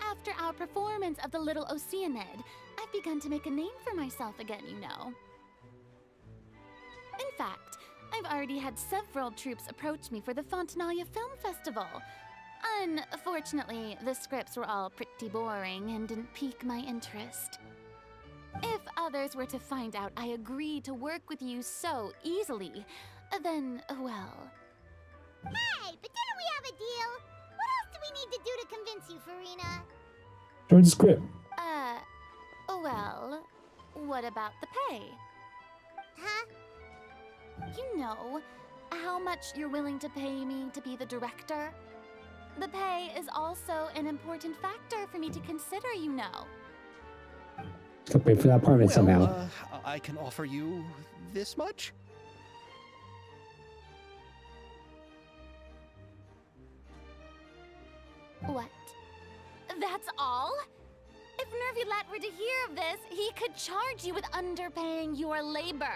After our performance of the Little Oceanid, I've begun to make a name for myself again, you know. In fact, I've already had several troops approach me for the Fontanalia Film Festival. Unfortunately, the scripts were all pretty boring and didn't pique my interest. If others were to find out I agreed to work with you so easily, then, well... Hey, but didn't we have a deal? What else do we need to do to convince you, Farina? Join the script. Well, what about the pay? Huh? You know, how much you're willing to pay me to be the director? The pay is also an important factor for me to consider, you know. Could pay for that apartment somehow. I can offer you this much? What? That's all? If Nervulat were to hear of this, he could charge you with underpaying your labor.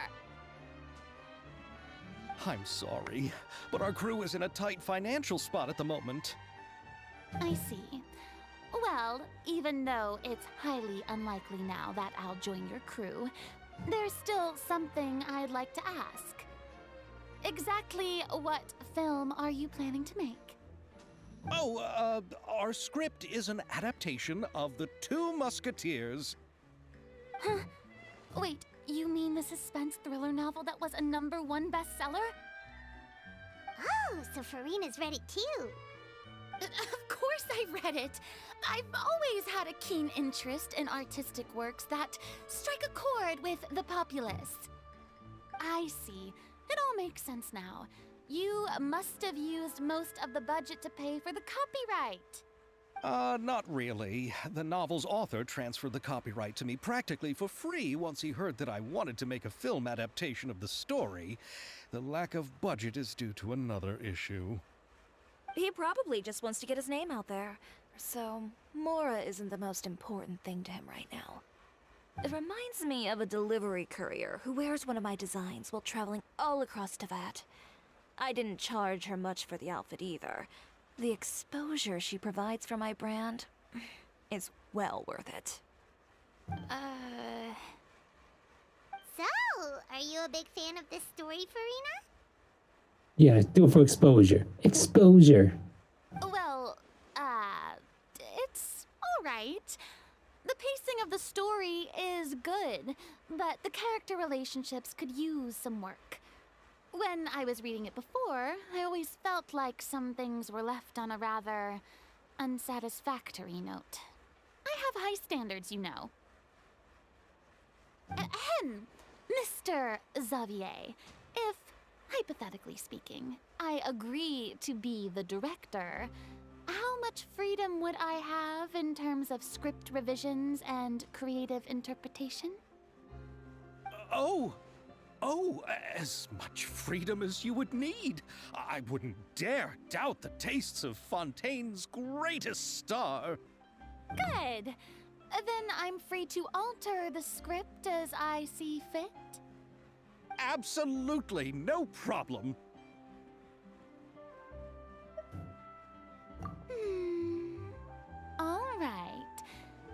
I'm sorry, but our crew is in a tight financial spot at the moment. I see. Well, even though it's highly unlikely now that I'll join your crew, there's still something I'd like to ask. Exactly what film are you planning to make? Oh, our script is an adaptation of The Two Musketeers. Huh? Wait, you mean the suspense thriller novel that was a #1 bestseller? Oh, so Farina's read it too. Of course I read it. I've always had a keen interest in artistic works that strike a chord with the populace. I see. It all makes sense now. You must have used most of the budget to pay for the copyright. Not really. The novel's author transferred the copyright to me practically for free once he heard that I wanted to make a film adaptation of the story. The lack of budget is due to another issue. He probably just wants to get his name out there. So, Mora isn't the most important thing to him right now. It reminds me of a delivery courier who wears one of my designs while traveling all across Teyvat. I didn't charge her much for the outfit either. The exposure she provides for my brand is well worth it. So, are you a big fan of this story, Farina? Yeah, do it for exposure. Exposure. Well, it's alright. The pacing of the story is good, but the character relationships could use some work. When I was reading it before, I always felt like some things were left on a rather unsatisfactory note. I have high standards, you know. Ahem, Mr. Xavier, if, hypothetically speaking, I agree to be the director, how much freedom would I have in terms of script revisions and creative interpretation? Oh, as much freedom as you would need. I wouldn't dare doubt the tastes of Fontaine's greatest star. Good. Then I'm free to alter the script as I see fit? Absolutely, no problem. All right.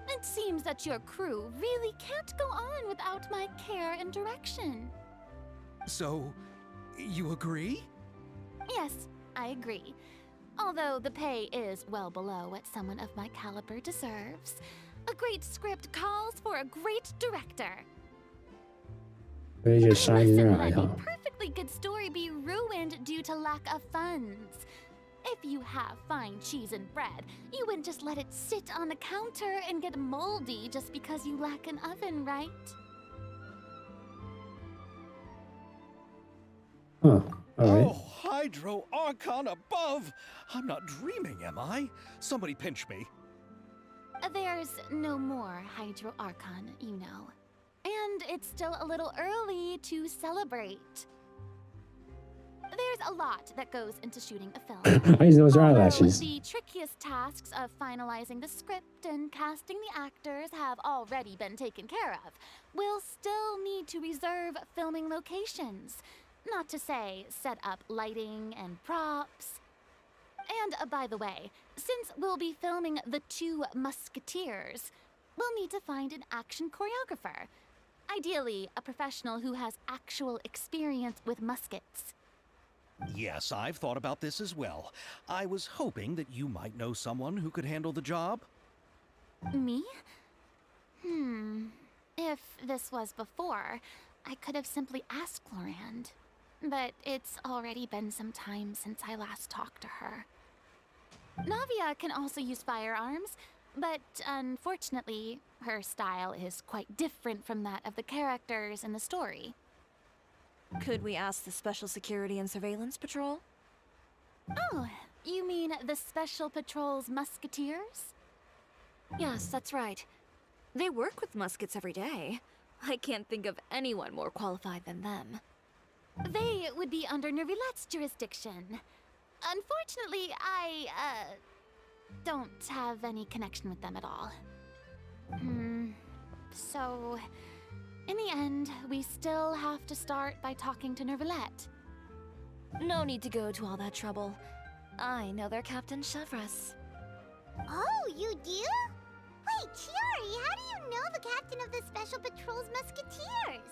It seems that your crew really can't go on without my care and direction. So, you agree? Yes, I agree. Although the pay is well below what someone of my caliber deserves. A great script calls for a great director. They just shining their Listen, eye, let huh? a perfectly good story be ruined due to lack of funds. If you have fine cheese and bread, you wouldn't just let it sit on the counter and get moldy just because you lack an oven, right? Huh. Alright. Oh, Hydro Archon above! I'm not dreaming, am I? Somebody pinch me. There's no more Hydro Archon, you know. And it's still a little early to celebrate. There's a lot that goes into shooting a film. I use those Although eyelashes. the trickiest tasks of finalizing the script and casting the actors have already been taken care of, we'll still need to reserve filming locations. Not to say set up lighting and props. And by the way, since we'll be filming The Two Musketeers, we'll need to find an action choreographer. Ideally, a professional who has actual experience with muskets. Yes, I've thought about this as well. I was hoping that you might know someone who could handle the job. Me? If this was before, I could have simply asked Florand. But it's already been some time since I last talked to her. Navia can also use firearms, but unfortunately, her style is quite different from that of the characters in the story. Could we ask the Special Security and Surveillance Patrol? Oh, you mean the Special Patrol's musketeers? Yes, that's right. They work with muskets every day. I can't think of anyone more qualified than them. They would be under Nervilette's jurisdiction. Unfortunately, I, don't have any connection with them at all. So, in the end, we still have to start by talking to Nervilette. No need to go to all that trouble. I know their Captain Chevres. Oh, you do? Wait, Chiari, how do you know the captain of the Special Patrol's Musketeers?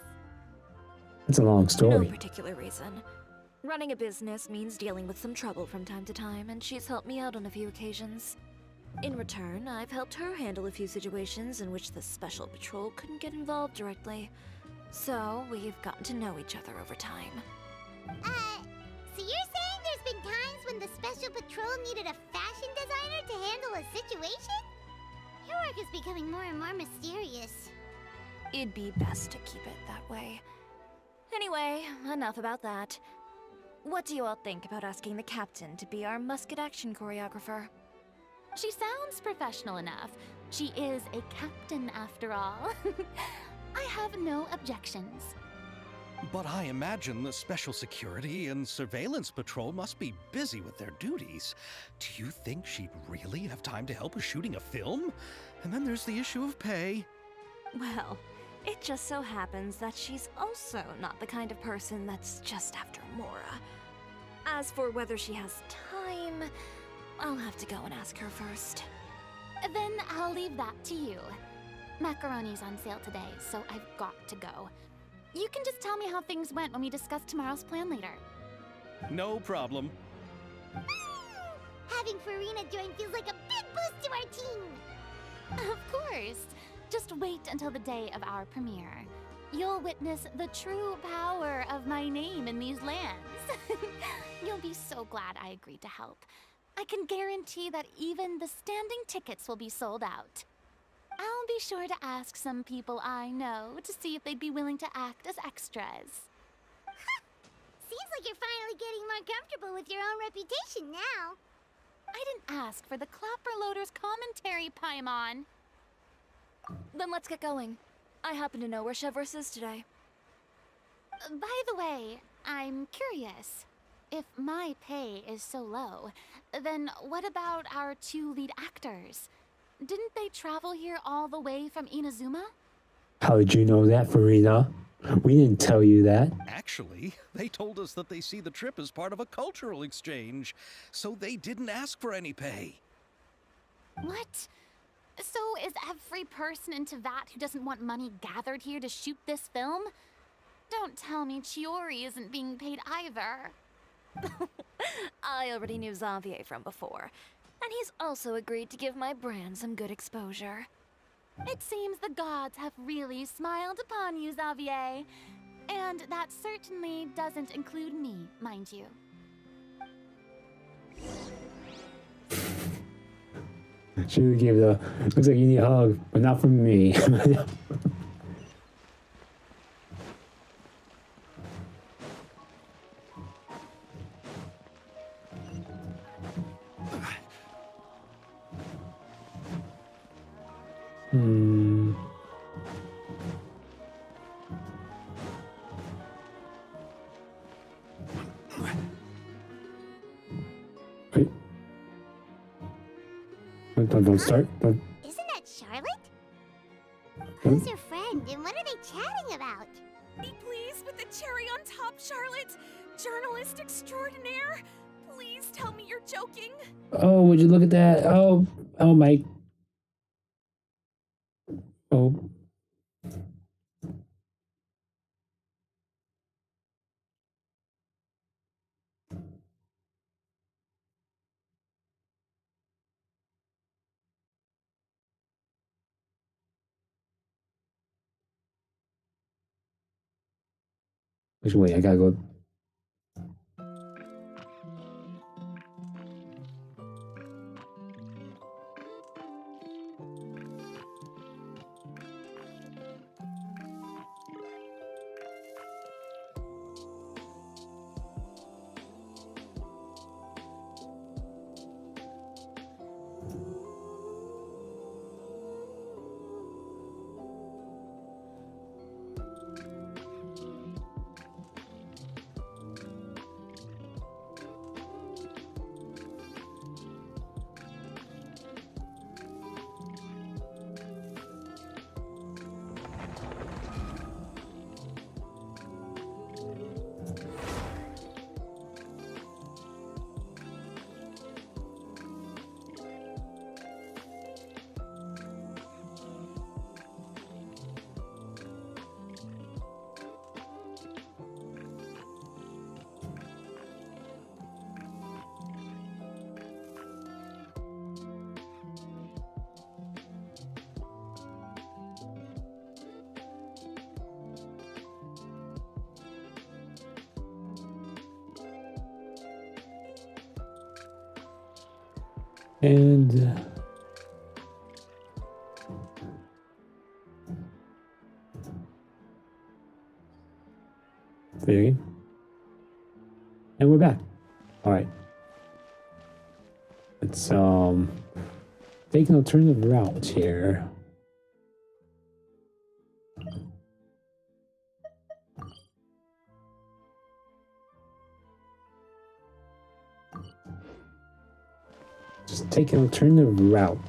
It's a long No story. particular reason. Running a business means dealing with some trouble from time to time, and she's helped me out on a few occasions. In return, I've helped her handle a few situations in which the Special Patrol couldn't get involved directly. So, we've gotten to know each other over time. So you're saying there's been times when the Special Patrol needed a fashion designer to handle a situation? Your work is becoming more and more mysterious. It'd be best to keep it that way. Anyway, enough about that. What do you all think about asking the captain to be our musket action choreographer? She sounds professional enough. She is a captain after all. I have no objections. But I imagine the Special Security and Surveillance Patrol must be busy with their duties. Do you think she'd really have time to help with shooting a film? And then there's the issue of pay. Well, it just so happens that she's also not the kind of person that's just after Mora. As for whether she has time, I'll have to go and ask her first. Then I'll leave that to you. Macaroni's on sale today, so I've got to go. You can just tell me how things went when we discuss tomorrow's plan later. No problem. Having Farina join feels like a big boost to our team. Of course. Just wait until the day of our premiere. You'll witness the true power of my name in these lands. You'll be so glad I agreed to help. I can guarantee that even the standing tickets will be sold out. I'll be sure to ask some people I know to see if they'd be willing to act as extras. Seems like you're finally getting more comfortable with your own reputation now. I didn't ask for the Clapper Loader's commentary, Paimon. Then let's get going. I happen to know where Chevreuse is today. By the way, I'm curious. If my pay is so low, then what about our two lead actors? Didn't they travel here all the way from Inazuma? How did you know that, Farina? We didn't tell you that. Actually, they told us that they see the trip as part of a cultural exchange, so they didn't ask for any pay. What? So is every person in Teyvat who doesn't want money gathered here to shoot this film? Don't tell me Chiori isn't being paid either. I already knew Xavier from before, and he's also agreed to give my brand some good exposure. It seems the gods have really smiled upon you, Xavier. And that certainly doesn't include me, mind you. She would give the, looks like you need a hug, but not from me. Wait. Don't start. Don't. Isn't that Charlotte? Who's your friend and what are they chatting about? Be pleased with the cherry on top, Charlotte. Journalist extraordinaire. Please tell me you're joking. Oh, would you look at that? Oh, my. Oh. Wait, I gotta go. And video game. And we're back. Alright. Let's take an alternative route here. Just take an alternative route.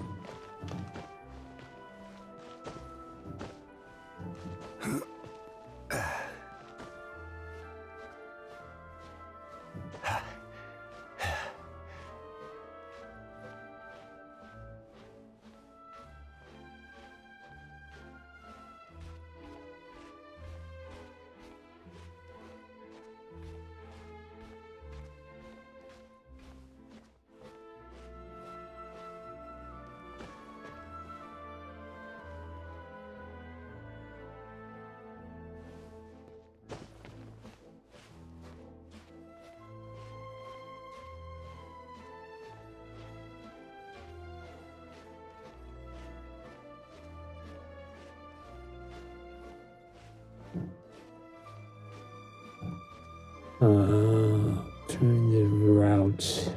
Alternative route.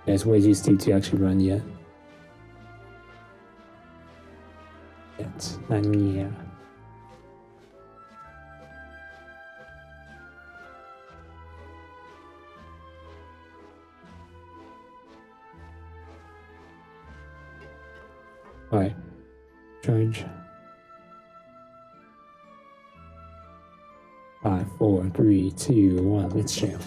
It's way too steep to actually run yet. Not yet. Alright. Charge. 5, 4, 3, 2, 1. Let's jam.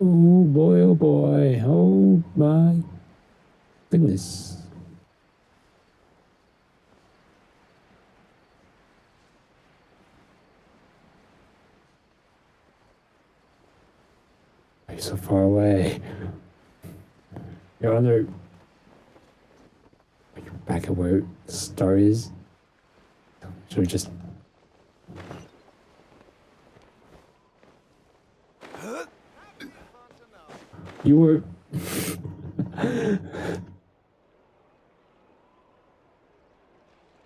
Oh boy, oh boy. Oh my goodness. You're so far away. You're under. You're back at where the star is. Should we just. You were.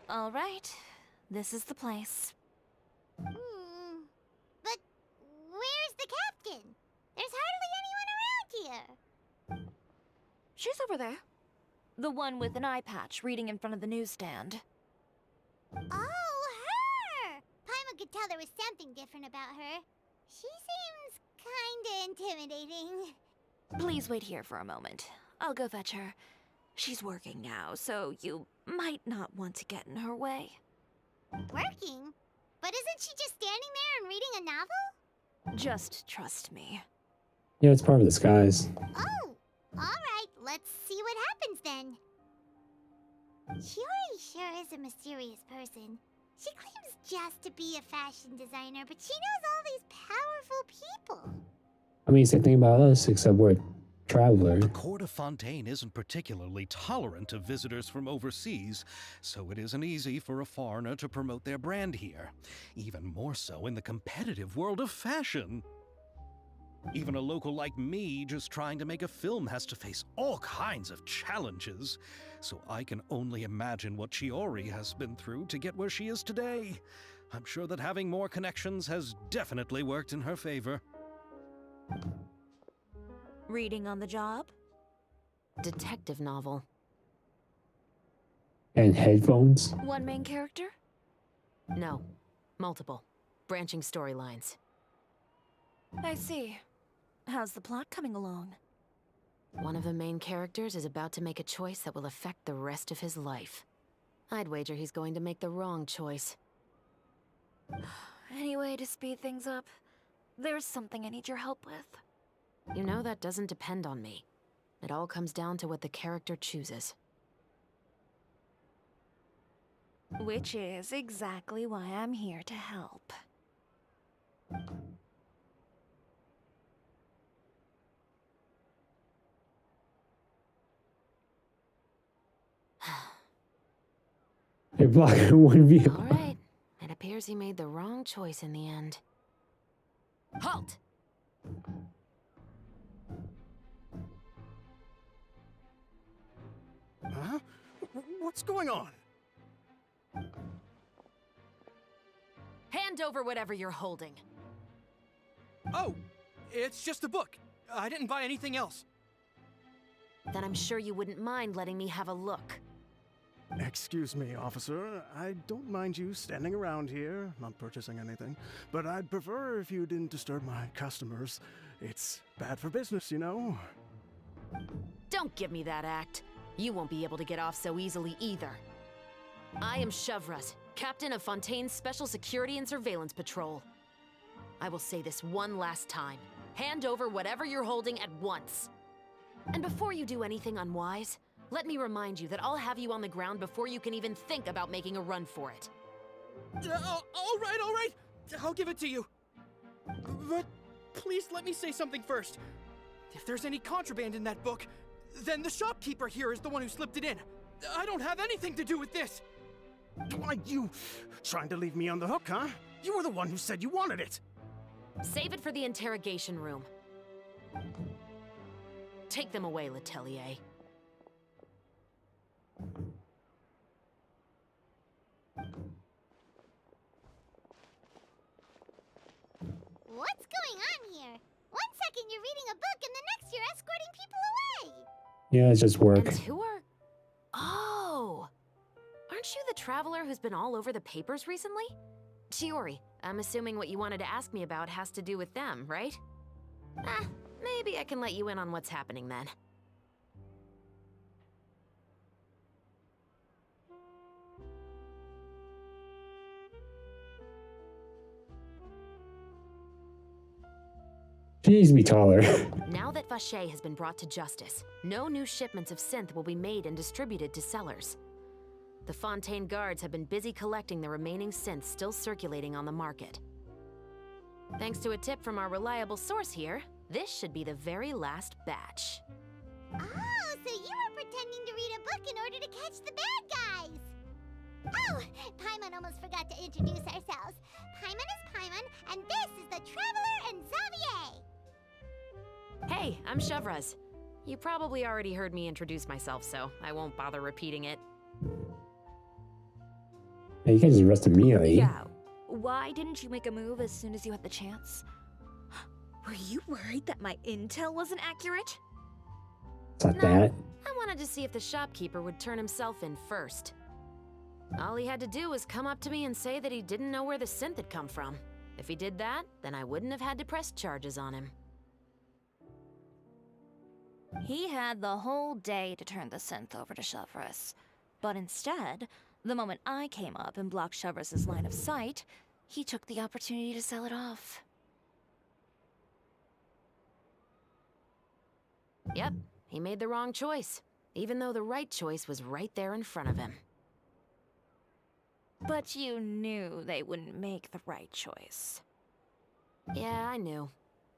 All right, this is the place. But where's the captain? There's hardly anyone around here. She's over there. The one with an eye patch reading in front of the newsstand. Oh, her! Paimon could tell there was something different about her. She seems kinda intimidating. Please wait here for a moment. I'll go fetch her. She's working now, so you might not want to get in her way. Working? But isn't she just standing there and reading a novel? Just trust me. Yeah, it's part of the skies. Oh, alright, let's see what happens then. Shiori sure is a mysterious person. She claims just to be a fashion designer, but she knows all these powerful people. I mean, same thing about us, except we're a traveler. The court of Fontaine isn't particularly tolerant of visitors from overseas, so it isn't easy for a foreigner to promote their brand here. Even more so in the competitive world of fashion. Even a local like me just trying to make a film has to face all kinds of challenges, so I can only imagine what Shiori has been through to get where she is today. I'm sure that having more connections has definitely worked in her favor. Reading on the job? Detective novel. And headphones. One main character? No. Multiple. Branching storylines. I see. How's the plot coming along? One of the main characters is about to make a choice that will affect the rest of his life. I'd wager he's going to make the wrong choice. Any way to speed things up? There's something I need your help with. You know that doesn't depend on me. It all comes down to what the character chooses. Which is exactly why I'm here to help. They block one view. All right. It appears he made the wrong choice in the end. Halt! Huh? What's going on? Hand over whatever you're holding. Oh, it's just a book. I didn't buy anything else. Then I'm sure you wouldn't mind letting me have a look. Excuse me, officer. I don't mind you standing around here, not purchasing anything, but I'd prefer if you didn't disturb my customers. It's bad for business, you know? Don't give me that act. You won't be able to get off so easily either. I am Chevraz, captain of Fontaine's Special Security and Surveillance Patrol. I will say this one last time. Hand over whatever you're holding at once. And before you do anything unwise, let me remind you that I'll have you on the ground before you can even think about making a run for it. All right. I'll give it to you. But please let me say something first. If there's any contraband in that book, then the shopkeeper here is the one who slipped it in. I don't have anything to do with this. Why, you trying to leave me on the hook, huh? You were the one who said you wanted it. Save it for the interrogation room. Take them away, Letelier. What's going on here? One second you're reading a book and the next you're escorting people away. Yeah, it's just work. And who are... Oh! Aren't you the traveler who's been all over the papers recently? Chiori, I'm assuming what you wanted to ask me about has to do with them, right? Maybe I can let you in on what's happening then. She needs to be taller. Now that Vache has been brought to justice, no new shipments of synth will be made and distributed to sellers. The Fontaine guards have been busy collecting the remaining synths still circulating on the market. Thanks to a tip from our reliable source here, this should be the very last batch. Oh, so you were pretending to read a book in order to catch the bad guys. Oh, Paimon almost forgot to introduce ourselves. Paimon is Paimon, and this is the Traveler and Xavier. Hey, I'm Chevraz. You probably already heard me introduce myself, so I won't bother repeating it. Yeah, you can just arrest immediately. Yeah. Why didn't you make a move as soon as you had the chance? Were you worried that my intel wasn't accurate? It's not that. I wanted to see if the shopkeeper would turn himself in first. All he had to do was come up to me and say that he didn't know where the synth had come from. If he did that, then I wouldn't have had to press charges on him. He had the whole day to turn the synth over to Chevraz. But instead, the moment I came up and blocked Chevraz's line of sight, he took the opportunity to sell it off. Yep, he made the wrong choice, even though the right choice was right there in front of him. But you knew they wouldn't make the right choice. Yeah, I knew.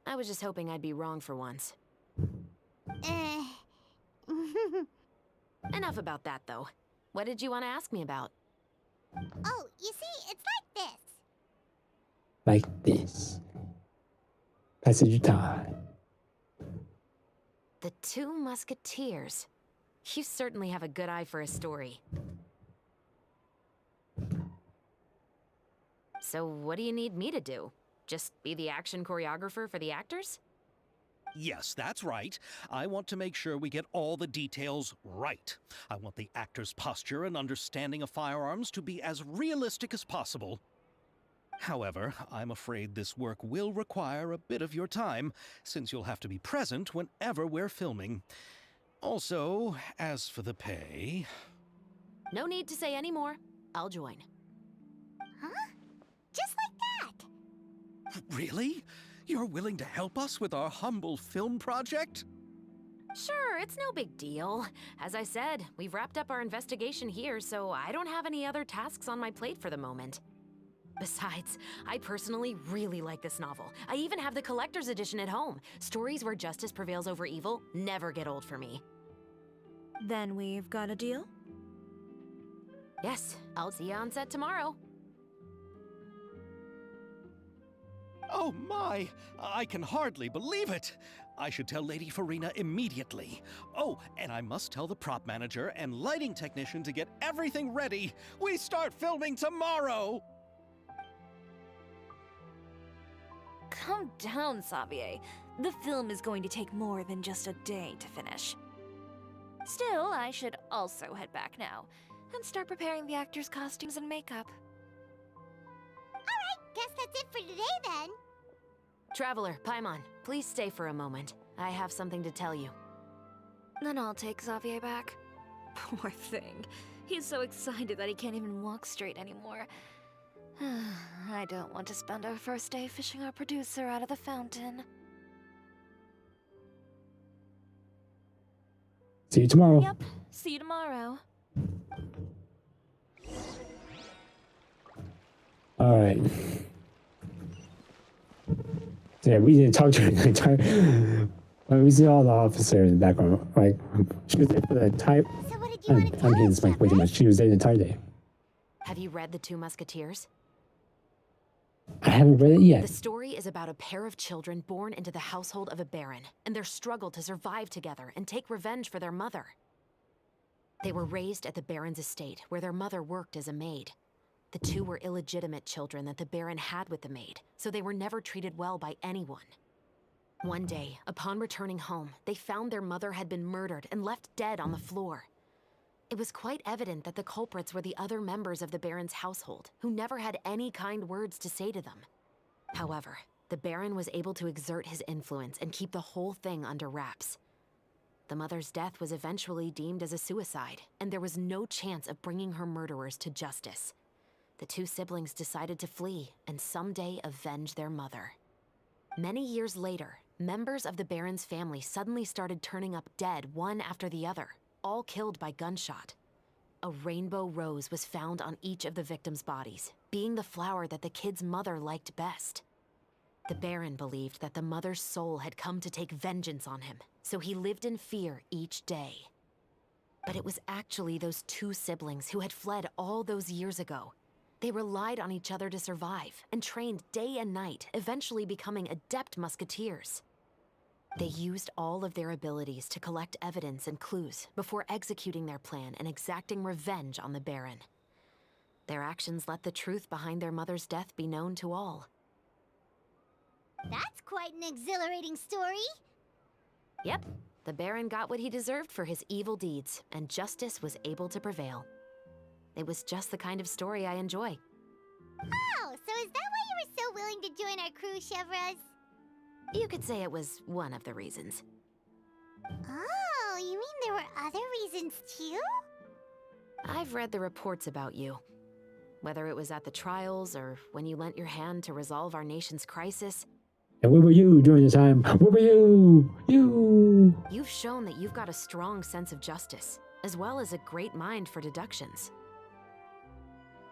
I was just hoping I'd be wrong for once. Enough about that, though. What did you want to ask me about? Oh, you see, it's like this. Like this. Passage of time. The Two Musketeers. You certainly have a good eye for a story. So what do you need me to do? Just be the action choreographer for the actors? Yes, that's right. I want to make sure we get all the details right. I want the actor's posture and understanding of firearms to be as realistic as possible. However, I'm afraid this work will require a bit of your time, since you'll have to be present whenever we're filming. Also, as for the pay... No need to say any more. I'll join. Huh? Just like that? Really? You're willing to help us with our humble film project? Sure, it's no big deal. As I said, we've wrapped up our investigation here, so I don't have any other tasks on my plate for the moment. Besides, I personally really like this novel. I even have the collector's edition at home. Stories where justice prevails over evil never get old for me. Then we've got a deal? Yes, I'll see you on set tomorrow. Oh my! I can hardly believe it! I should tell Lady Farina immediately. Oh, and I must tell the prop manager and lighting technician to get everything ready. We start filming tomorrow! Calm down, Xavier. The film is going to take more than just a day to finish. Still, I should also head back now and start preparing the actors' costumes and makeup. Alright, guess that's it for today then. Traveler, Paimon, please stay for a moment. I have something to tell you. Then I'll take Xavier back. Poor thing. He's so excited that he can't even walk straight anymore. I don't want to spend our first day fishing our producer out of the fountain. See you tomorrow. Yep, see you tomorrow. All right. So yeah, we didn't talk to her the entire. Well, we see all the officers in the background. Like she was there for the entire. So what did you want to tell I'm getting us, this mic way too Shepard? much. She was there the entire day. Have you read The Two Musketeers? I haven't read it yet. The story is about a pair of children born into the household of a baron and their struggle to survive together and take revenge for their mother. They were raised at the baron's estate, where their mother worked as a maid. The two were illegitimate children that the baron had with the maid, so they were never treated well by anyone. One day, upon returning home, they found their mother had been murdered and left dead on the floor. It was quite evident that the culprits were the other members of the baron's household, who never had any kind words to say to them. However, the baron was able to exert his influence and keep the whole thing under wraps. The mother's death was eventually deemed as a suicide, and there was no chance of bringing her murderers to justice. The two siblings decided to flee and someday avenge their mother. Many years later, members of the baron's family suddenly started turning up dead one after the other, all killed by gunshot. A rainbow rose was found on each of the victims' bodies, being the flower that the kid's mother liked best. The baron believed that the mother's soul had come to take vengeance on him, so he lived in fear each day. But it was actually those two siblings who had fled all those years ago. They relied on each other to survive and trained day and night, eventually becoming adept musketeers. They used all of their abilities to collect evidence and clues before executing their plan and exacting revenge on the baron. Their actions let the truth behind their mother's death be known to all. That's quite an exhilarating story. Yep, the baron got what he deserved for his evil deeds, and justice was able to prevail. It was just the kind of story I enjoy. Oh, so is that why you were so willing to join our crew, Chevraz? You could say it was one of the reasons. Oh, you mean there were other reasons too? I've read the reports about you. Whether it was at the trials or when you lent your hand to resolve our nation's crisis, And where were you during the time? Where were you? You. you've shown that you've got a strong sense of justice, as well as a great mind for deductions.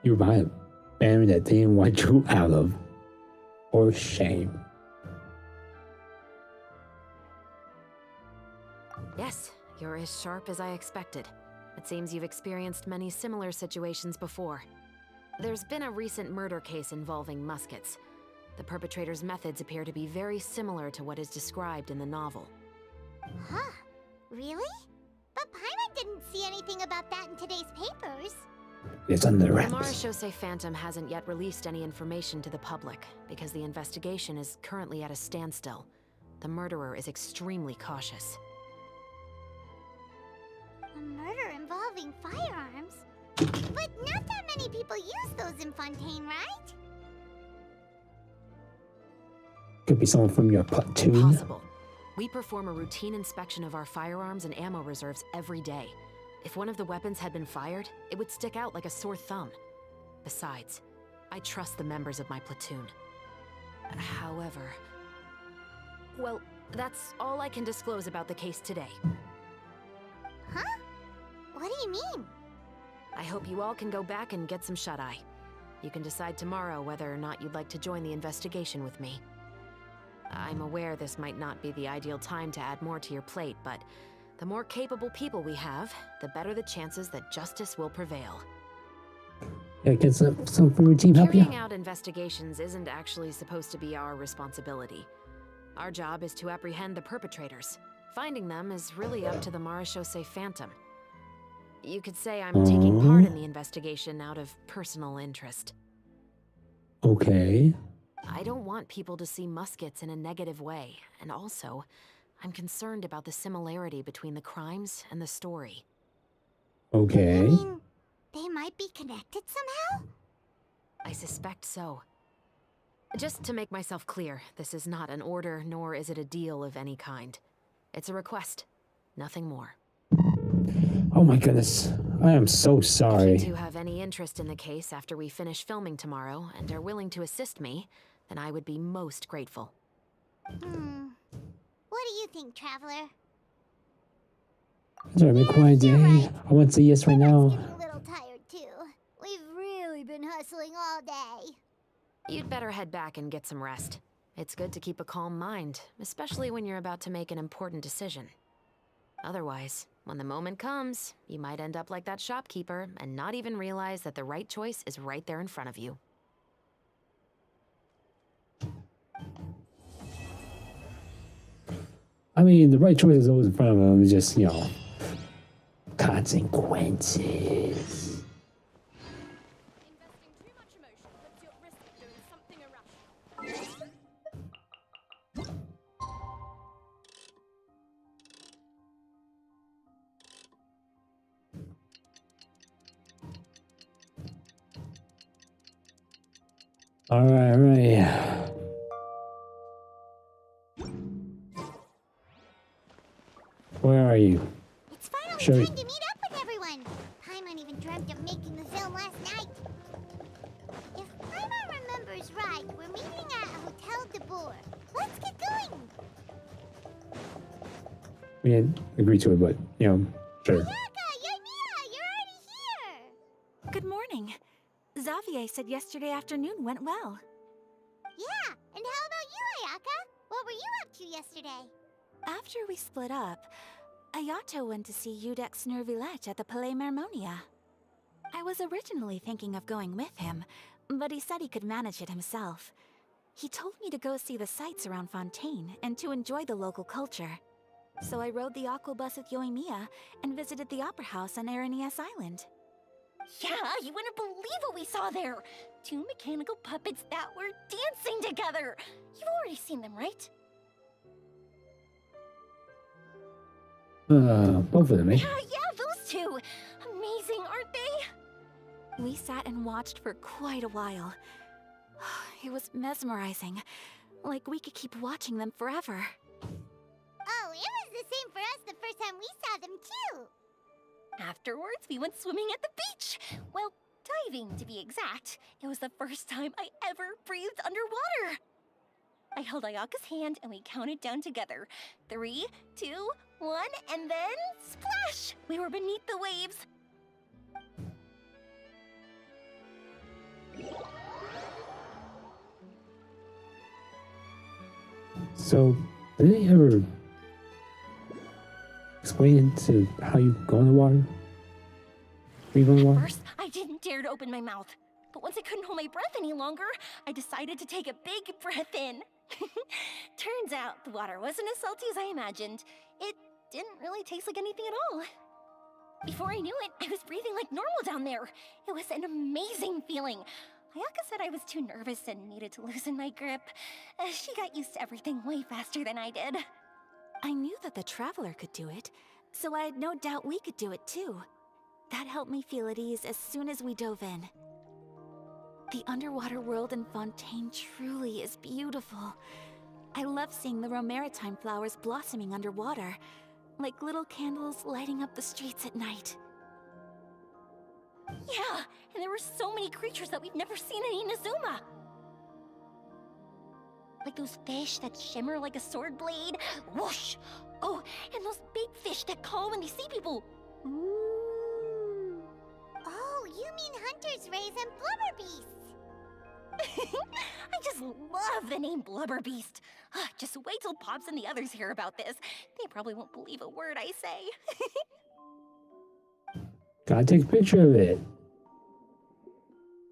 You were behind a baron that didn't want you out of. For shame. Yes, you're as sharp as I expected. It seems you've experienced many similar situations before. There's been a recent murder case involving muskets. The perpetrator's methods appear to be very similar to what is described in the novel. Huh? Really? But Paimon didn't see anything about that in today's papers. It's under The wraps. Marechaussee Phantom hasn't yet released any information to the public because the investigation is currently at a standstill. The murderer is extremely cautious. A murder involving firearms? But not that many people use those in Fontaine, right? Could be someone from your platoon. Possible. We perform a routine inspection of our firearms and ammo reserves every day. If one of the weapons had been fired, it would stick out like a sore thumb. Besides, I trust the members of my platoon. However... Well, that's all I can disclose about the case today. Huh? What do you mean? I hope you all can go back and get some shut-eye. You can decide tomorrow whether or not you'd like to join the investigation with me. I'm aware this might not be the ideal time to add more to your plate, but the more capable people we have, the better the chances that justice will prevail. Yeah, get some from your team help you. Carrying out investigations isn't actually supposed to be our responsibility. Our job is to apprehend the perpetrators. Finding them is really up to the Marechaussee Phantom. You could say I'm taking part in the investigation out of personal interest. Okay. I don't want people to see muskets in a negative way, and also, I'm concerned about the similarity between the crimes and the story. Okay. You mean they might be connected somehow? I suspect so. Just to make myself clear, this is not an order, nor is it a deal of any kind. It's a request, nothing more. Oh my goodness. I am so If sorry. you two have any interest in the case after we finish filming tomorrow and are willing to assist me, then I would be most grateful. What do you think, Traveler? Sorry, make quiet day. right. I want to say yes right I'm now. getting a little tired too. We've really been hustling all day. You'd better head back and get some rest. It's good to keep a calm mind, especially when you're about to make an important decision. Otherwise, when the moment comes, you might end up like that shopkeeper and not even realize that the right choice is right there in front of you. I mean, the right choice is always in front of them. It's just, consequences. Investing too much emotion puts you at risk of doing something irrational. All right. Where are you? It's finally Sure. time to meet up with everyone. Paimon even dreamt of making the film last night. If Paimon remembers right, we're meeting at Hotel de Boer. Let's get going. We didn't agree to it, but, sure. Ayaka, Yoimiya, you're already here. Good morning. Xavier said yesterday afternoon went well. Yeah, and how about you, Ayaka? What were you up to yesterday? After we split up, Ayato went to see Udex Nervillette at the Palais Mermonia. I was originally thinking of going with him, but he said he could manage it himself. He told me to go see the sights around Fontaine and to enjoy the local culture. So I rode the aquabus with Yoimiya and visited the opera house on Aranias Island. Yeah, you wouldn't believe what we saw there! 2 mechanical puppets that were dancing together! You've already seen them, right? Both of them, eh? Yeah, those two! Amazing, aren't they? We sat and watched for quite a while. It was mesmerizing. Like we could keep watching them forever. Oh, it was the same for us the first time we saw them too. Afterwards, we went swimming at the beach! Well, diving, to be exact. It was the first time I ever breathed underwater! I held Ayaka's hand and we counted down together. 3, 2, 1, and then splash! We were beneath the waves. So, did they ever explain to how you go in the water? Were you going in the water? First, I didn't dare to open my mouth. But once I couldn't hold my breath any longer, I decided to take a big breath in. Turns out the water wasn't as salty as I imagined. It didn't really taste like anything at all. Before I knew it, I was breathing like normal down there. It was an amazing feeling. Ayaka said I was too nervous and needed to loosen my grip. She got used to everything way faster than I did. I knew that the Traveler could do it, so I had no doubt we could do it too. That helped me feel at ease as soon as we dove in. The underwater world in Fontaine truly is beautiful. I love seeing the romaritime flowers blossoming underwater, like little candles lighting up the streets at night. Yeah, and there were so many creatures that we've never seen in Inazuma. Like those fish that shimmer like a sword blade. Whoosh! Oh, and those big fish that call when they see people. Ooh. Oh, you mean Hunter's Rays and Blubber Beasts. I just love the name Blubber Beast. Just wait till Pops and the others hear about this. They probably won't believe a word I say. Gotta take a picture of it.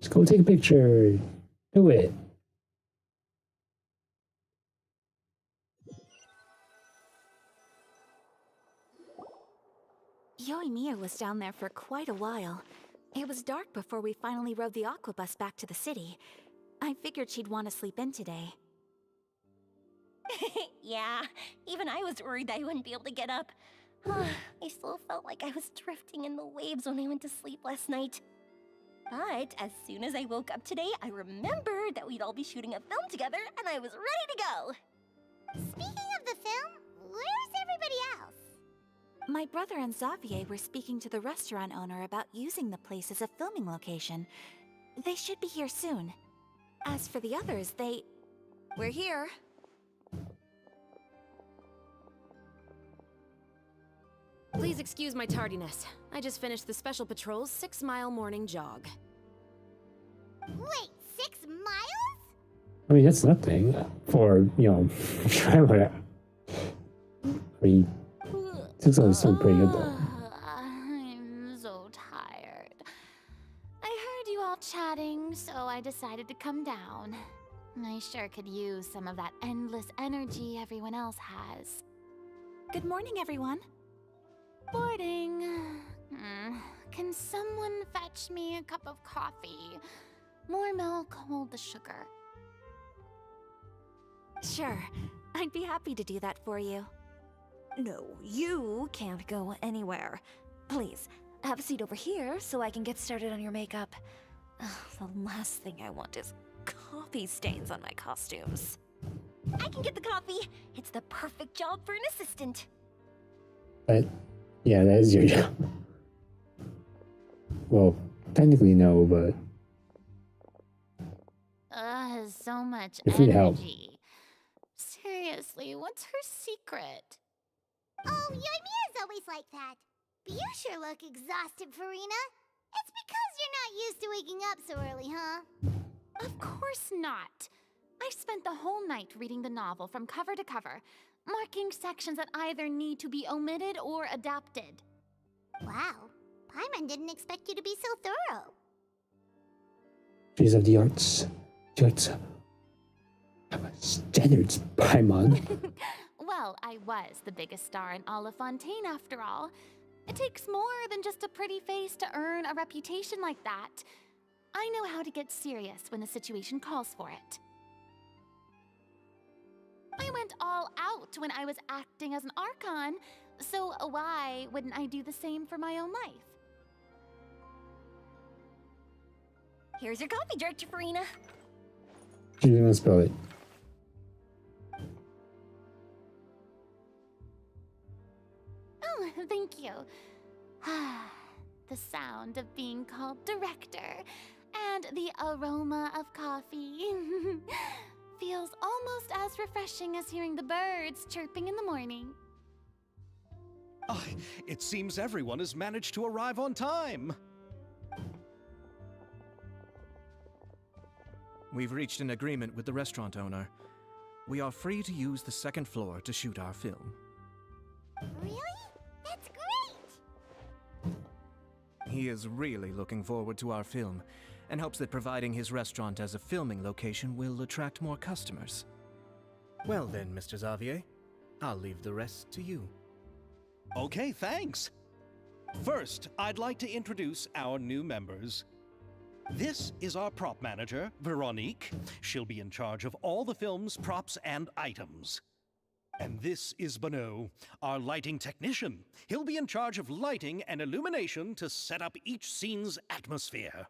Just go take a picture. Do it. Yoimiya was down there for quite a while. It was dark before we finally rode the aqua bus back to the city. I figured she'd want to sleep in today. Yeah, even I was worried I wouldn't be able to get up. I still felt like I was drifting in the waves when I went to sleep last night. But as soon as I woke up today, I remembered that we'd all be shooting a film together, and I was ready to go. Speaking of the film, where's everybody else? My brother and Xavier were speaking to the restaurant owner about using the place as a filming location. They should be here soon. As for the others, We're here. Please excuse my tardiness. I just finished the Special Patrol's 6-mile morning jog. Wait, 6 miles? I mean, that's nothing for, traveler. I mean, 6 hours is still pretty good though. I'm so tired. I heard you all chatting, so I decided to come down. I sure could use some of that endless energy everyone else has. good morning, everyone. Boarding. Can someone fetch me a cup of coffee? More milk, hold the sugar. Sure, I'd be happy to do that for you. No, you can't go anywhere. Please, have a seat over here so I can get started on your makeup. Ugh, the last thing I want is coffee stains on my costumes. I can get the coffee. It's the perfect job for an assistant. But, yeah, that is your job. Well, technically no, but So much if you help. energy. Seriously, what's her secret? Oh, Yoimiya's always like that. But you sure look exhausted, Farina. It's because you're not used to waking up so early, huh? Of course not. I spent the whole night reading the novel from cover to cover, marking sections that either need to be omitted or adapted. Wow, Paimon didn't expect you to be so thorough. Trees of the arts. The arts have a standards, Paimon. Well, I was the biggest star in all of Fontaine after all. It takes more than just a pretty face to earn a reputation like that. I know how to get serious when the situation calls for it. I went all out when I was acting as an Archon, so why wouldn't I do the same for my own life? Here's your coffee, Director Farina. She's gonna spell it. Oh, thank you. The sound of being called director and the aroma of coffee feels almost as refreshing as hearing the birds chirping in the morning. It seems everyone has managed to arrive on time. We've reached an agreement with the restaurant owner. We are free to use the second floor to shoot our film. Really? That's great! He is really looking forward to our film, and hopes that providing his restaurant as a filming location will attract more customers. Well then, Mr. Xavier, I'll leave the rest to you. Okay, thanks. First, I'd like to introduce our new members. This is our prop manager, Veronique. She'll be in charge of all the film's props and items. And this is Bonneau, our lighting technician. He'll be in charge of lighting and illumination to set up each scene's atmosphere.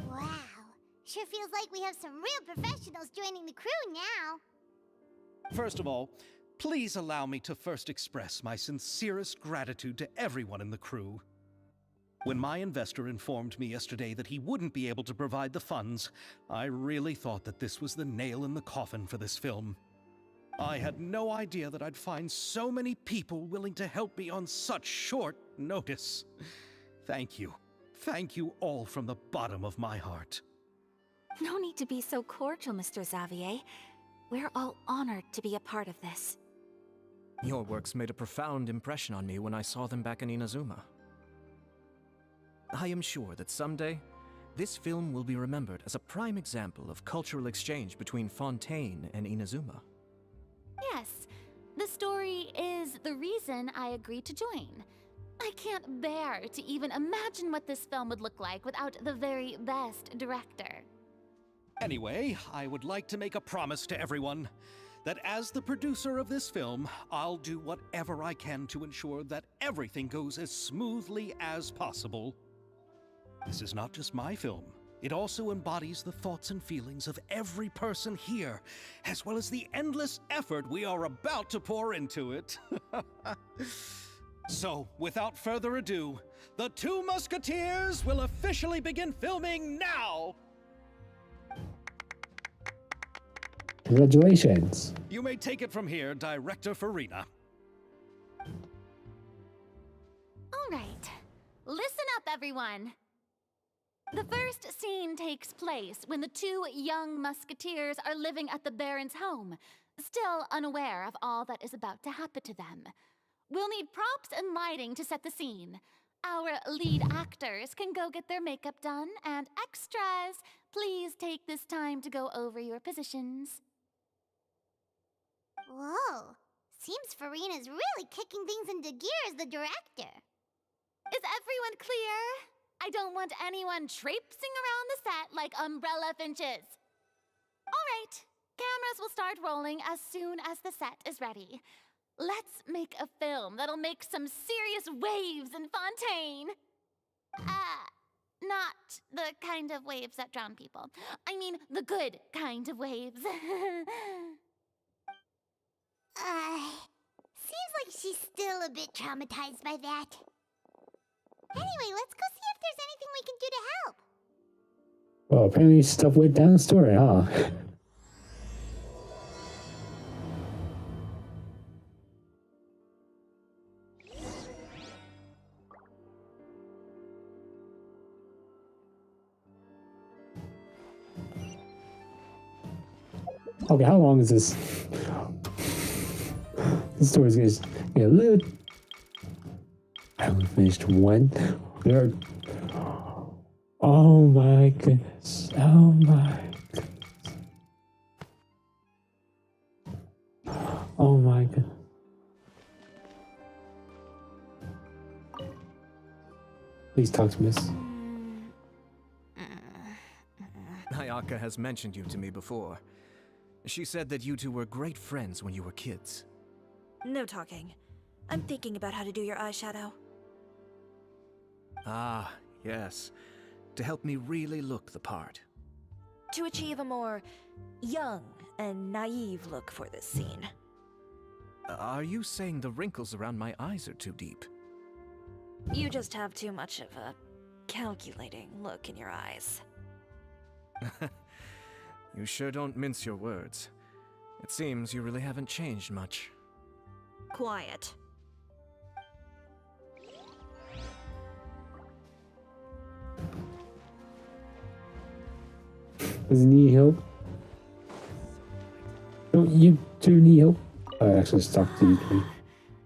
Wow, sure feels like we have some real professionals joining the crew now. First of all, please allow me to first express my sincerest gratitude to everyone in the crew. When my investor informed me yesterday that he wouldn't be able to provide the funds, I really thought that this was the nail in the coffin for this film. I had no idea that I'd find so many people willing to help me on such short notice. Thank you. Thank you all from the bottom of my heart. No need to be so cordial, Mr. Xavier. We're all honored to be a part of this. Your works made a profound impression on me when I saw them back in Inazuma. I am sure that someday, This film will be remembered as a prime example of cultural exchange between Fontaine and Inazuma. Yes, the story is the reason I agreed to join. I can't bear to even imagine what this film would look like without the very best director. Anyway, I would like to make a promise to everyone that as the producer of this film, I'll do whatever I can to ensure that everything goes as smoothly as possible. This is not just my film. It also embodies the thoughts and feelings of every person here, as well as the endless effort we are about to pour into it. So, without further ado, the Two Musketeers will officially begin filming now! Congratulations. You may take it from here, Director Farina. All right, listen up, everyone. The first scene takes place when the two young musketeers are living at the Baron's home, still unaware of all that is about to happen to them. We'll need props and lighting to set the scene. Our lead actors can go get their makeup done, and extras, please take this time to go over your positions. Whoa. Seems Farina's really kicking things into gear as the director. Is everyone clear? I don't want anyone traipsing around the set like umbrella finches. All right, cameras will start rolling as soon as the set is ready. Let's make a film that'll make some serious waves in Fontaine. Not the kind of waves that drown people. I mean, the good kind of waves. Seems like she's still a bit traumatized by that. Anyway, let's go see if there's anything we can do to help. Well, apparently stuff went down the story, huh? Okay, how long is this? This story's gonna get a little. I only finished one. There. Oh my goodness! Oh my goodness! Oh my goodness! Please talk to Miss. Ayaka has mentioned you to me before. She said that you two were great friends when you were kids. No talking. I'm thinking about how to do your eyeshadow. Ah, yes. To help me really look the part. To achieve a more young and naive look for this scene. Are you saying the wrinkles around my eyes are too deep? You just have too much of a calculating look in your eyes. You sure don't mince your words. It seems you really haven't changed much. Quiet. Does he need help? Don't you two need help? I actually stuck to you three.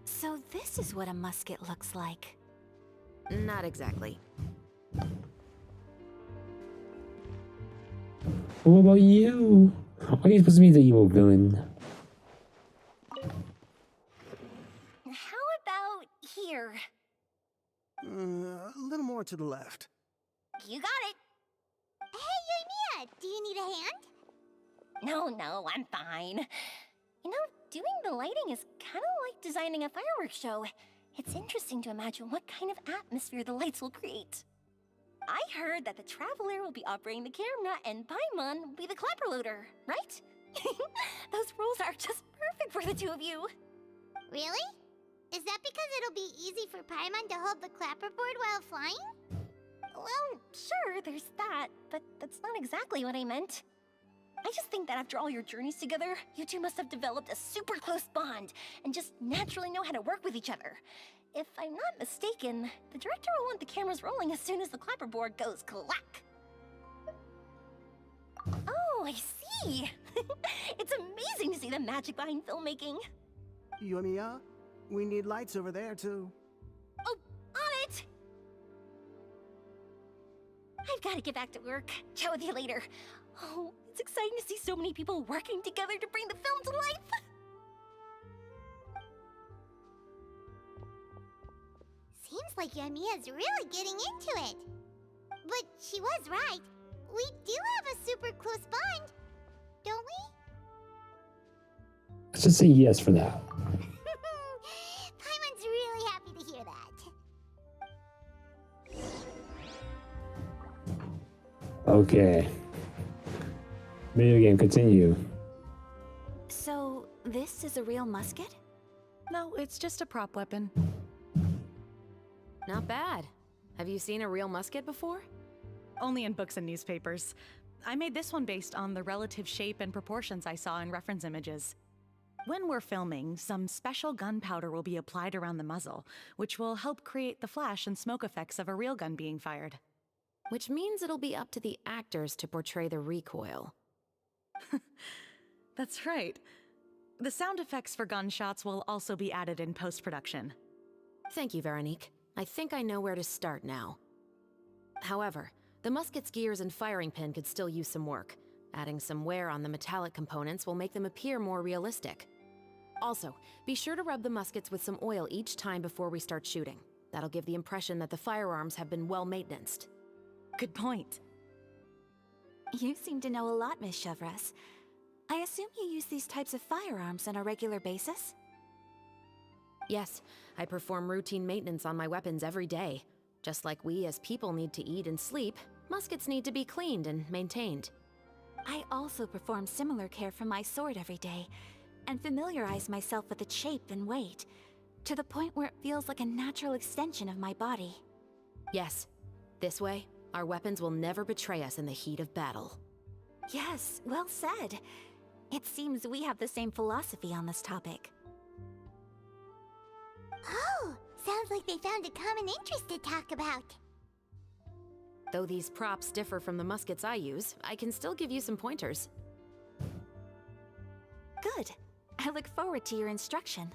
So this is what a musket looks like. Not exactly. What about you? Are you supposed to be the evil villain? How about here? A little more to the left. You got it. Hey, Yoimiya, do you need a hand? No, I'm fine. You know, doing the lighting is kind of like designing a fireworks show. It's interesting to imagine what kind of atmosphere the lights will create. I heard that the Traveler will be operating the camera and Paimon will be the clapper loader, right? Those roles are just perfect for the two of you. Really? Is that because it'll be easy for Paimon to hold the clapperboard while flying? Well, sure, there's that, but that's not exactly what I meant. I just think that after all your journeys together, you two must have developed a super close bond and just naturally know how to work with each other. If I'm not mistaken, the director will want the cameras rolling as soon as the clapperboard goes clack. Oh, I see. It's amazing to see the magic behind filmmaking. Yoimiya, we need lights over there too. Oh, on it! I've got to get back to work. Chat with you later. Oh, it's exciting to see so many people working together to bring the film to life. Seems like Yamiya's really getting into it. But she was right. We do have a super close bond, don't we? Let's just say yes for that. Paimon's really happy to hear that. Okay. Video game, continue. So, this is a real musket? No, it's just a prop weapon. Not bad. Have you seen a real musket before? Only in books and newspapers. I made this one based on the relative shape and proportions I saw in reference images. When we're filming, some special gunpowder will be applied around the muzzle, which will help create the flash and smoke effects of a real gun being fired. Which means it'll be up to the actors to portray the recoil. That's right. The sound effects for gunshots will also be added in post-production. Thank you, Veronique. I think I know where to start now. However, the musket's gears and firing pin could still use some work. Adding some wear on the metallic components will make them appear more realistic. Also, be sure to rub the muskets with some oil each time before we start shooting. That'll give the impression that the firearms have been well maintained. Good point. You seem to know a lot, Miss Chevres. I assume you use these types of firearms on a regular basis? Yes, I perform routine maintenance on my weapons every day. Just like we as people need to eat and sleep, muskets need to be cleaned and maintained. I also perform similar care for my sword every day, and familiarize myself with its shape and weight, to the point where it feels like a natural extension of my body. Yes, this way, our weapons will never betray us in the heat of battle. Yes, well said. It seems we have the same philosophy on this topic. Oh, sounds like they found a common interest to talk about. Though these props differ from the muskets I use, I can still give you some pointers. Good. I look forward to your instruction.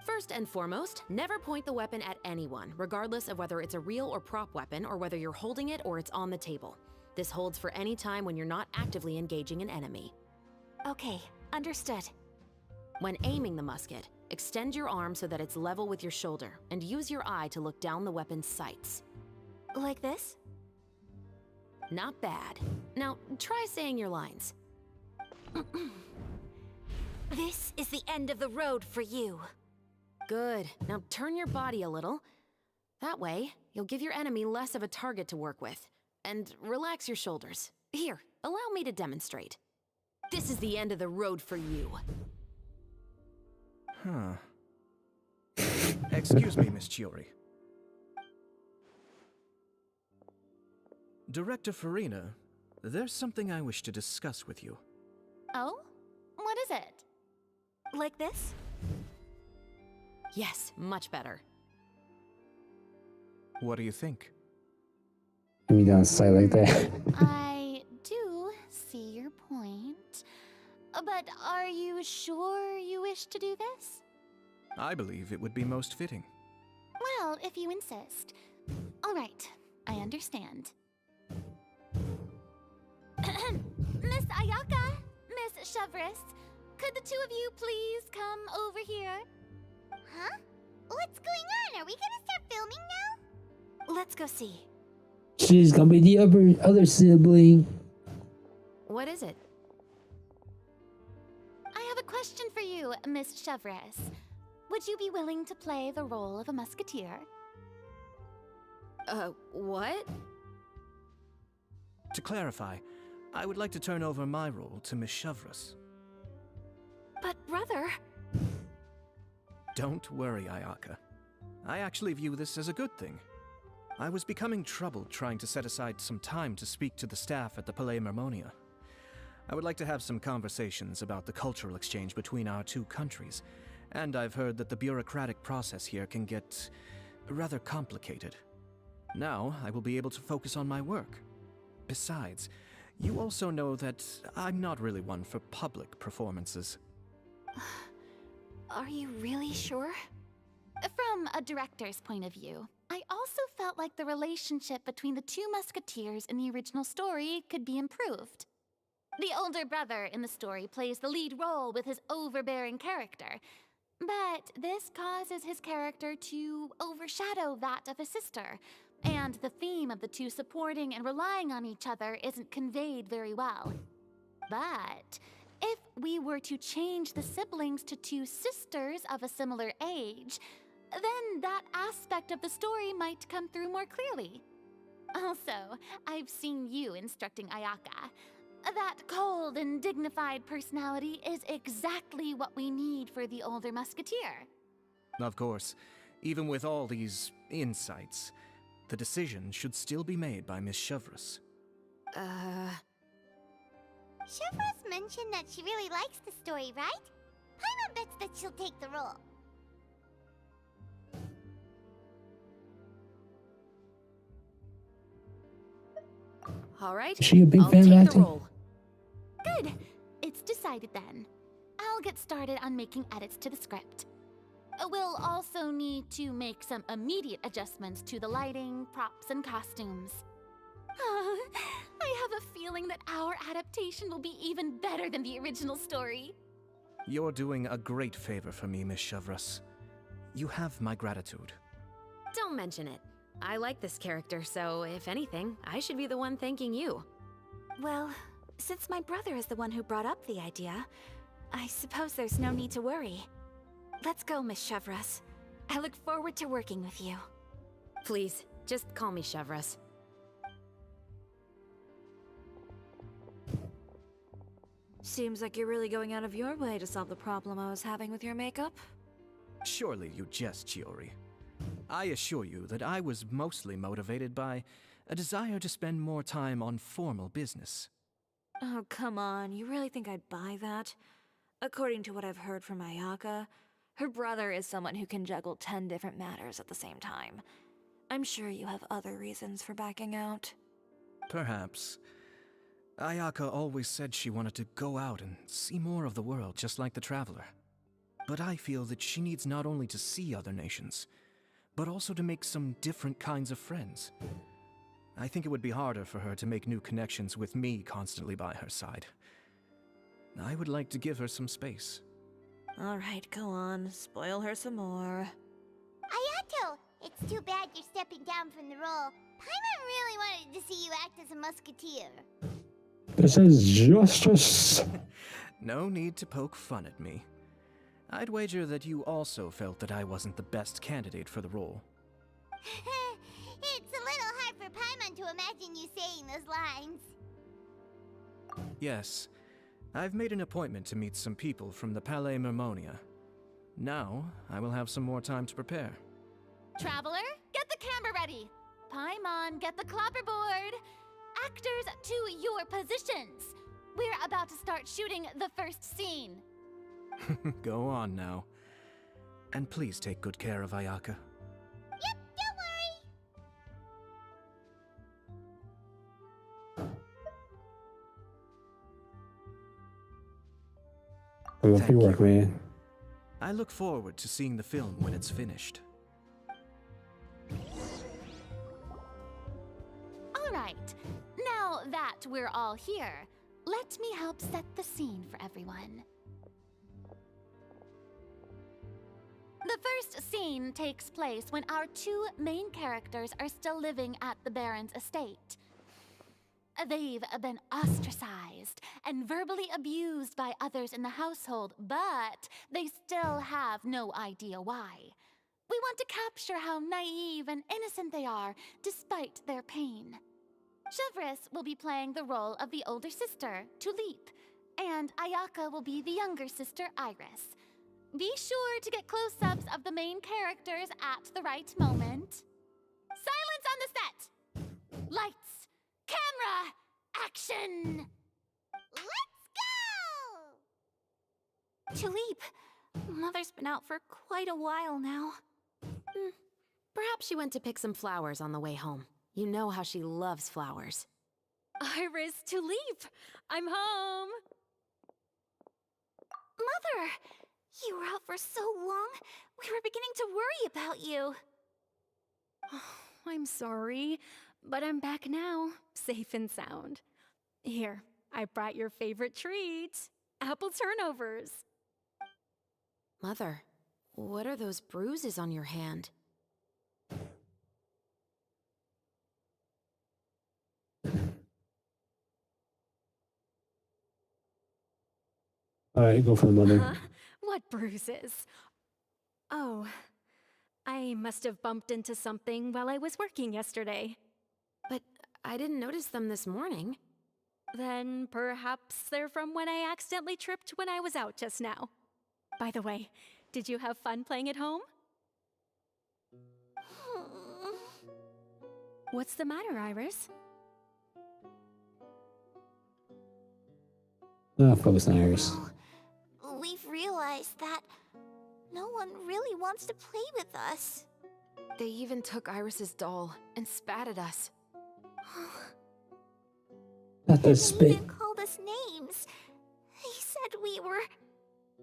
First and foremost, never point the weapon at anyone, regardless of whether it's a real or prop weapon or whether you're holding it or it's on the table. This holds for any time when you're not actively engaging an enemy. Okay, understood. When aiming the musket, extend your arm so that it's level with your shoulder, and use your eye to look down the weapon's sights. Like this? Not bad. Now, try saying your lines. This is the end of the road for you. Good. Now turn your body a little. That way, you'll give your enemy less of a target to work with. And relax your shoulders. Here, allow me to demonstrate. This is the end of the road for you. Huh. Excuse me, Miss Chiori. Director Farina, there's something I wish to discuss with you. Oh? What is it? Like this? Yes, much better. What do you think? Put me down sight like that. I do see your point. But are you sure you wish to do this? I believe it would be most fitting. Well, if you insist. All right, I understand. Miss Ayaka, Miss Chevres, could the two of you please come over here? Huh? What's going on? Are we gonna start filming now? Let's go see. She's gonna be the other sibling. What is it? I have a question for you, Miss Chevres. Would you be willing to play the role of a musketeer? What? To clarify, I would like to turn over my role to Miss Chevres. But brother... Don't worry, Ayaka. I actually view this as a good thing. I was becoming troubled trying to set aside some time to speak to the staff at the Palais Mermonia. I would like to have some conversations about the cultural exchange between our two countries, and I've heard that the bureaucratic process here can get rather complicated. Now, I will be able to focus on my work. Besides, you also know that I'm not really one for public performances. Are you really sure? From a director's point of view, I also felt like the relationship between the two musketeers in the original story could be improved. The older brother in the story plays the lead role with his overbearing character, but this causes his character to overshadow that of his sister, and the theme of the two supporting and relying on each other isn't conveyed very well. But if we were to change the siblings to two sisters of a similar age, then that aspect of the story might come through more clearly. Also, I've seen you instructing Ayaka. That cold and dignified personality is exactly what we need for the older musketeer. Of course, even with all these insights, the decision should still be made by Miss Chevreuse. Chevreuse mentioned that she really likes the story, right? Paimon bets that she'll take the role. All right, Is she a big I'll fan of take the acting? role. Good. It's decided then. I'll get started on making edits to the script. We'll also need to make some immediate adjustments to the lighting, props, and costumes. I have a feeling that our adaptation will be even better than the original story. You're doing a great favor for me, Miss Chevreuse. You have my gratitude. Don't mention it. I like this character, so if anything, I should be the one thanking you. Well, since my brother is the one who brought up the idea, I suppose there's no need to worry. Let's go, Miss Chevreuse. I look forward to working with you. Please, just call me Chevreuse. Seems like you're really going out of your way to solve the problem I was having with your makeup. Surely you jest, Chiori. I assure you that I was mostly motivated by a desire to spend more time on formal business. Oh, come on. You really think I'd buy that? According to what I've heard from Ayaka, her brother is someone who can juggle 10 different matters at the same time. I'm sure you have other reasons for backing out. Perhaps. Ayaka always said she wanted to go out and see more of the world, just like the Traveler. But I feel that she needs not only to see other nations, but also to make some different kinds of friends. I think it would be harder for her to make new connections with me constantly by her side. I would like to give her some space. Alright, go on. Spoil her some more. Ayato, it's too bad you're stepping down from the role. Paimon really wanted to see you act as a musketeer. This is justice. No need to poke fun at me. I'd wager that you also felt that I wasn't the best candidate for the role. It's a little hard for Paimon to imagine you saying those lines. Yes, I've made an appointment to meet some people from the Palais Mermonia. Now, I will have some more time to prepare. Traveler, get the camera ready. Paimon, get the clapperboard. Actors, to your positions. We're about to start shooting the first scene. Go on now. And please take good care of Ayaka. Yep, don't worry. I love Thank your work, you. man. I look forward to seeing the film when it's finished. All right, now that we're all here, let me help set the scene for everyone. The first scene takes place when our two main characters are still living at the Baron's estate. They've been ostracized and verbally abused by others in the household, but they still have no idea why. We want to capture how naive and innocent they are, despite their pain. Chevreuse will be playing the role of the older sister, Tulip, and Ayaka will be the younger sister, Iris. Be sure to get close-ups of the main characters at the right moment. Silence on the set! Lights! Camera! Action! Let's go! Tulip, Mother's been out for quite a while now. Perhaps she went to pick some flowers on the way home. You know how she loves flowers. Iris, Tulip! I'm home! Mother! You were out for so long, we were beginning to worry about you. I'm sorry, but I'm back now, safe and sound. Here, I brought your favorite treat, apple turnovers. Mother, what are those bruises on your hand? Alright, go for the mother. Huh? What bruises? Oh, I must have bumped into something while I was working yesterday. But I didn't notice them this morning. Then perhaps they're from when I accidentally tripped when I was out just now. By the way, did you have fun playing at home? What's the matter, Iris? Focus on Iris. We've realized that no one really wants to play with us. They even took Iris's doll and spat at us. Not the He spit. even called us names. He said we were...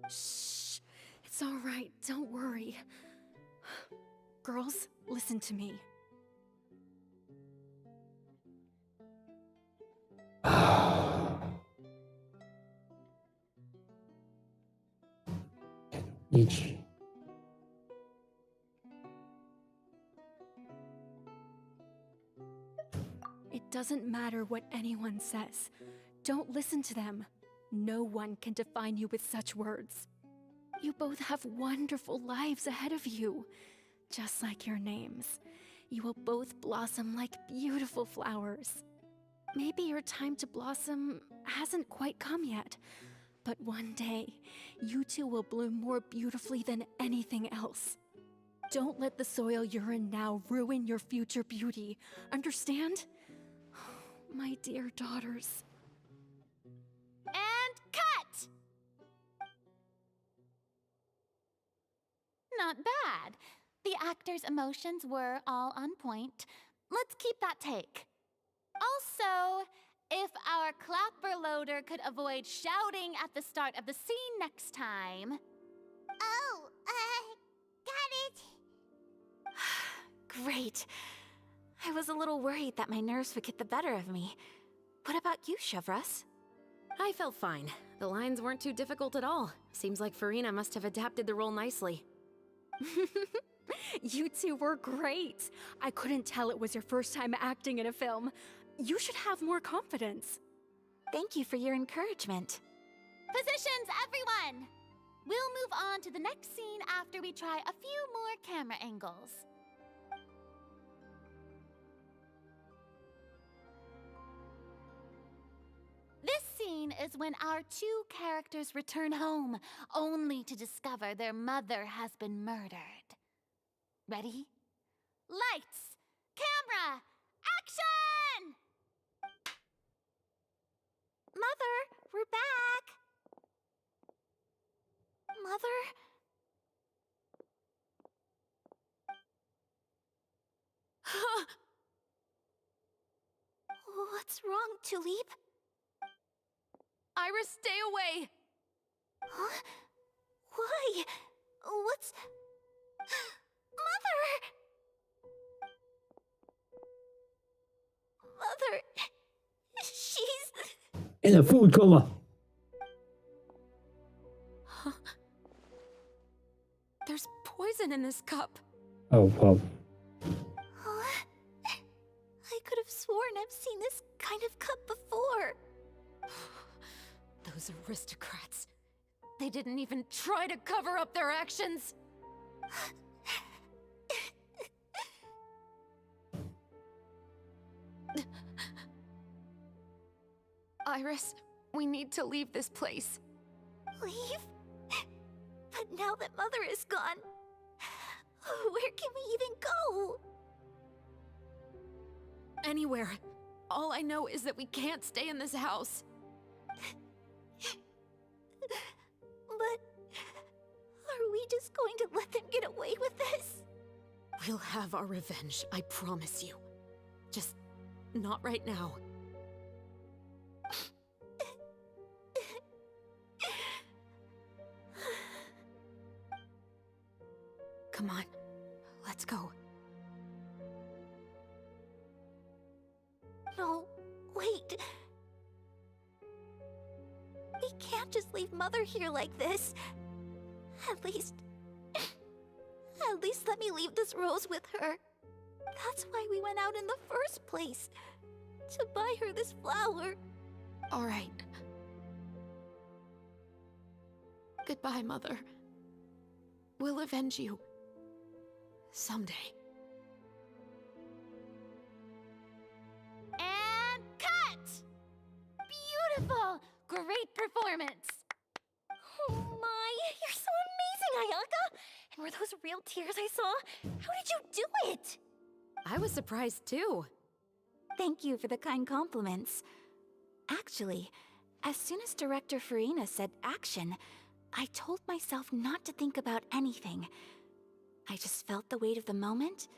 Shh. It's all right. Don't worry. Girls, listen to me. Each. It doesn't matter what anyone says. Don't listen to them. No one can define you with such words. You both have wonderful lives ahead of you. Just like your names. You will both blossom like beautiful flowers. Maybe your time to blossom hasn't quite come yet, but one day, you two will bloom more beautifully than anything else. Don't let the soil you're in now ruin your future beauty. Understand? My dear daughters. And cut! Not bad. The actor's emotions were all on point. Let's keep that take. Also, if our clapper loader could avoid shouting at the start of the scene next time. Oh, got it. Great. I was a little worried that my nerves would get the better of me. What about you, Chevros? I felt fine. The lines weren't too difficult at all. Seems like Farina must have adapted the role nicely. You two were great. I couldn't tell it was your first time acting in a film. You should have more confidence. Thank you for your encouragement. Positions, everyone! We'll move on to the next scene after we try a few more camera angles. This scene is when our two characters return home, only to discover their mother has been murdered. Ready? Lights! Camera! Action! Mother, we're back. Mother? What's wrong, Tulip? Iris, stay away! Huh? Why? What's... Mother! Mother... She's... In a food coma. There's poison in this cup. Oh, well. Huh? I could have sworn I've seen this kind of cup before. Those aristocrats. They didn't even try to cover up their actions. Iris, we need to leave this place. Leave? But now that Mother is gone, where can we even go? Anywhere. All I know is that we can't stay in this house. But are we just going to let them get away with this? We'll have our revenge, I promise you. Just not right now. Come on, let's go. No, wait. We can't just leave Mother here like this. At least let me leave this rose with her. That's why we went out in the first place. To buy her this flower. All right. Goodbye, Mother. We'll avenge you. Someday. And cut! Beautiful! Great performance! Oh my, you're so amazing, Ayaka! And were those real tears I saw? How did you do it? I was surprised too. Thank you for the kind compliments. Actually, as soon as Director Farina said action, I told myself not to think about anything. I just felt the weight of the moment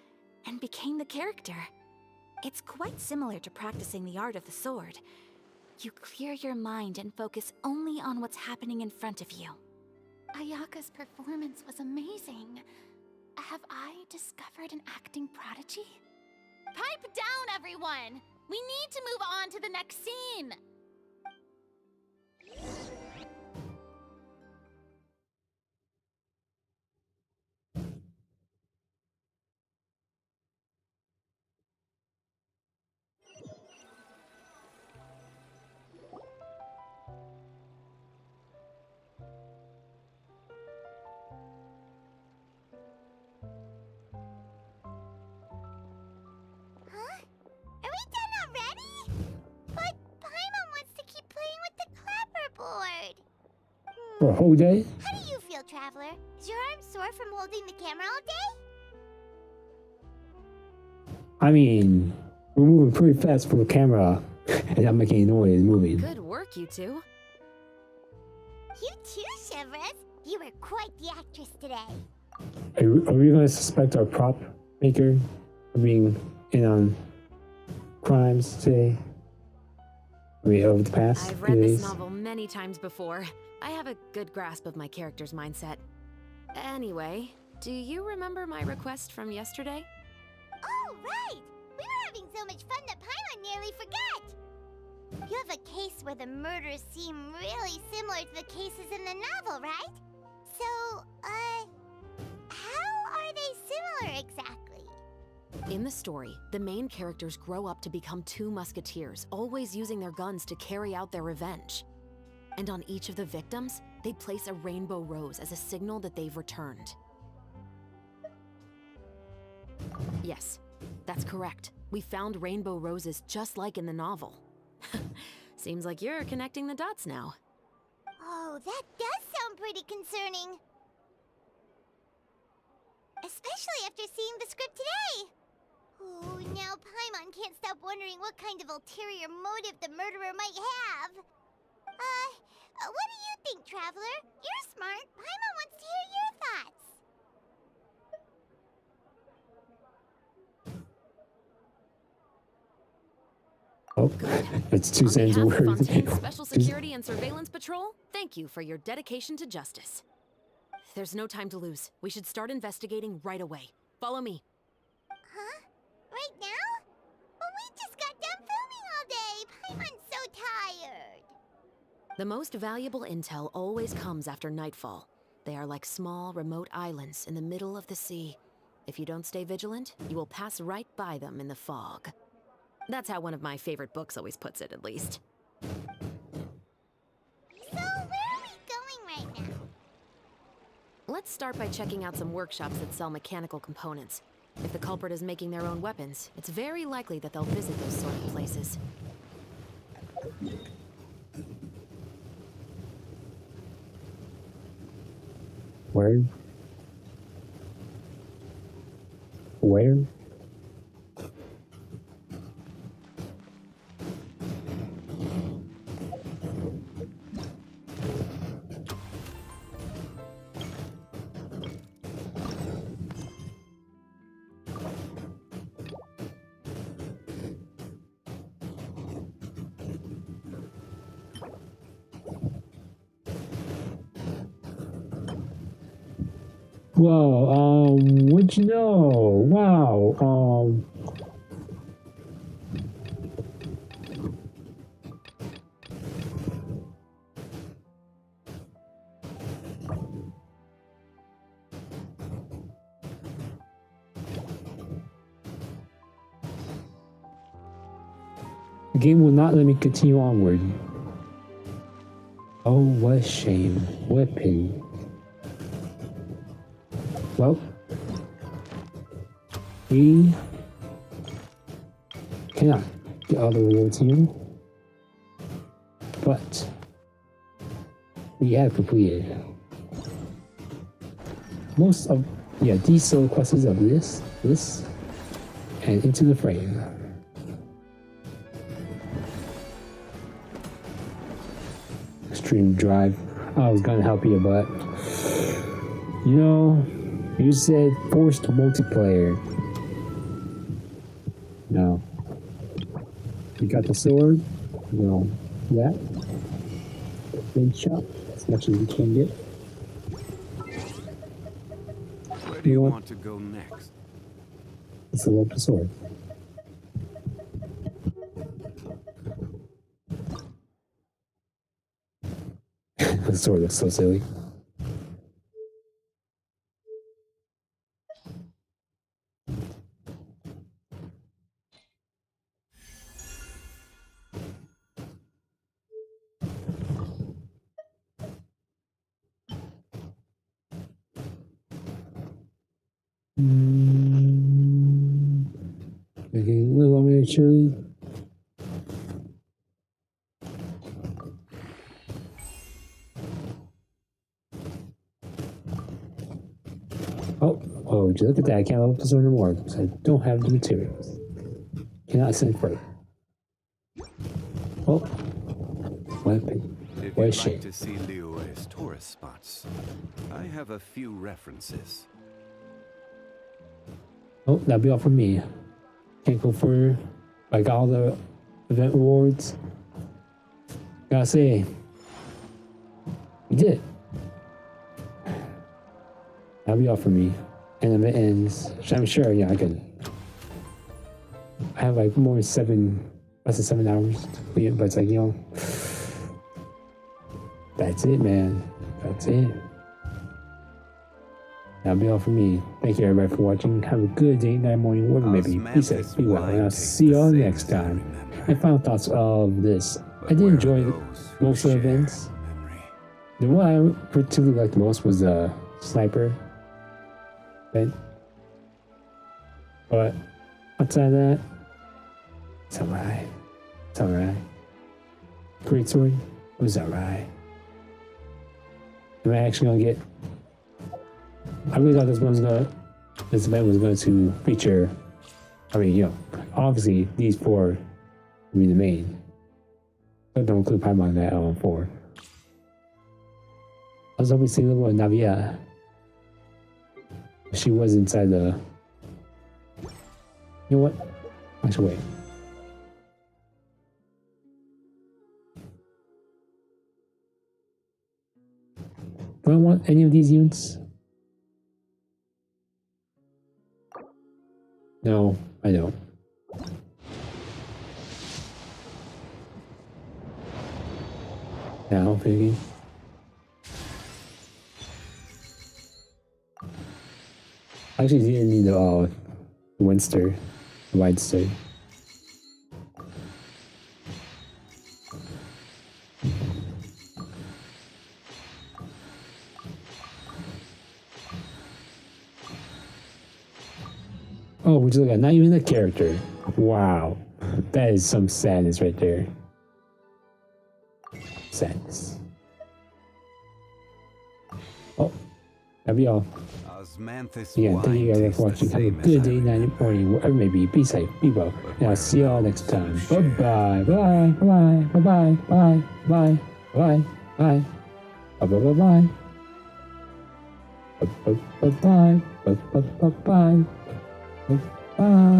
and became the character. It's quite similar to practicing the art of the sword. You clear your mind and focus only on what's happening in front of you. Ayaka's performance was amazing. Have I discovered an acting prodigy? Pipe down, everyone! We need to move on to the next scene! Are we done already? But Paimon wants to keep playing with the clapperboard. For a whole day? How do you feel, Traveler? Is your arm sore from holding the camera all day? I mean, we're moving pretty fast for a camera and not making any noise moving. Good work, you two. You too, Chevres. You were quite the actress today. Are we going to suspect our prop maker of being in on crimes today? I mean, over the past I've few read days? this novel many times before. I have a good grasp of my character's mindset. Anyway, do you remember my request from yesterday? Oh, right! We were having so much fun that Paimon nearly forgot! You have a case where the murders seem really similar to the cases in the novel, right? So, how are they similar exactly? In the story, the main characters grow up to become two musketeers, always using their guns to carry out their revenge. And on each of the victims, they place a rainbow rose as a signal that they've returned. Yes, that's correct. We found rainbow roses just like in the novel. Seems like you're connecting the dots now. Oh, that does sound pretty concerning. Especially after seeing the script today. Oh, now Paimon can't stop wondering what kind of ulterior motive the murderer might have. What do you think, Traveler? You're smart. Paimon wants to hear your thoughts. Oh, it's 2 cents On behalf of worth. Fontaine's Special Security and Surveillance Patrol, thank you for your dedication to justice. There's no time to lose. We should start investigating right away. Follow me. Huh? Right now? Well, we just got done filming all day. Paimon's so tired. The most valuable intel always comes after nightfall. They are like small, remote islands in the middle of the sea. If you don't stay vigilant, you will pass right by them in the fog. That's how one of my favorite books always puts it, at least. So, where are we going right now? Let's start by checking out some workshops that sell mechanical components. If the culprit is making their own weapons, it's very likely that they'll visit those sort of places. Where? Where? Whoa, what'd you know? Wow, The game will not let me continue onward. Oh, what a shame. What a pity. Well, we cannot get all the rewards here, but we have completed most of these solo quests of this, and Into the Frame. Extreme Drive. I was gonna help you, but you know, you said forced multiplayer. No. You got the sword. Well, that. Then shot as much as you can get. Where do you want to go next? Let's level up the sword. The sword looks so silly. Okay, little bit chili. Oh, would you look at that? I can't level up the sword anymore because I don't have the materials. Cannot send further. Oh, weapon. If What a you'd shame. like to see Liyue's tourist spots, I have a few references. Oh, that'll be all from me. Can't go for like all the event rewards. Gotta say, we did it. That'll be all from me. And if it ends, which I'm sure, I can. I have like less than 7 hours to complete it, but it's like, that's it, man. That's it. That'll be all from me. Thank you everybody for watching. Have a good day, night, morning, whatever it may be. Be safe, be well, and I'll see you all next time. My final thoughts of this. I did enjoy most of the events. The one I particularly liked the most was the sniper event. But outside of that, it's alright. It's alright. Great sword, it was alright. Am I actually gonna get? I really thought this event was going to feature. I mean, obviously these four will be the main. But don't include Paimon that 4. I was hoping to see a little Navia. She was inside the. You know what? Actually, wait. Do I want any of these units? No, I don't. Now, Piggy. I actually didn't need the Winster, the Widester. Oh, would you look at not even the character? Wow, that is some sadness right there. Sadness. Oh, that'll be all. Again, thank you guys for watching. Have a good day, night, morning, whatever it may be. Be safe, be well, and I'll see you all next time. Bye bye, bye bye, bye bye, bye bye, bye bye, bye bye, bye bye, bye bye, bye bye, bye bye, bye bye. Bye.